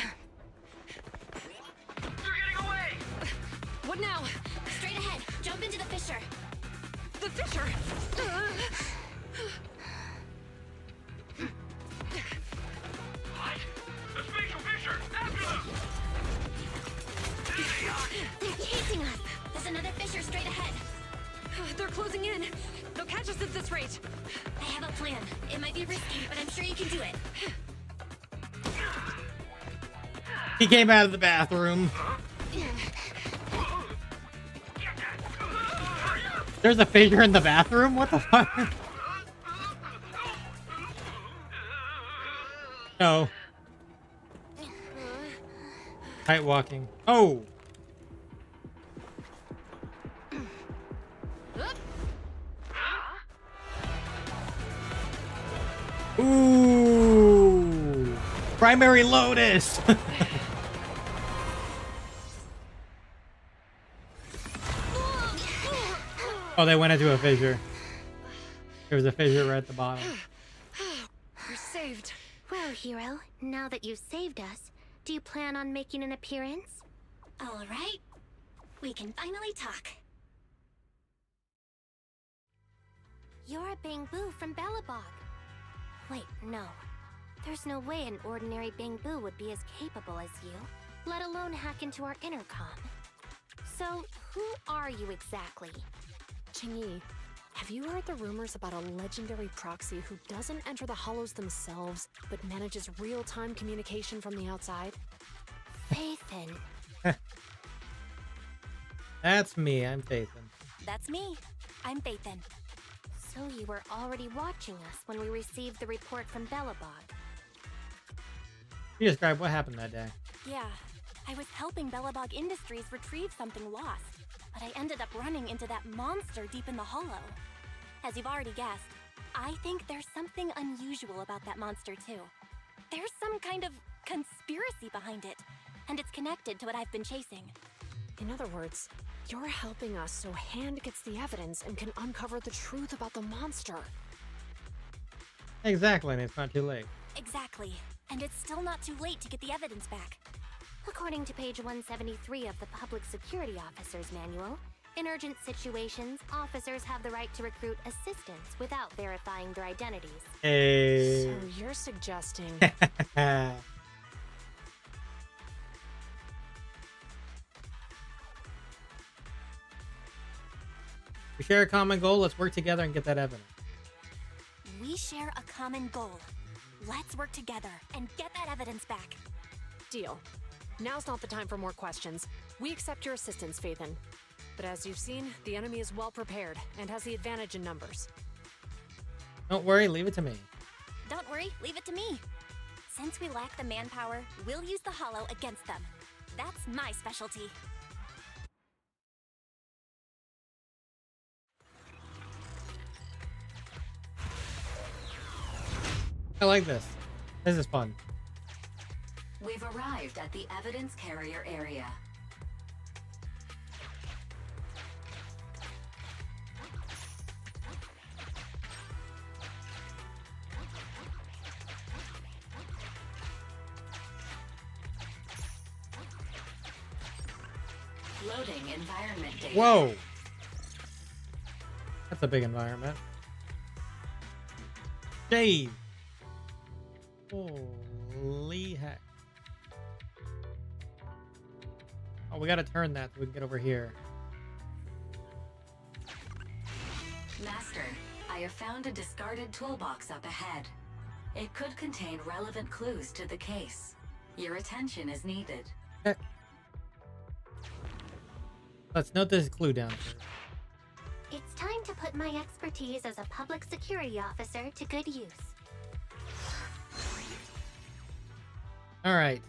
They're getting away! What now? Straight ahead. Jump into the fissure. The fissure! What? The spatial fissure! After them! They're chasing us! There's another fissure straight ahead. They're closing in. They'll catch us at this rate. I have a plan. It might be risky, but I'm sure you can do it. He came out of the bathroom. There's a fissure in the bathroom? What the fuck? No. Tight walking. Oh! Ooh! Primary Lotus! Oh, they went into a fissure. There was a fissure right at the bottom. We're saved. Well, hero, now that you've saved us, do you plan on making an appearance? All right. We can finally talk. You're a Bangbu from Belobog. Wait, no. There's no way an ordinary Bangbu would be as capable as you, let alone hack into our intercom. So, who are you exactly? Qingyi, have you heard the rumors about a legendary proxy who doesn't enter the hollows themselves, but manages real-time communication from the outside? Phaethon. That's me, I'm Phaethon. That's me. I'm Phaethon. So you were already watching us when we received the report from Belobog. You describe what happened that day. Yeah, I was helping Belobog Industries retrieve something lost, but I ended up running into that monster deep in the hollow. As you've already guessed, I think there's something unusual about that monster too. There's some kind of conspiracy behind it, and it's connected to what I've been chasing. In other words, you're helping us so Hand gets the evidence and can uncover the truth about the monster. Exactly, and it's not too late. Exactly. and it's still not too late to get the evidence back. According to page 173 of the Public Security Officer's Manual, in urgent situations, officers have the right to recruit assistants without verifying their identities. Hey. So you're suggesting... We share a common goal. Let's work together and get that evidence. We share a common goal. Let's work together and get that evidence back. Deal. Now's not the time for more questions. We accept your assistance, Phaethon. But as you've seen, the enemy is well prepared and has the advantage in numbers. Don't worry, leave it to me. Don't worry, leave it to me. Since we lack the manpower, we'll use the Hollow against them. That's my specialty. I like this. This is fun. We've arrived at the evidence carrier area. Loading environment data. Whoa! That's a big environment. Dave! Holy heck. Oh, we gotta turn that so we can get over here. Master, I have found a discarded toolbox up ahead. It could contain relevant clues to the case. Your attention is needed. Okay. Let's note this clue down here. It's time to put my expertise as a public security officer to good use. Alright.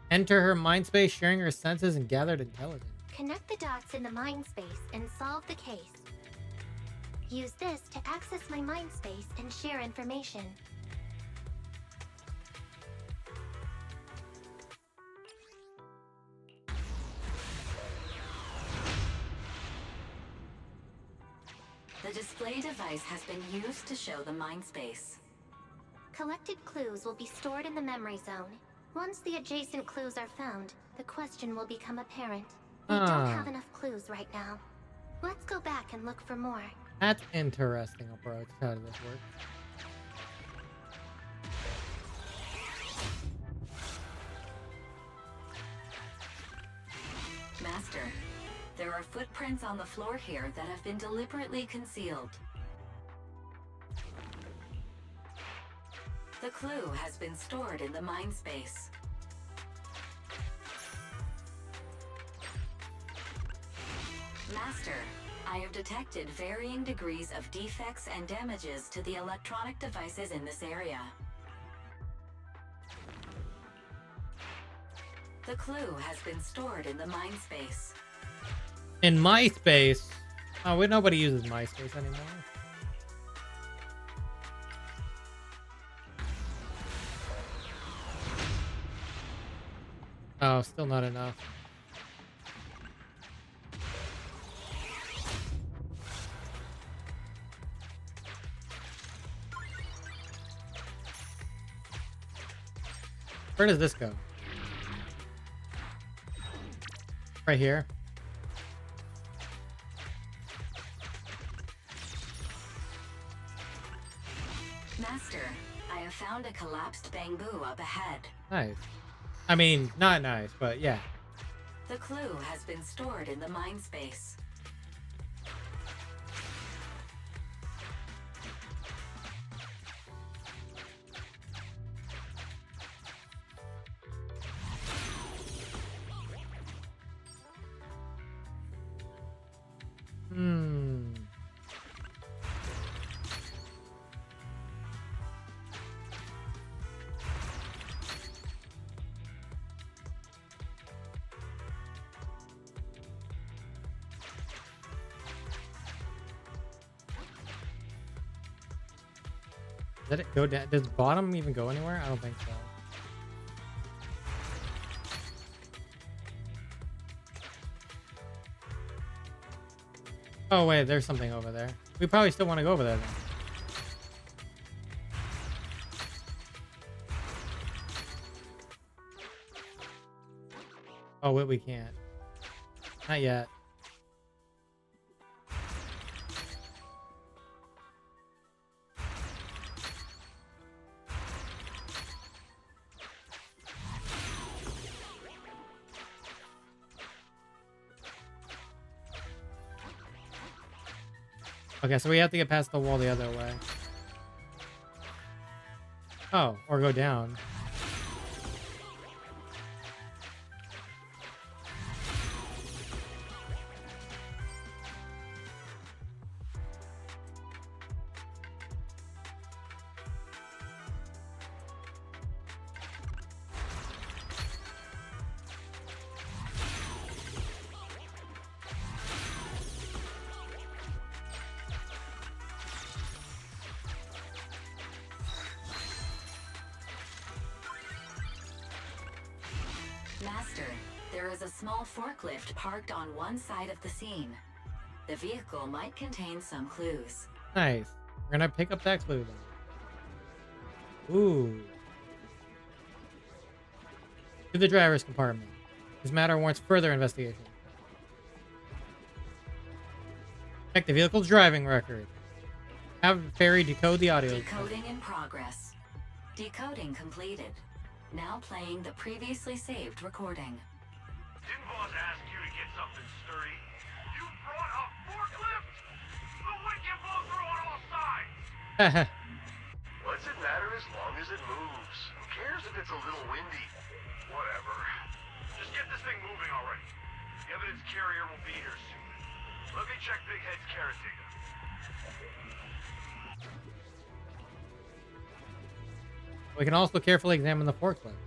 Enter her mind space, sharing her senses and gathered intelligence. Connect the dots in the mind space and solve the case. Use this to access my mind space and share information. The display device has been used to show the mind space. Collected clues will be stored in the memory zone. Once the adjacent clues are found, the question will become apparent. We don't have enough clues right now. Let's go back and look for more. That's interesting approach. How does this work? Master, there are footprints on the floor here that have been deliberately concealed. The clue has been stored in the mind space. Master, I have detected varying degrees of defects and damages to the electronic devices in this area. The clue has been stored in the mind space. In MySpace? Oh, wait, nobody uses MySpace anymore. Oh, still not enough. Where does this go? Right here. Master, I have found a collapsed bamboo up ahead. Nice. I mean, not nice, but yeah. The clue has been stored in the mind space. Does it go down? Does bottom even go anywhere? I don't think so. Oh wait, there's something over there. We probably still want to go over there then. Oh, wait, we can't. Not yet. Okay, so we have to get past the wall the other way. Oh, or go down. Master, there is a small forklift parked on one side of the scene. The vehicle might contain some clues. Nice. We're gonna pick up that clue then. Ooh. To the driver's compartment. This matter warrants further investigation. Check the vehicle's driving record. Have Ferry decode the audio. Decoding in progress. Decoding completed. Now playing the previously saved recording. Didn't boss ask you to get something sturdy? You brought a forklift? The wind can blow through on all sides! What's it matter as long as it moves? Who cares if it's a little windy? Whatever. Just get this thing moving already. The evidence carrier will be here soon. Let me check Big Head's carrot data. We can also carefully examine the forklift.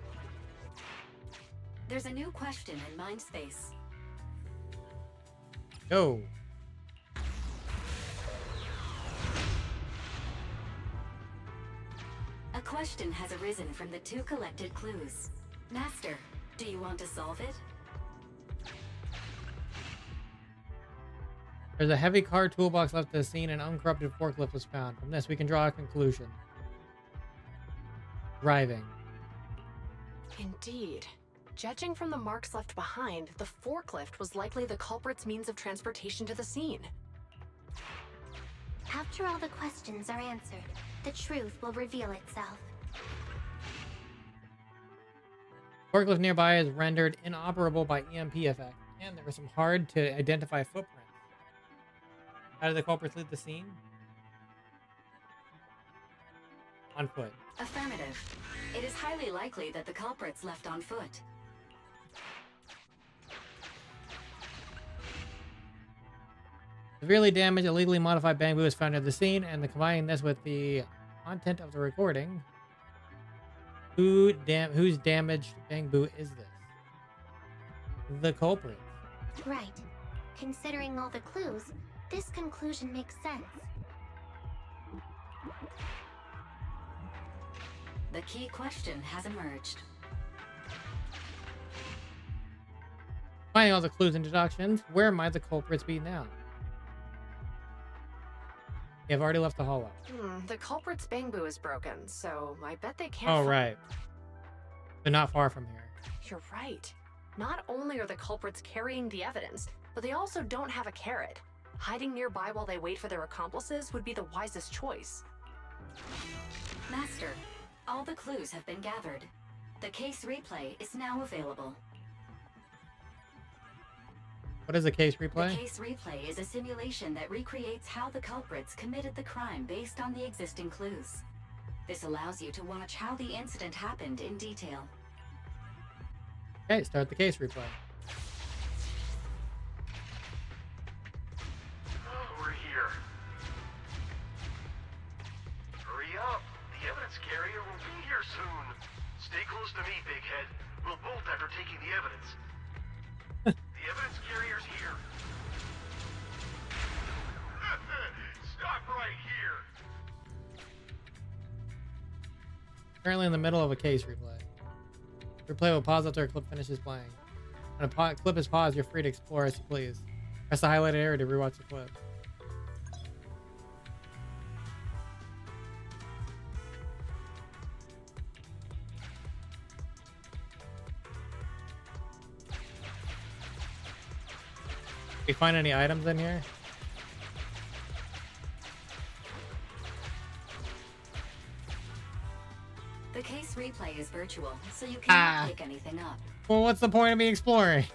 There's a new question in Mindspace. Go. A question has arisen from the two collected clues. Master, do you want to solve it? There's a heavy car toolbox left at the scene and an uncorrupted forklift was found. From this, we can draw a conclusion. Driving. Indeed. Judging from the marks left behind, the forklift was likely the culprit's means of transportation to the scene. After all the questions are answered, the truth will reveal itself. Forklift nearby is rendered inoperable by EMP effect, and there are some hard to identify footprints. How did the culprits leave the scene? On foot. Affirmative. It is highly likely that the culprits left on foot. Severely damaged, illegally modified bamboo is found at the scene, and combining this with the content of the recording, whose damaged bamboo is this? The culprit. Right. Considering all the clues, this conclusion makes sense. The key question has emerged. Finding all the clues and deductions, where might the culprits be now? They have already left the hollow. The culprit's bamboo is broken, so I bet they can't. Oh, right. They're not far from here. You're right. Not only are the culprits carrying the evidence, but they also don't have a carrot. Hiding nearby while they wait for their accomplices would be the wisest choice. Master, all the clues have been gathered. The case replay is now available. What is a case replay? The case replay is a simulation that recreates how the culprits committed the crime based on the existing clues. This allows you to watch how the incident happened in detail. Okay, start the case replay. We're here. Hurry up. The evidence carrier will be here soon. Stay close to me, Big Head. We'll bolt after taking the evidence. The evidence carrier's here. Stop right here. Currently in the middle of a case replay. Replay will pause after a clip finishes playing. When a clip is paused, you're free to explore as you please. Press the highlighted area to rewatch the clip. You find any items in here? The case replay is virtual, so you cannot pick anything up. Well, what's the point of me exploring?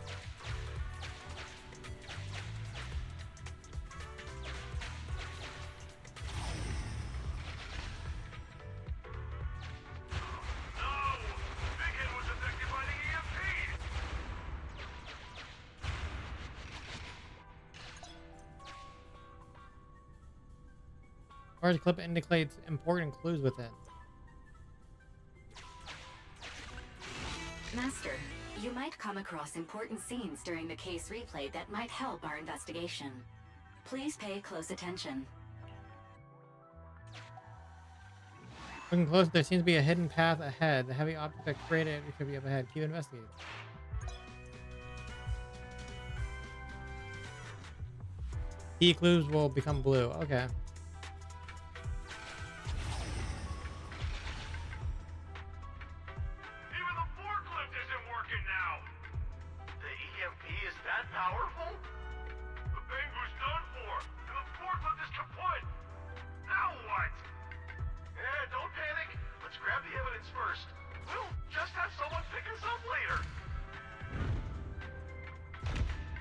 Large clip indicates important clues within. Master, you might come across important scenes during the case replay that might help our investigation. Please pay close attention. Looking close, there seems to be a hidden path ahead. The heavy object that created it could be up ahead. Keep investigating. Key clues will become blue. Okay. Powerful? The Bangoo's done for, and the forklift is kaput. Now what? Don't panic. Let's grab the evidence first. We'll just have someone pick us up later.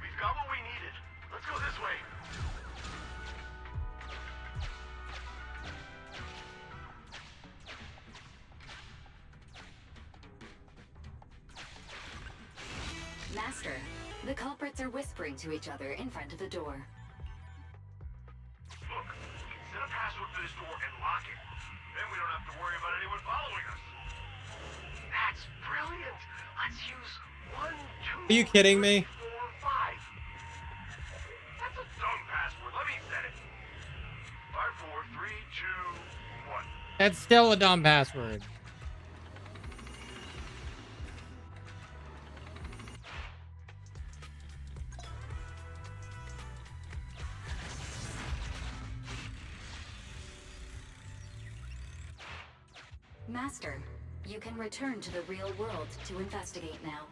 We've got what we needed. Let's go this way. Master, the culprits are whispering to each other in front of the door. Look, we can set a password for this door and lock it. Then we don't have to worry about anyone following us. That's brilliant. Let's use 1, 2, Are you kidding me? 4, 5. That's a dumb password. Let me set it. 5, 4, 3, 2, 1. That's still a dumb password. Master, you can return to the real world to investigate now.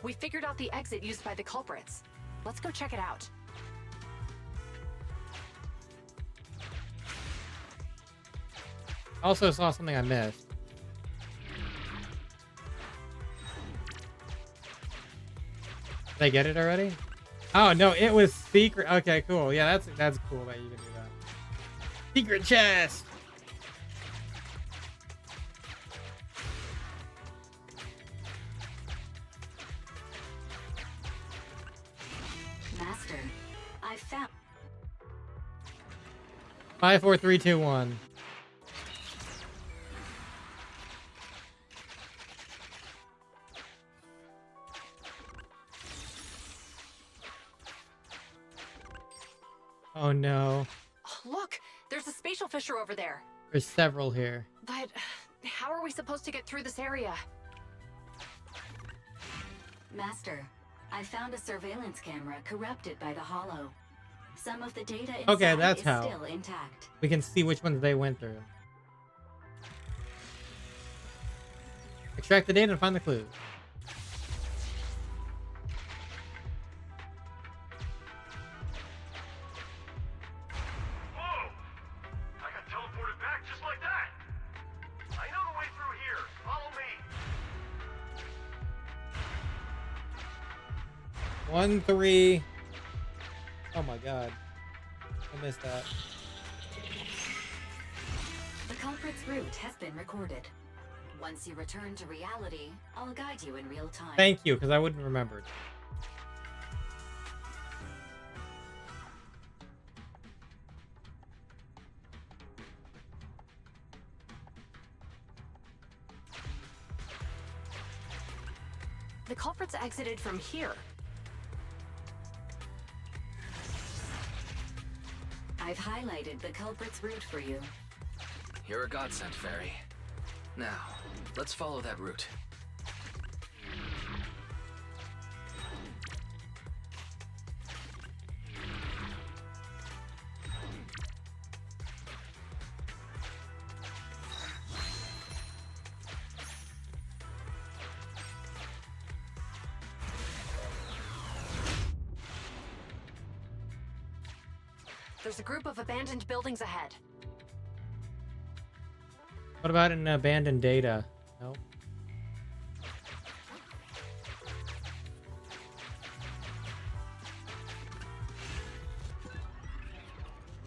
We figured out the exit used by the culprits. Let's go check it out. Also saw something I missed. Did I get it already? Oh no, it was secret. Okay, cool. Yeah, that's cool that you can do that. Secret chest. Master, I found 5, 4, 3, 2, 1. Oh no. Look, there's a spatial fissure over there. There's several here. But how are we supposed to get through this area? Master, I found a surveillance camera corrupted by the Hollow. Some of the data inside Okay, that's is how. still intact. We can see which ones they went through. Extract the data and find the clues. Whoa! I got teleported back just like that. I know the way through here. Follow me. 1, 3. Oh my god. I missed that. The culprit's route has been recorded. Once you return to reality, I'll guide you in real time. Thank you, because I wouldn't remember it. The culprits exited from here. I've highlighted the culprit's route for you. You're a godsend, Fairy. Now, let's follow that route. There's a group of abandoned buildings ahead. What about an abandoned data? Nope.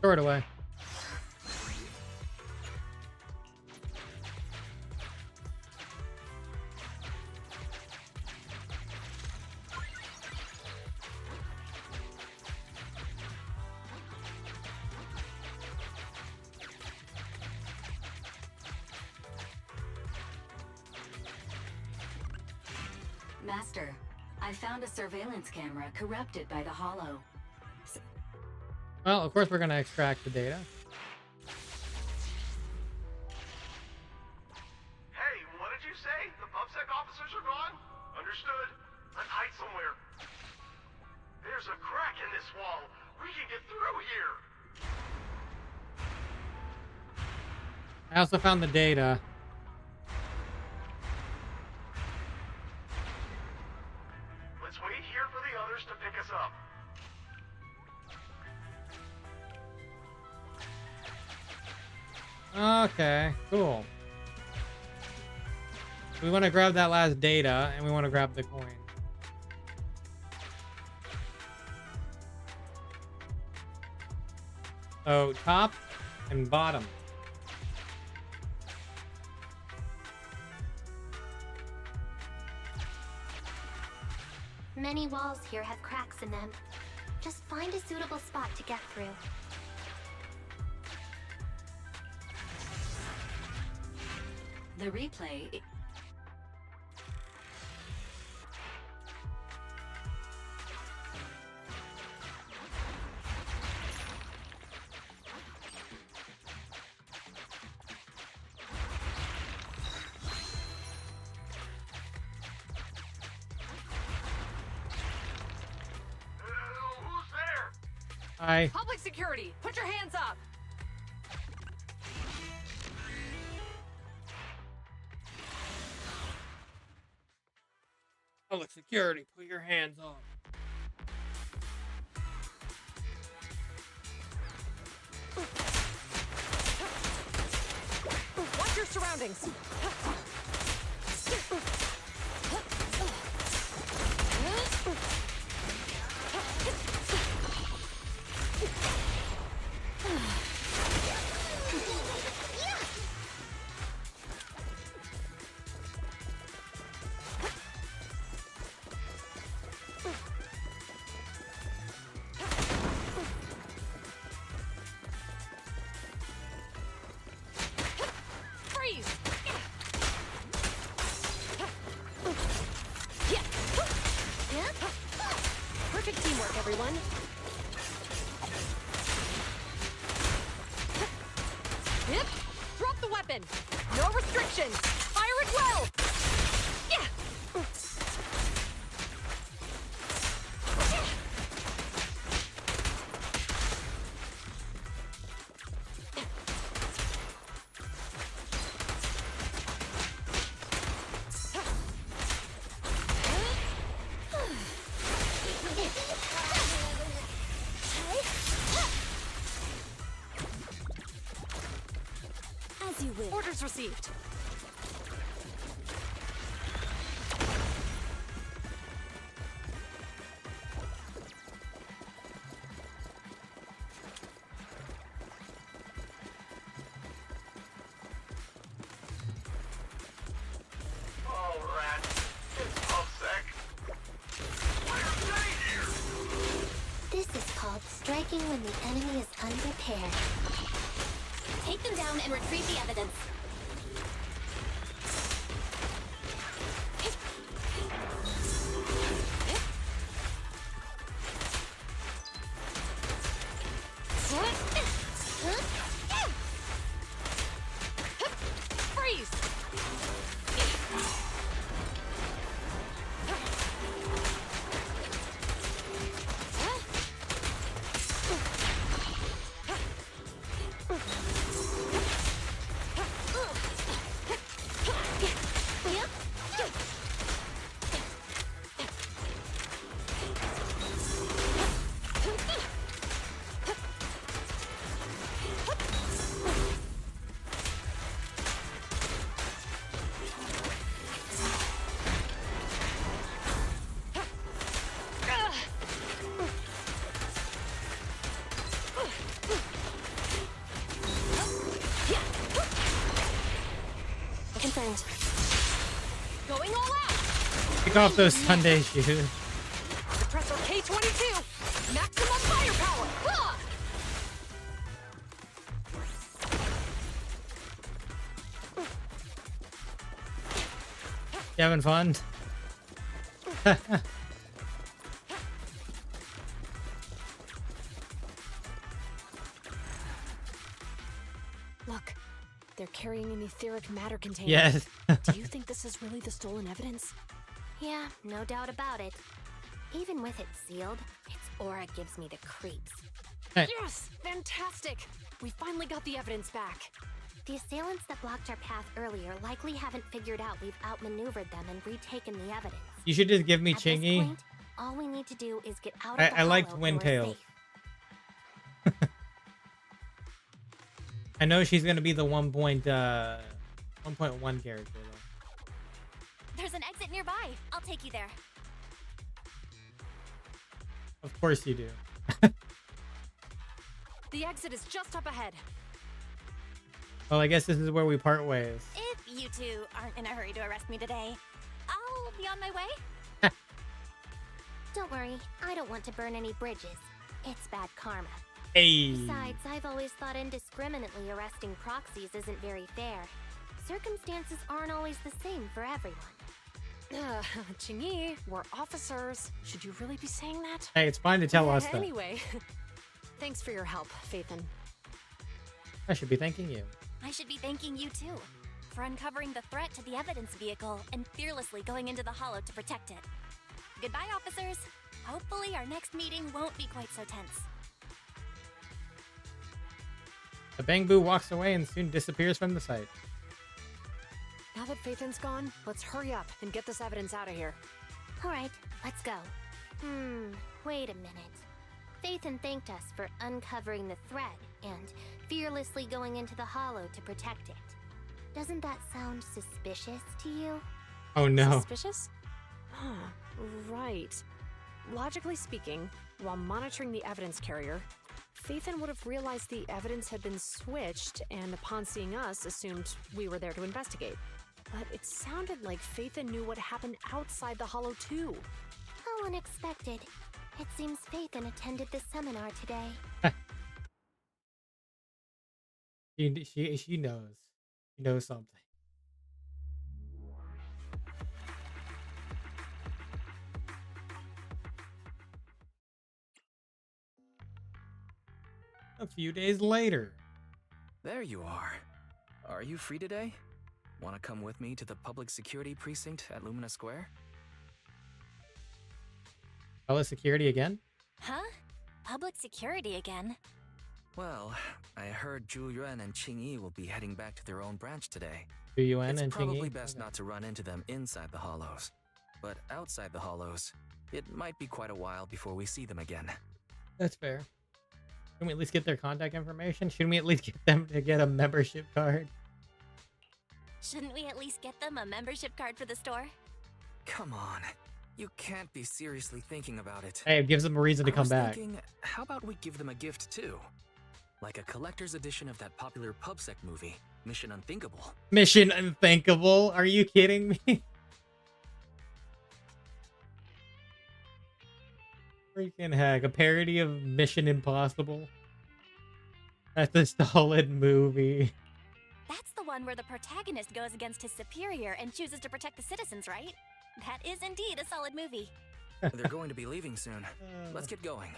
Throw it away. Master, I found a surveillance camera corrupted by the Hollow. Well, of course we're gonna extract the data. Hey, what did you say? The PubSec officers are gone? Understood. Let's hide somewhere. There's a crack in this wall. We can get through here. I also found the data. Let's wait here for the others to pick us up. Okay, cool. We want to grab that last data, and we want to grab the coin. So, top and bottom. Many walls here have cracks in them. Just find a suitable spot to get through. The replay... Who's there? Hi. Public security, put your hands up. Public security, put your hands up. Watch your surroundings. Freeze! Perfect teamwork, everyone. Yep. Drop the weapon. No restrictions. Fire it well. Yeah. As you will. Orders received. Oh, rats. It's PubSec. What are they here? This is called striking when the enemy is unprepared. Take them down and retrieve the evidence. Freeze! end. Going all out. Take off those Sunday shoes. Suppressor K22. Maximum firepower. Ah! You having fun? Look, they're carrying an etheric matter container. Yes. Do you think this is really the stolen evidence? Yeah, no doubt about it. Even with it sealed, its aura gives me the creeps. Yes! Fantastic! We finally got the evidence back. The assailants that blocked our path earlier likely haven't figured out we've outmaneuvered them and retaken the evidence. You should just give me At this Chingy. point, all we need to do is get out of the I liked hollow and we're Windtail. safe. I know she's gonna be the 1.1 character though. There's an exit nearby. I'll take you there. Of course you do. The exit is just up ahead. Well, I guess this is where we part ways. If you two aren't in a hurry to arrest me today, I'll be on my way. Don't worry, I don't want to burn any bridges. It's bad karma. Hey. Besides, I've always thought indiscriminately arresting proxies isn't very fair. Circumstances aren't always the same for everyone. Chingy, we're officers. Should you really be saying that? Hey, it's fine to tell us that. Anyway, thanks for your help, Phaethon. I should be thanking you. I should be thanking you too, for uncovering the threat to the evidence vehicle and fearlessly going into the hollow to protect it. Goodbye, officers. Hopefully our next meeting won't be quite so tense. The Bangbu walks away and soon disappears from the site. Now that Phaethon's gone, let's hurry up and get this evidence out of here. Alright, let's go. Wait a minute. Phaethon thanked us for uncovering the thread and fearlessly going into the hollow to protect it. Doesn't that sound suspicious to you? Oh no. Suspicious? Huh, right. Logically speaking, while monitoring the evidence carrier, Phaethon would have realized the evidence had been switched and upon seeing us assumed we were there to investigate. But it sounded like Phaethon knew what happened outside the hollow too. How unexpected. It seems Phaethon attended the seminar today. She knows. She knows something. A few days later. There you are. Are you free today? Want to come with me to the public security precinct at Lumina Square? Public security again? Huh? Public security again? Well, I heard Zhu Yuan and Qing Yi will be heading back to their own branch today. Zhu Yuan it's and Qing Yi? probably best not to run into them inside the hollows. But outside the hollows, it might be quite a while before we see them again. That's fair. Can we at least get their contact information? Shouldn't we at least get them to get a membership card? Shouldn't we at least get them a membership card for the store? Come on. You can't be seriously thinking about it. Hey, it gives them a reason to come back. Thinking, how about we give them a gift too? Like a collector's edition of that popular PubSec movie, Mission Unthinkable. Mission Unthinkable? Are you kidding me? Freaking heck. A parody of Mission Impossible? That's a solid movie. That's the one where the protagonist goes against his superior and chooses to protect the citizens, right? That is indeed a solid movie. They're going to be leaving soon. Let's get going.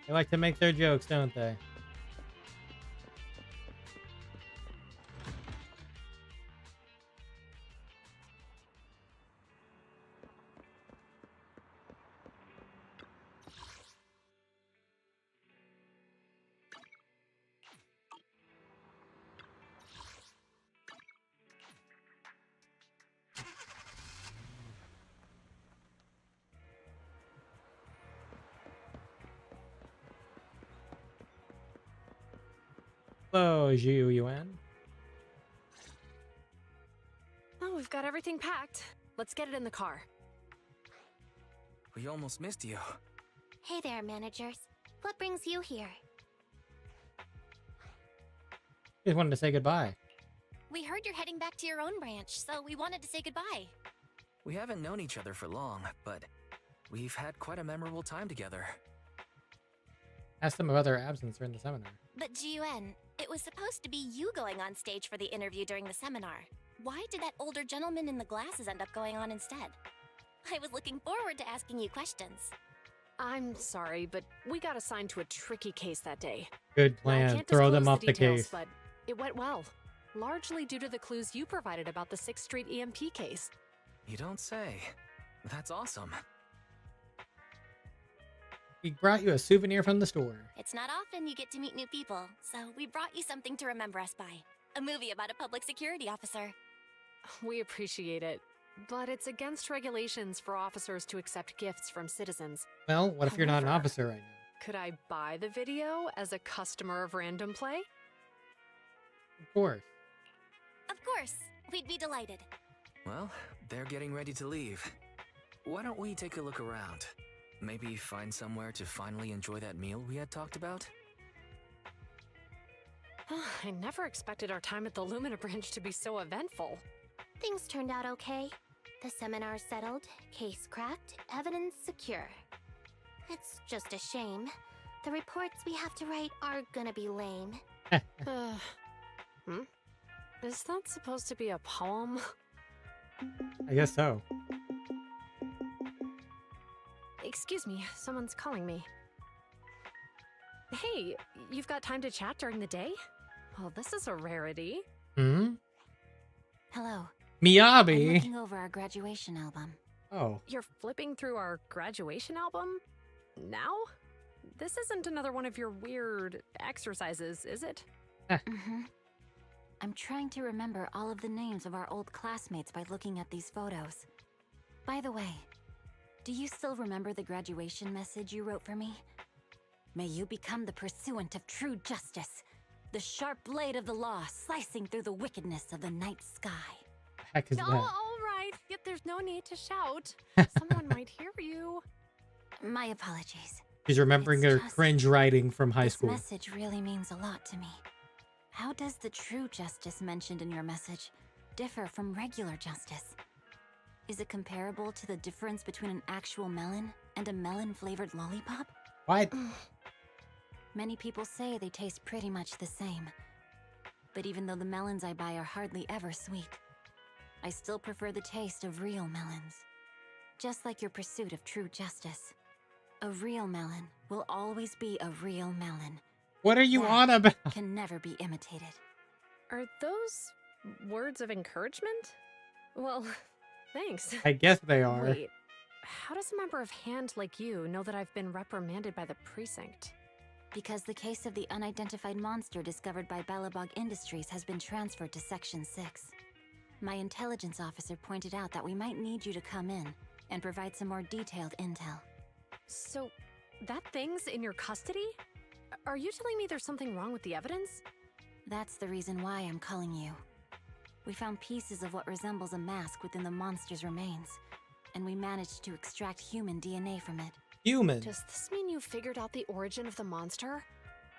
They like to make their jokes, don't they? Hello, Zhu Yuan. Oh, we've got everything packed. Let's get it in the car. We almost missed you. Hey there, managers. What brings you here? Just wanted to say goodbye. We heard you're heading back to your own branch, so we wanted to say goodbye. We haven't known each other for long, but we've had quite a memorable time together. Ask them about their absence during the seminar. But GUN, it was supposed to be you going on stage for the interview during the seminar. Why did that older gentleman in the glasses end up going on instead? I was looking forward to asking you questions. I'm sorry, but we got assigned to a tricky case that day. Good I plan. can't Throw them disclose off the details, case. but it went well. Largely due to the clues you provided about the 6th Street EMP case. You don't say. That's awesome. We brought you a souvenir from the store. It's not often you get to meet new people, so we brought you something to remember us by. A movie about a public security officer. We appreciate it, but it's against regulations for officers to accept gifts from citizens. Well, what if you're not an However, officer right now? Could I buy the video as a customer of Random Play? Of course. Of course, we'd be delighted. Well, they're getting ready to leave. Why don't we take a look around? Maybe find somewhere to finally enjoy that meal we had talked about? I never expected our time at the Lumina branch to be so eventful. Things turned out okay. The seminar settled, case cracked, evidence secure. It's just a shame. The reports we have to write are gonna be lame. Is that supposed to be a poem? I guess so. Excuse me, someone's calling me. Hey, you've got time to chat during the day? Oh, this is a rarity. Hmm? Hello. Miyabi. I'm looking over our graduation album. Oh. You're flipping through our graduation album? Now? This isn't another one of your weird exercises, is it? Mm-hmm. I'm trying to remember all of the names of our old classmates by looking at these photos. By the way, do you still remember the graduation message you wrote for me? May you become the pursuant of true justice, the sharp blade of the law slicing through the wickedness of the night sky. Heck is No, that? all right. Yet there's no need to shout. Someone might hear you. My apologies. She's remembering her cringe writing from high school. This message really means a lot to me. How does the true justice mentioned in your message differ from regular justice? Is it comparable to the difference between an actual melon and a melon-flavored lollipop? What? Many people say they taste pretty much the same. But even though the melons I buy are hardly ever sweet, I still prefer the taste of real melons. Just like your pursuit of true justice. A real melon will always be a real melon. What are you on about? Can never be imitated. Are those words of encouragement? Well, thanks. I guess they are. Wait, how does a member of HAND like you know that I've been reprimanded by the precinct? Because the case of the unidentified monster discovered by Belobog Industries has been transferred to Section 6. My intelligence officer pointed out that we might need you to come in and provide some more detailed intel. So, that thing's in your custody? Are you telling me there's something wrong with the evidence? That's the reason why I'm calling you. We found pieces of what resembles a mask within the monster's remains, and we managed to extract human DNA from it. Human? Does this mean you figured out the origin of the monster?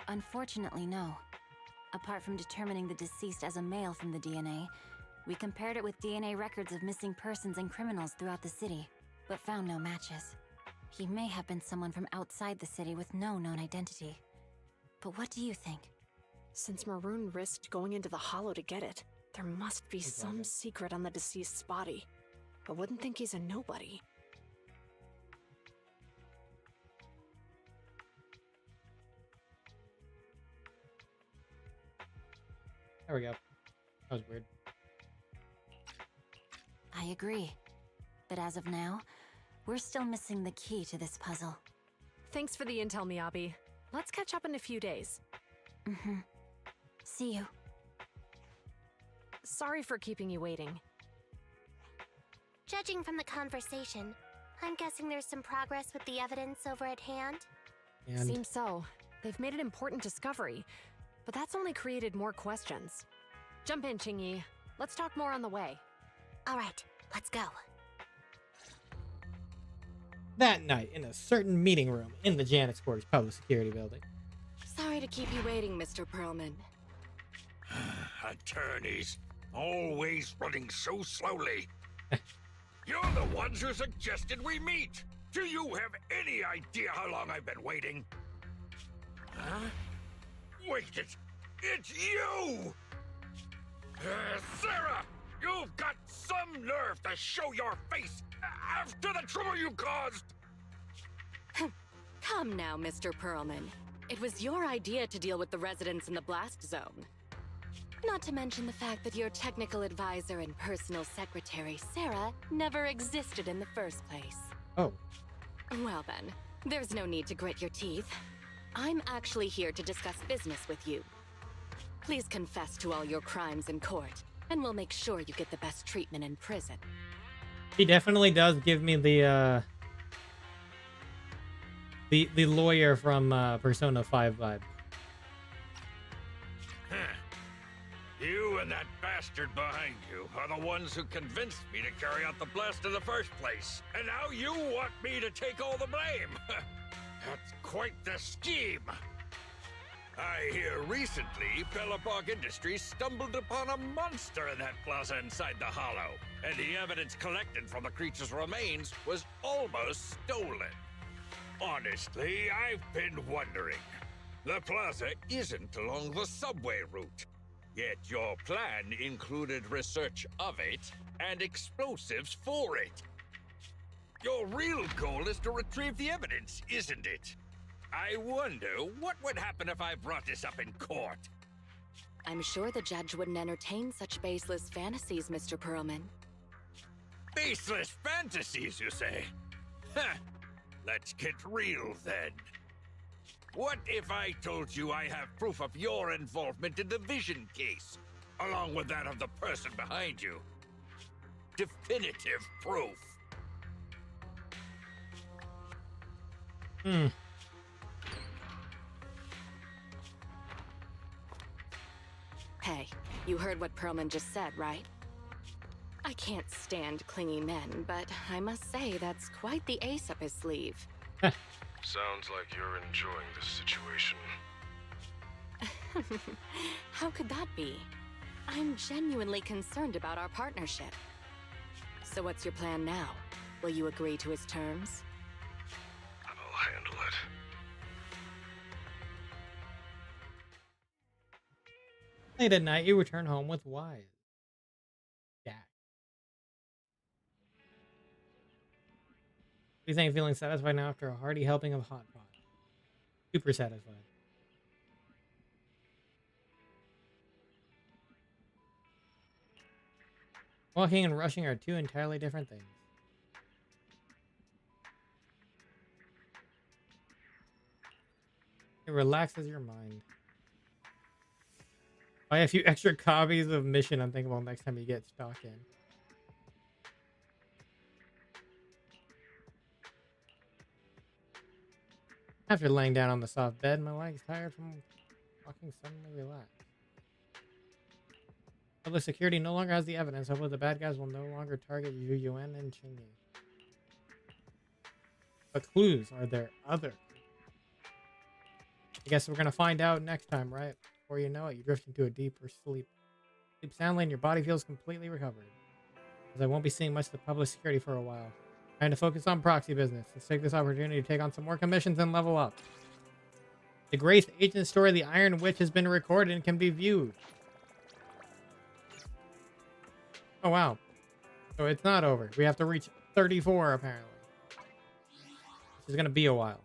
Unfortunately, no. Apart from determining the deceased as a male from the DNA, we compared it with DNA records of missing persons and criminals throughout the city, but found no matches. He may have been someone from outside the city with no known identity. But what do you think? Since Maroon risked going into the Hollow to get it, there must be some secret on the deceased's body. I wouldn't think he's a nobody. There we go. That was weird. I agree. But as of now, we're still missing the key to this puzzle. Thanks for the intel, Miyabi. Let's catch up in a few days. Mm-hmm. See you. Sorry for keeping you waiting. Judging from the conversation, I'm guessing there's some progress with the evidence over at HAND? Seems so. They've made an important discovery, but that's only created more questions. Jump in, Qingyi. Let's talk more on the way. All right, let's go. That night, in a certain meeting room in the Janix Quarters Public Security Building. Sorry to keep you waiting, Mr. Perlman. attorneys. Always running so slowly. You're the ones who suggested we meet. Do you have any idea how long I've been waiting? Huh? Wait, it's you! Sarah! You've got some nerve to show your face after the trouble you caused! Come now, Mr. Perlman. It was your idea to deal with the residents in the blast zone. Not to mention the fact that your technical advisor and personal secretary, Sarah, never existed in the first place. Oh. Well then, there's no need to grit your teeth. I'm actually here to discuss business with you. Please confess to all your crimes in court, and we'll make sure you get the best treatment in prison. He definitely does give me the lawyer from Persona 5 vibe. You and that bastard behind you are the ones who convinced me to carry out the blast in the first place. And now you want me to take all the blame. That's quite the scheme. I hear recently Belobog Industries stumbled upon a monster in that plaza inside the hollow. And the evidence collected from the creature's remains was almost stolen. Honestly, I've been wondering. The plaza isn't along the subway route. Yet your plan included research of it and explosives for it. Your real goal is to retrieve the evidence, isn't it? I wonder what would happen if I brought this up in court. I'm sure the judge wouldn't entertain such baseless fantasies, Mr. Perlman. Baseless fantasies, you say? Huh. Let's get real then. What if I told you I have proof of your involvement in the Vision case, along with that of the person behind you? Definitive proof. Hey, you heard what Perlman just said, right? I can't stand clingy men, but I must say that's quite the ace up his sleeve. Sounds like you're enjoying this situation. How could that be? I'm genuinely concerned about our partnership. So what's your plan now? Will you agree to his terms? I'll handle it. Late at night, you return home with Wise. Jack. You think feeling satisfied now after a hearty helping of hot pot? Super satisfied. Walking and rushing are two entirely different things. It relaxes your mind. Buy a few extra copies of Mission Unthinkable next time you get stock in. After laying down on the soft bed, my legs tired from walking suddenly relaxed. Public security no longer has the evidence. Hopefully the bad guys will no longer target Yu Yuan and Chingy. But clues, are there other? I guess we're going to find out next time, right? Before you know it, you drift into a deeper sleep. Sleep soundly and your body feels completely recovered. As I won't be seeing much of the public security for a while. Trying to focus on proxy business. Let's take this opportunity to take on some more commissions and level up. The Grace Agent story, The Iron Witch, has been recorded and can be viewed. Oh, wow. So it's not over. We have to reach 34, apparently. This is going to be a while.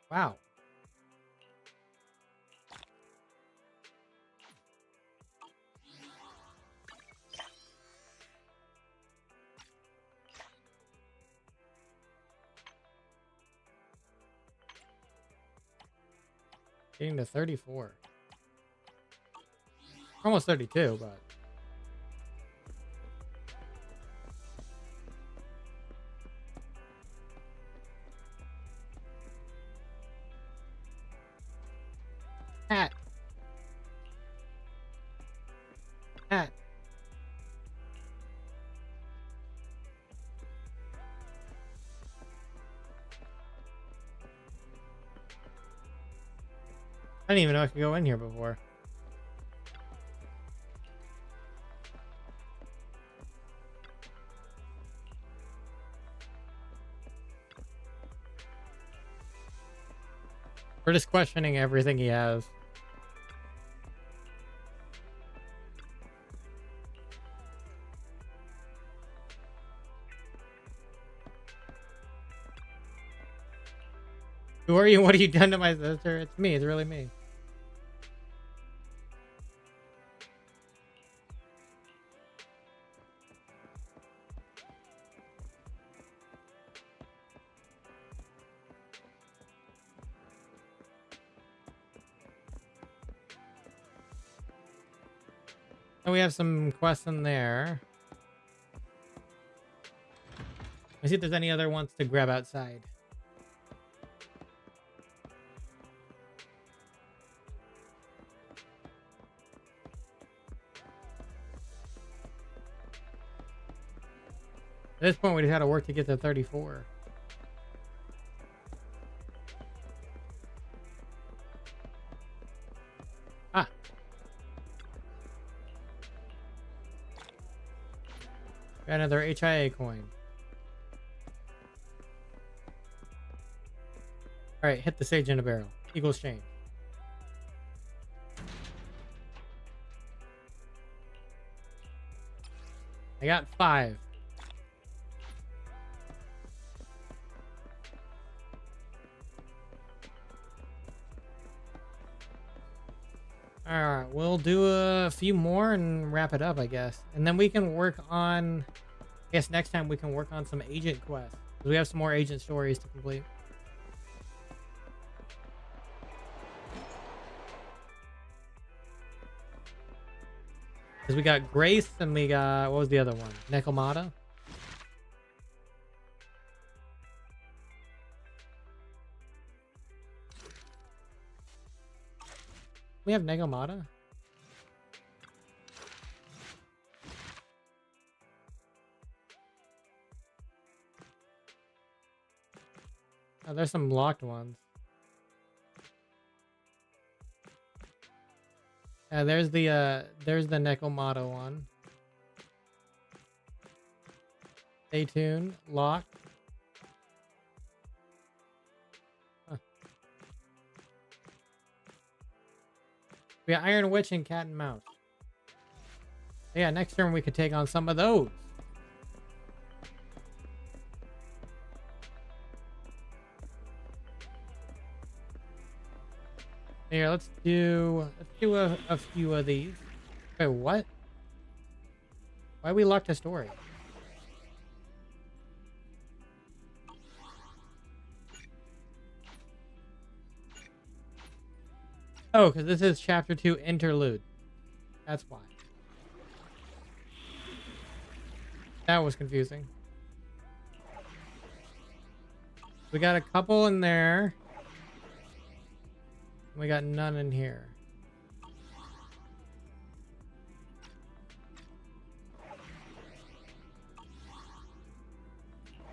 Wow. Getting to 34. Almost 32, but... Hat. Hat. I didn't even know I could go in here before. We're just questioning everything he has. Who are you? What have you done to my sister? It's me. It's really me. And we have some quests in there. Let's see if there's any other ones to grab outside. At this point, we just had to work to get to 34. Ah. Got another HIA coin. Alright, hit the sage in a barrel. Equals change. I got 5. Alright, we'll do a few more and wrap it up, I guess. And then we can work on... I guess next time we can work on some agent quests. Because we have some more agent stories to complete. Because we got Grace and we got... What was the other one? Nekomata? We have Nekomata? Oh, there's some locked ones. There's the Nekomata one. Stay tuned. Locked. Huh. We got Iron Witch and Cat and Mouse. Yeah, next turn we could take on some of those. Here, let's do a few of these. Wait, what? Why we locked a story? Oh, because this is chapter 2 interlude. That's why. That was confusing. We got a couple in there. We got none in here.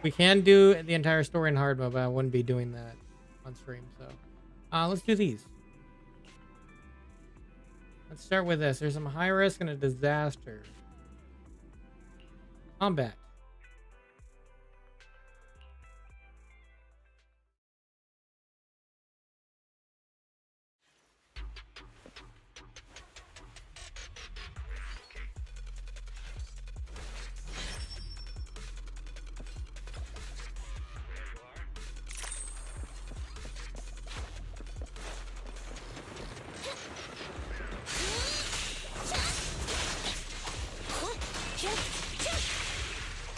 We can do the entire story in hard mode, but I wouldn't be doing that on stream. So, let's do these. Let's start with this. There's some high risk and a disaster. Combat.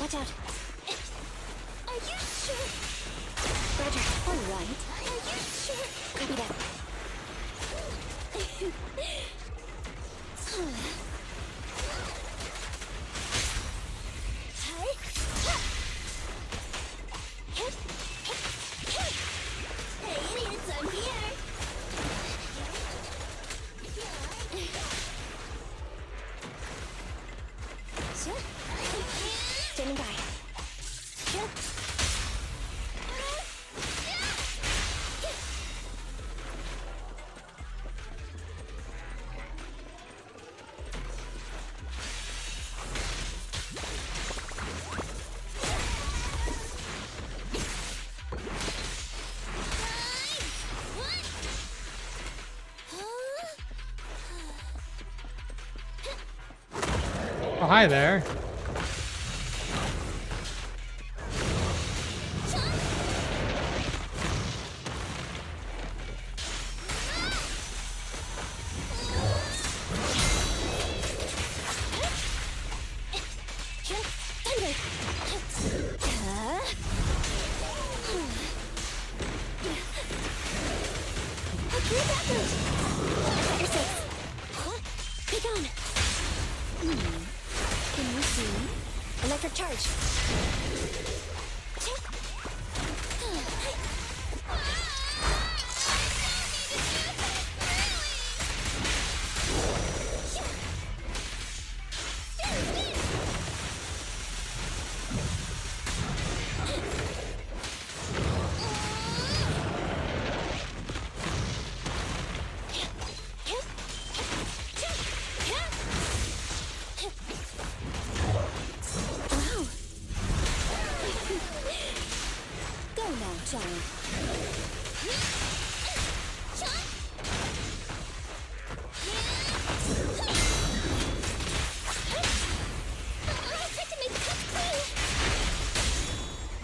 Watch out. Are you sure? Roger. All right. Are you sure? Copy that. Hey, idiots, I'm here. Standing by. hi there. Can you see? Electric charge.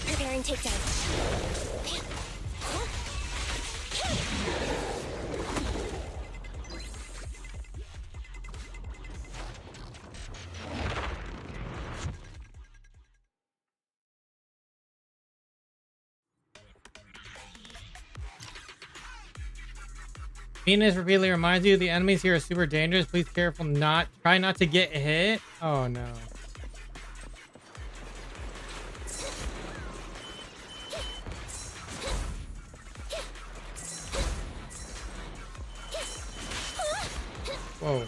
Preparing takedown. Venus repeatedly reminds you the enemies here are super dangerous. Please try not to get hit. Oh no. Whoa.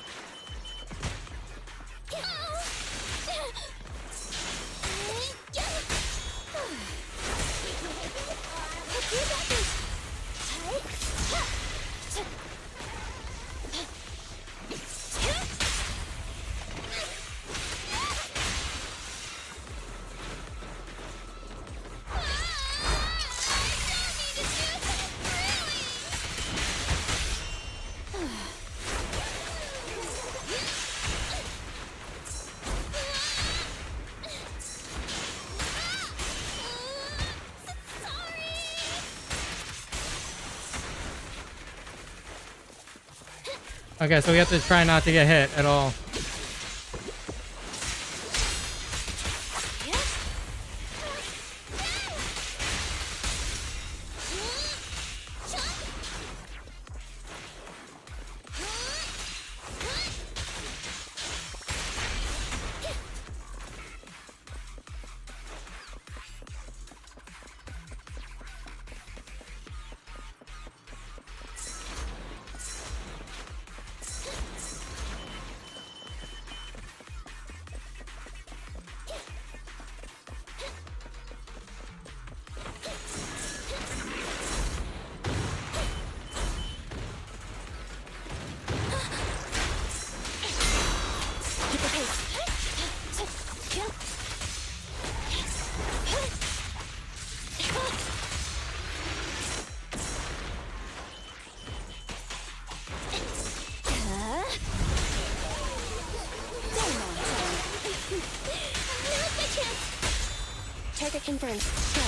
Okay, so we have to try not to get hit at all. Target confirmed. Go.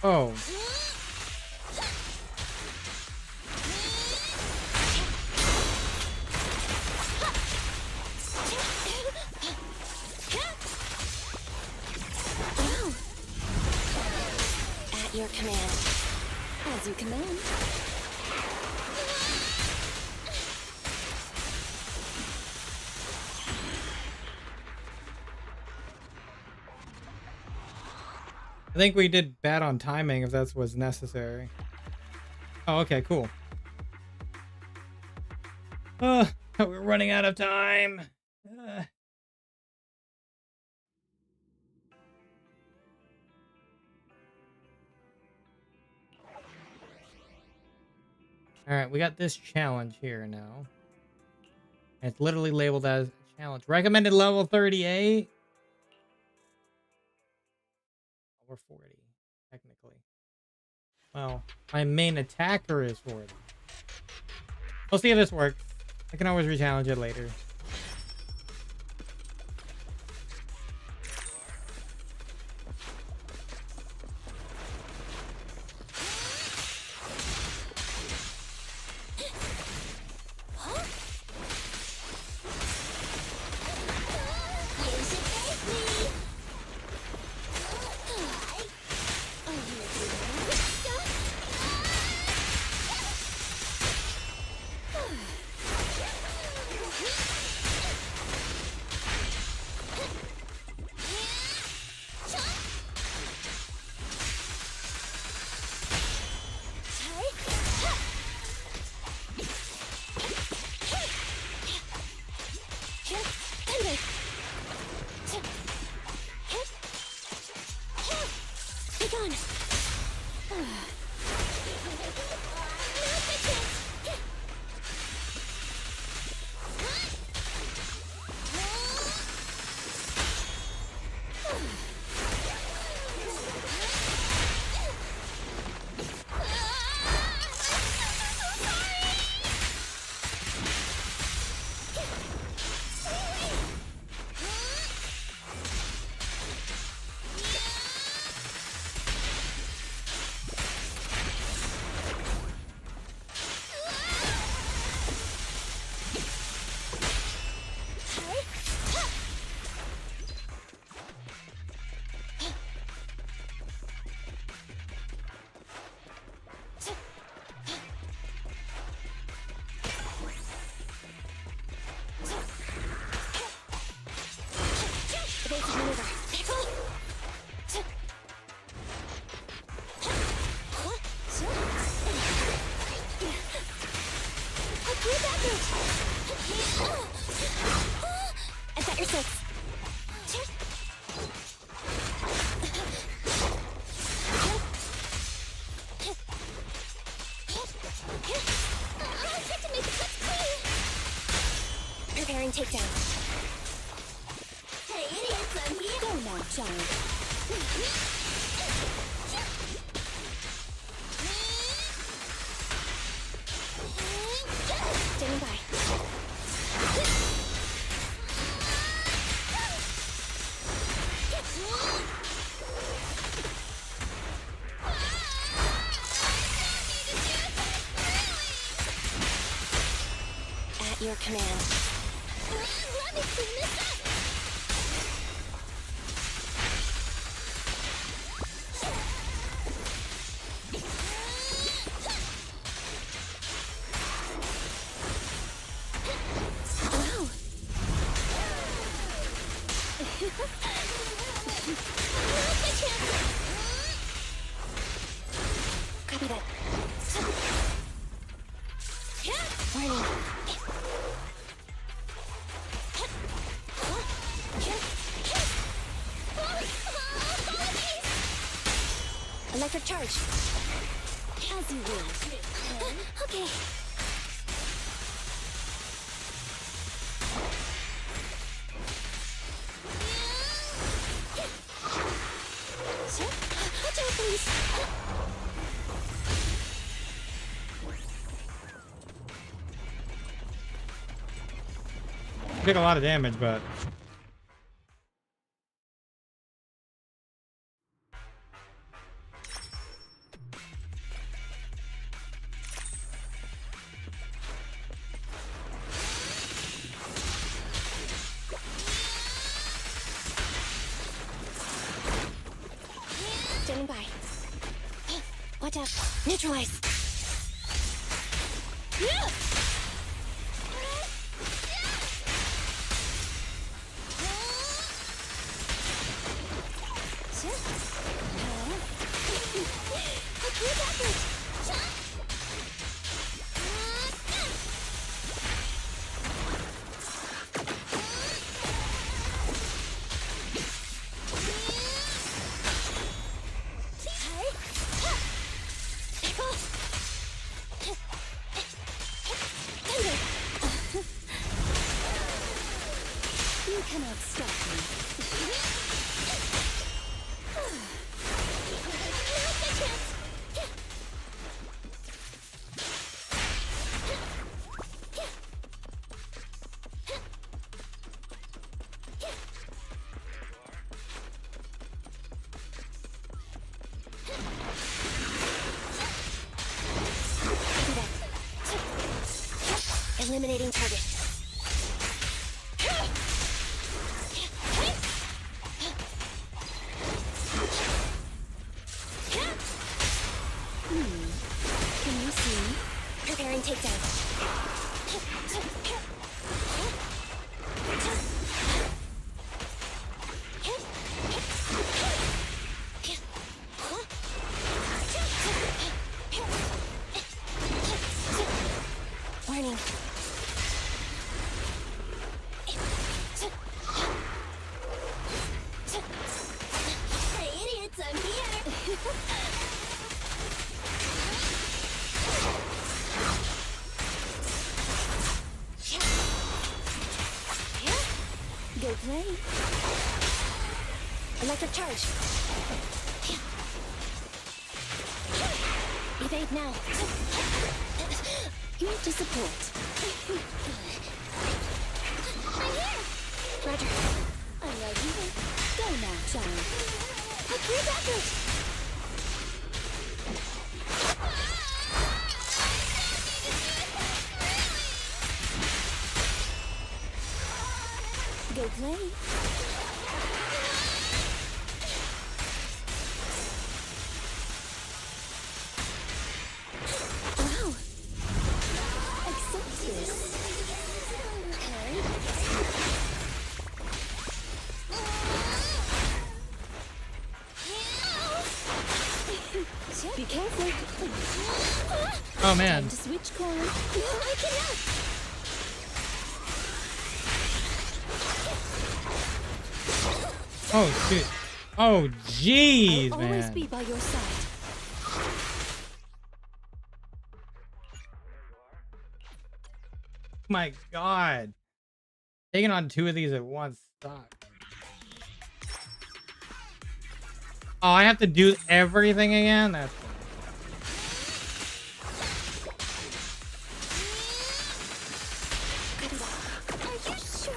Oh. At your command. As you command. I think we did bad on timing if that's what's necessary. Oh, okay, cool. We're running out of time. All right, we got this challenge here now. It's literally labeled as a challenge. Recommended level 38. Or 40, technically. Well, my main attacker is 40. We'll see if this works. I can always re-challenge it later. Preparing takedown. Hey, idiots, I'm here. Go now, child. Standing by. At your command. Let me clean this up! Wow! Now's my chance! Copy that. Warning. Electric charge. As you will. Okay. Sir, watch out, please. Did a lot of damage, but Standing by. Watch out. Neutralize. Eliminating target. Can you see me? Preparing takedown. Warning. Hey, idiots, I'm here. Go play. Electric charge. Evade now. Here to support. I'm here. Roger. I'm ready. Go now, child. Look, your backwards. Go play. Wow. Accept this. Okay. Be careful. Oh man. Time to switch coin. I cannot. Oh shit. Oh jeez, I'll man. always be by your side. My god. Taking on 2 of these at once sucks. Oh, I have to do everything again? That's Are you sure?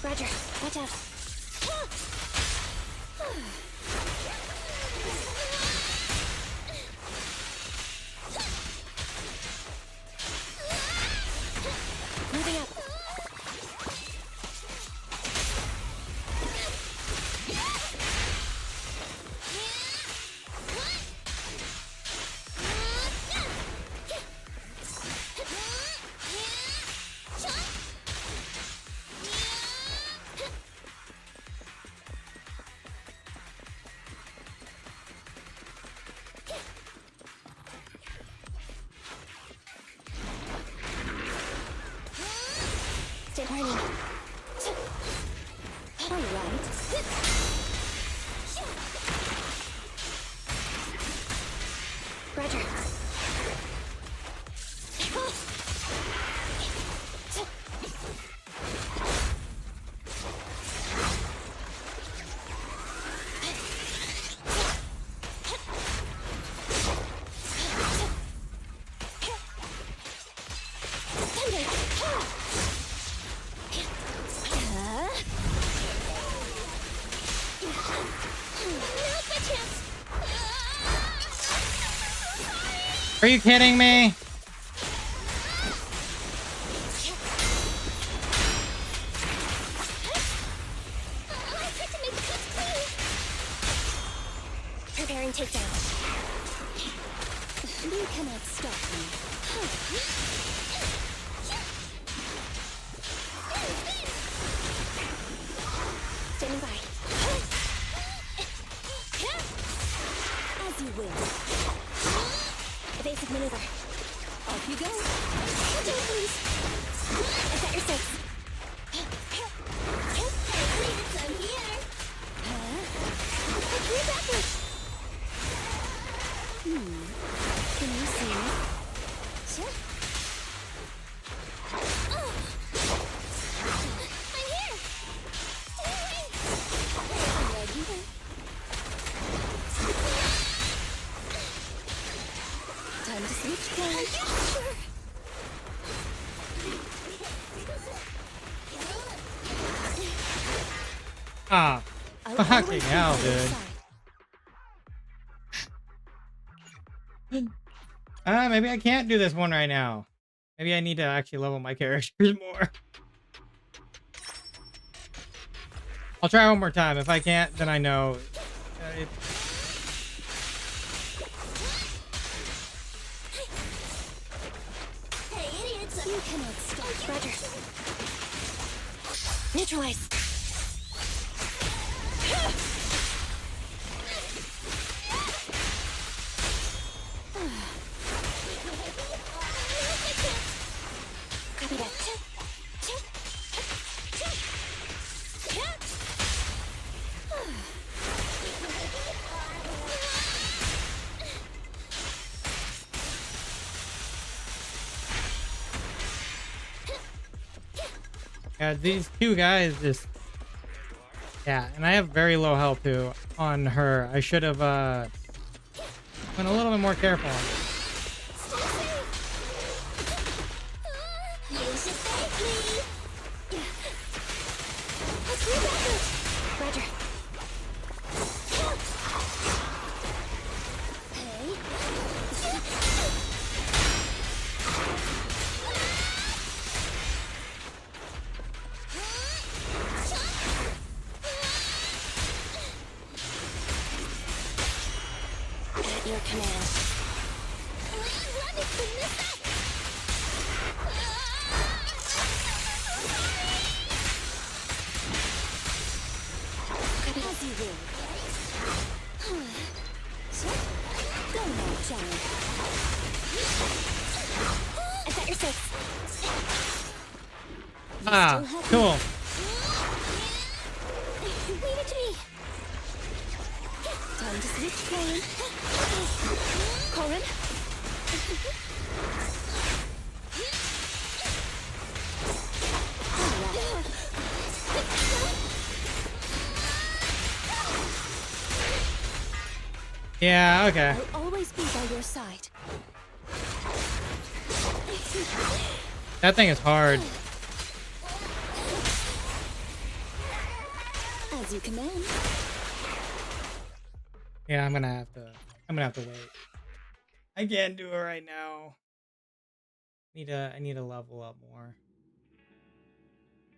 Roger, watch out. Moving up. Stay horny. All right. Roger. Are you kidding me? Preparing takedown. You cannot stop me. Standing by. As you will. Evasive maneuver. Off you go. Watch out, please. I've got your six. I'm here. Look, you're backwards. Can you see me? Sure. Oh. I'm here. Stay away. I'm ready. Time to switch coins. Are you sure? Fucking hell, dude. Maybe I can't do this one right now. Maybe I need to actually level my characters more. I'll try one more time. If I can't, then I know. Hey, idiots! You cannot stop. Roger. Neutralize. Copy that. Yeah, these two guys just... Yeah, and I have very low health too on her. I should have been a little bit more careful on this. You should thank me. Let's move back. Roger. At your command. Let me clean this up. As you will. Go now, Johnny. I've got your six. Ah, cool. Leave it to me. Time to switch plane. Corin. Yeah, okay. I'll always be by your side. That thing is hard. As you command. Yeah, I'm gonna have to wait. I can't do it right now. I need to level up more.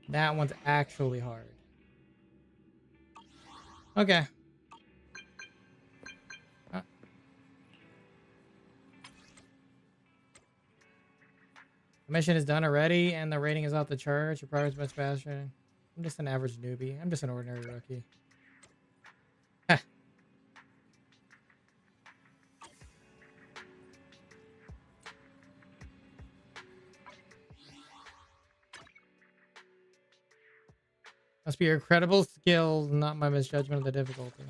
That one's actually hard. Okay. The mission is done already, and the rating is off the charts. Your progress much faster. I'm just an average newbie. I'm just an ordinary rookie. Heh. Must be your credible skills, not my misjudgment of the difficulty.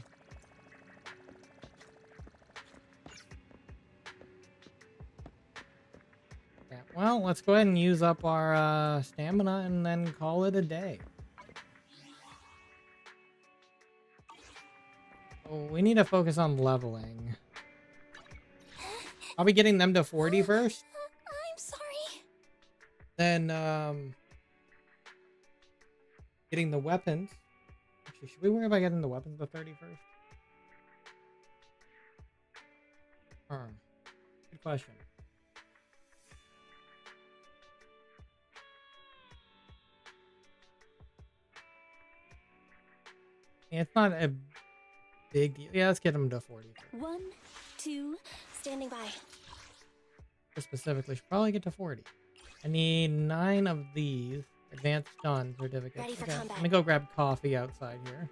Yeah, well, let's go ahead and use up our stamina and then call it a day. Oh, we need to focus on leveling. I'll be getting them to 40 first. I'm sorry. Then, getting the weapons. Actually, should we worry about getting the weapons to 30 first? Good question. Yeah, it's not a big deal. Yeah, let's get them to 40. 1, 2, standing by. Specifically, should probably get to 40. I need 9 of these advanced stun certificates. Ready for okay, combat. let me go grab coffee outside here.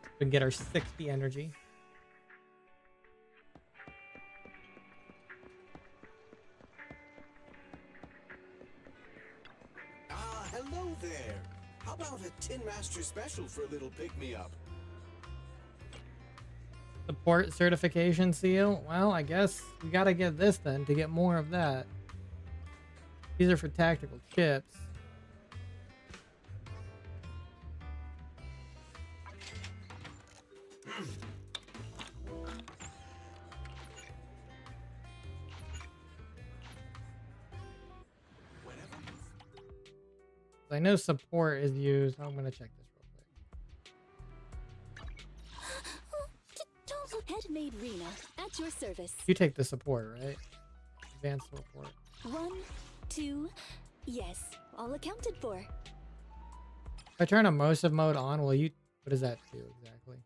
We can get our 60 energy. Ah, hello there. How about a Tin Master special for a little pick-me-up? Support certification seal. Well, I guess we gotta get this then to get more of that. These are for tactical chips. I know support is used. I'm gonna check this real quick. Headmaid Rena, at your service. You take the support, right? Advanced support. 1, 2, yes, all accounted for. If I turn immersive mode on, will you... What does that do exactly?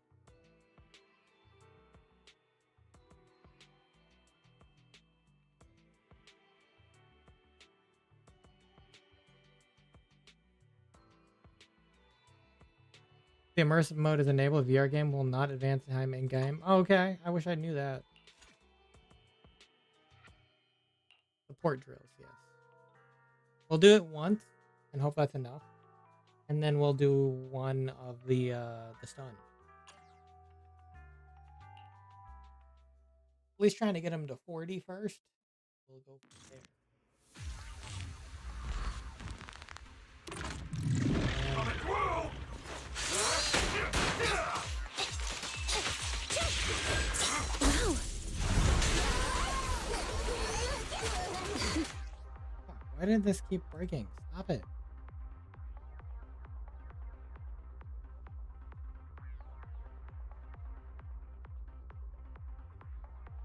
The immersive mode is enabled. VR game will not advance time in game. Oh, okay, I wish I knew that. Support drills, yes. We'll do it once and hope that's enough. And then we'll do one of the stun. At least trying to get him to 40 first. We'll go from there. Wow. Why did this keep breaking? Stop it.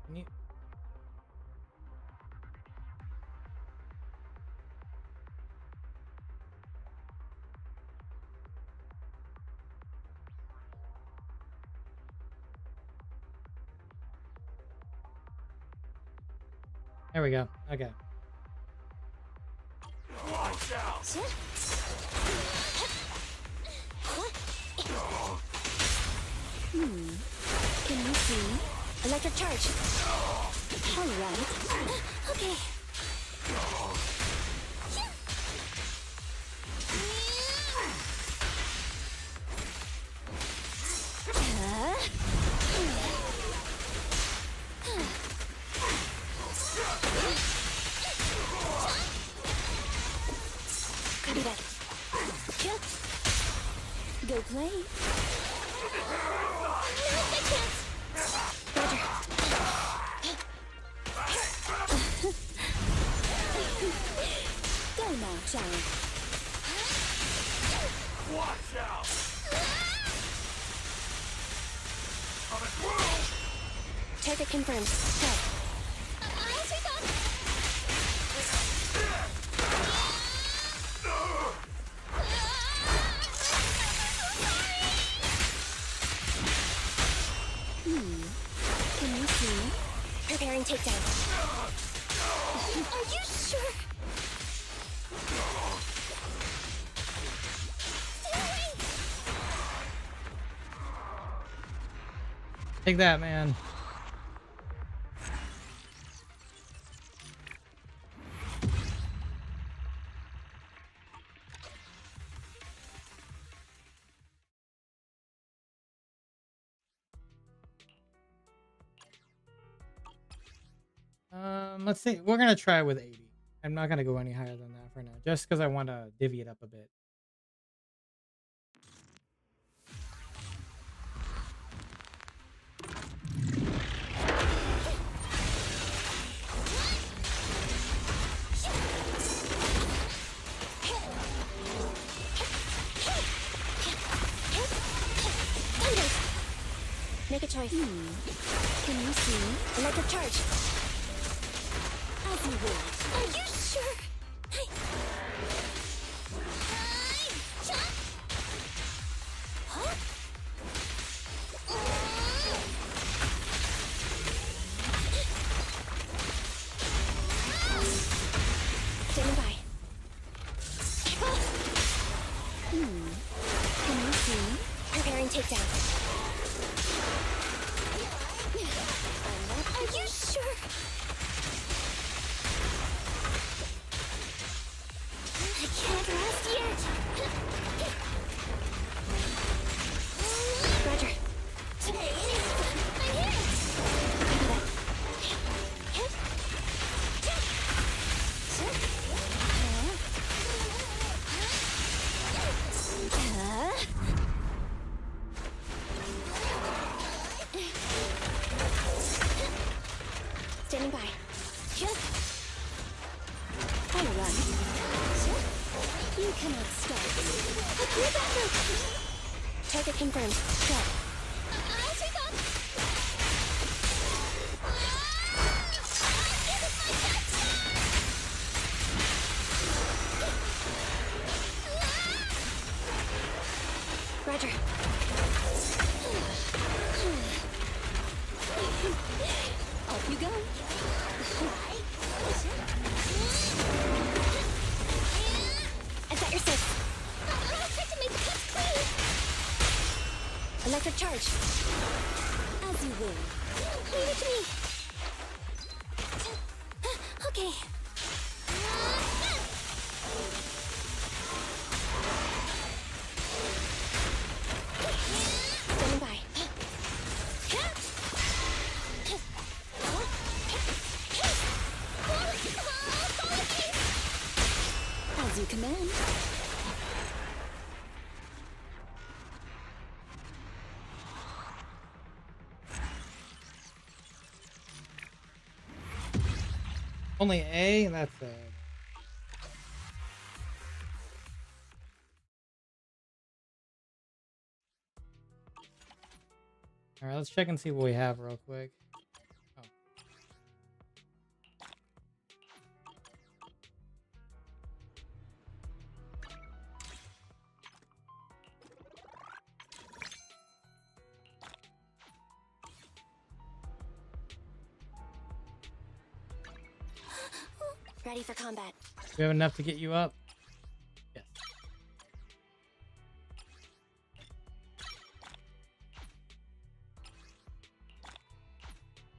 Can you... There we go. Okay. Watch out! Can you see? Electric charge. Alright. Okay. Copy that. Go play. No, I can't. Roger. Go now, child. Watch out! Target confirmed. Go. Can you see? Preparing takedown. Are you sure? Take that, man. Let's see. We're gonna try with 80. I'm not gonna go any higher than that for now, just because I want to divvy it up a bit. Make a choice. Can you see? Electric charge. As you will. Are you sure? Huh? Standing by. Can you see? Preparing takedown. Are you sure? I can't rest yet. Roger. I'm here. Standing by. All right. You cannot stop. Target confirmed. Go. Roger. Off you go. I've got your six. Try to make the cuts clean. Electric charge. As you will. Leave it to me. Okay. Standing by. As you command. Only A? That's a... Alright, let's check and see what we have real quick. Oh. Ready for combat. Do we have enough to get you up? Yes.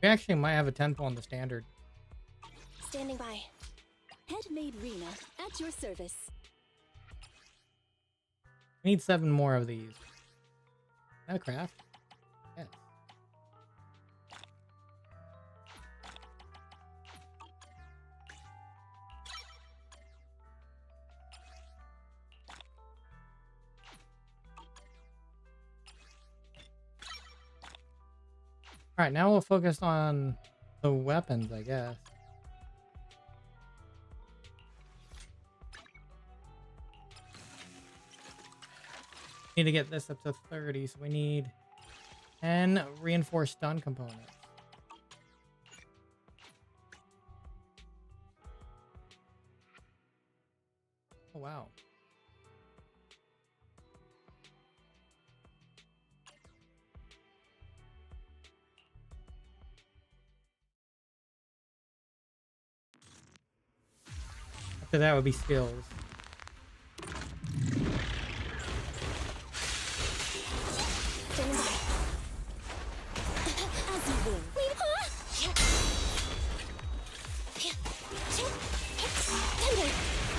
We actually might have a 10-pull on the standard. Standing by. Headmaid Rena at your service. We need 7 more of these. That craft? Yes. Alright, now we'll focus on the weapons, I guess. Need to get this up to 30, so we need 10 reinforced stun components. Oh, wow. After that would be skills. Standing by. As you will.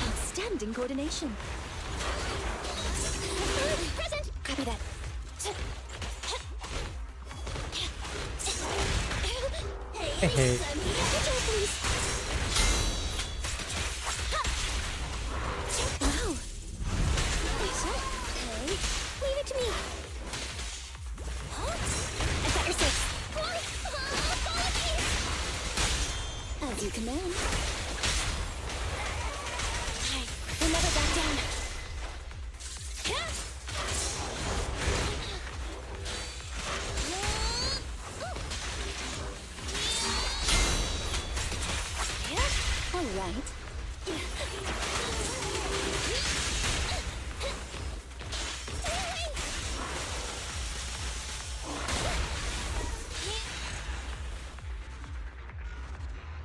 Outstanding coordination. Present. Copy that. Hey. Please. Wow. Okay. Leave it to me. I've got your six. As you command. We'll never back down. All right.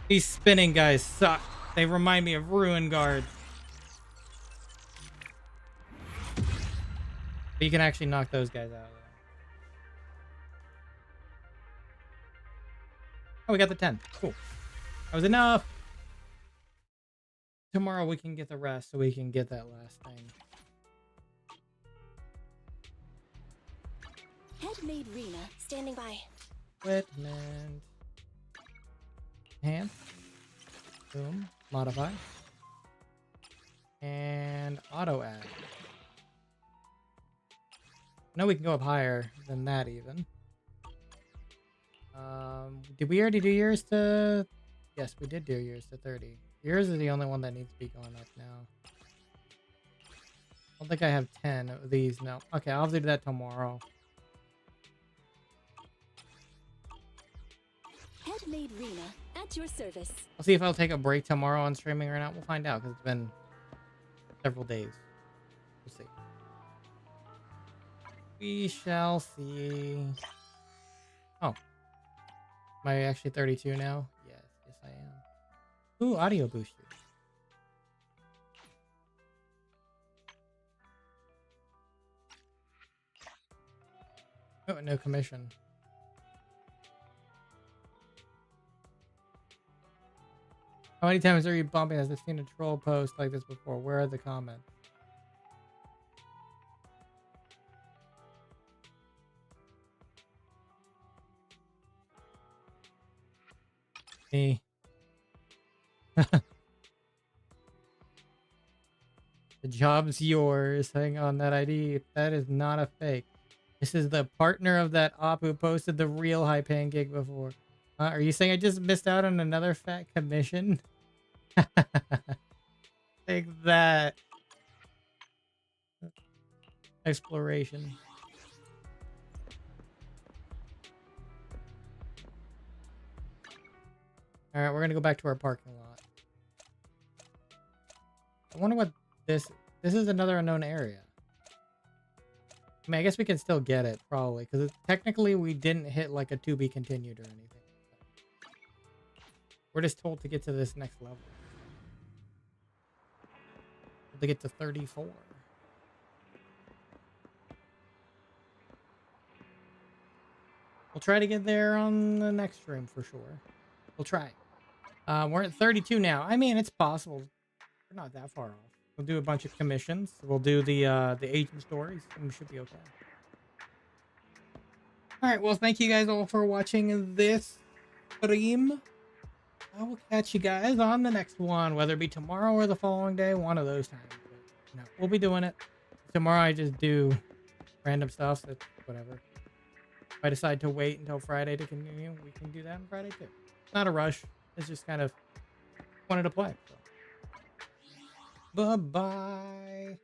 These spinning guys suck. They remind me of Ruin Guard. But you can actually knock those guys out. Oh, we got the 10. Cool. That was enough. Tomorrow we can get the rest so we can get that last thing. Headmaid Rena, standing by. Equipment. Hand. Boom. Modify. And auto add. No, we can go up higher than that even. Did we already do yours to... Yes, we did do yours to 30. Yours is the only one that needs to be going up now. I don't think I have 10 of these now. Okay, I'll do that tomorrow. Headmaid Rena, at your service. I'll see if I'll take a break tomorrow on streaming or not. We'll find out because it's been several days. We'll see. We shall see. Oh. Am I actually 32 now? Yes, yes I am. Ooh, audio boosters. Oh, no commission. How many times are you bumping? Has I seen a troll post like this before? Where are the comments? Me. The job's yours. Hang on, that ID. That is not a fake. This is the partner of that op who posted the real high-paying gig before. Are you saying I just missed out on another fat commission? Take that. Exploration. Alright, we're gonna go back to our parking lot. I wonder what this is. Another unknown area. I mean, I guess we can still get it, probably, because technically we didn't hit like a to be continued or anything. We're just told to get to this next level. To get to 34. We'll try to get there on the next stream for sure. We'll try. We're at 32 now. I mean, it's possible. We're not that far off. We'll do a bunch of commissions. We'll do the agent stories, and we should be okay. All right. Well, thank you guys all for watching this stream. I will catch you guys on the next one, whether it be tomorrow or the following day, one of those times. But, you know, we'll be doing it. Tomorrow I just do random stuff, so whatever. If I decide to wait until Friday to continue, we can do that on Friday too. Not a rush. It's just kind of wanted to play. So. Bye-bye.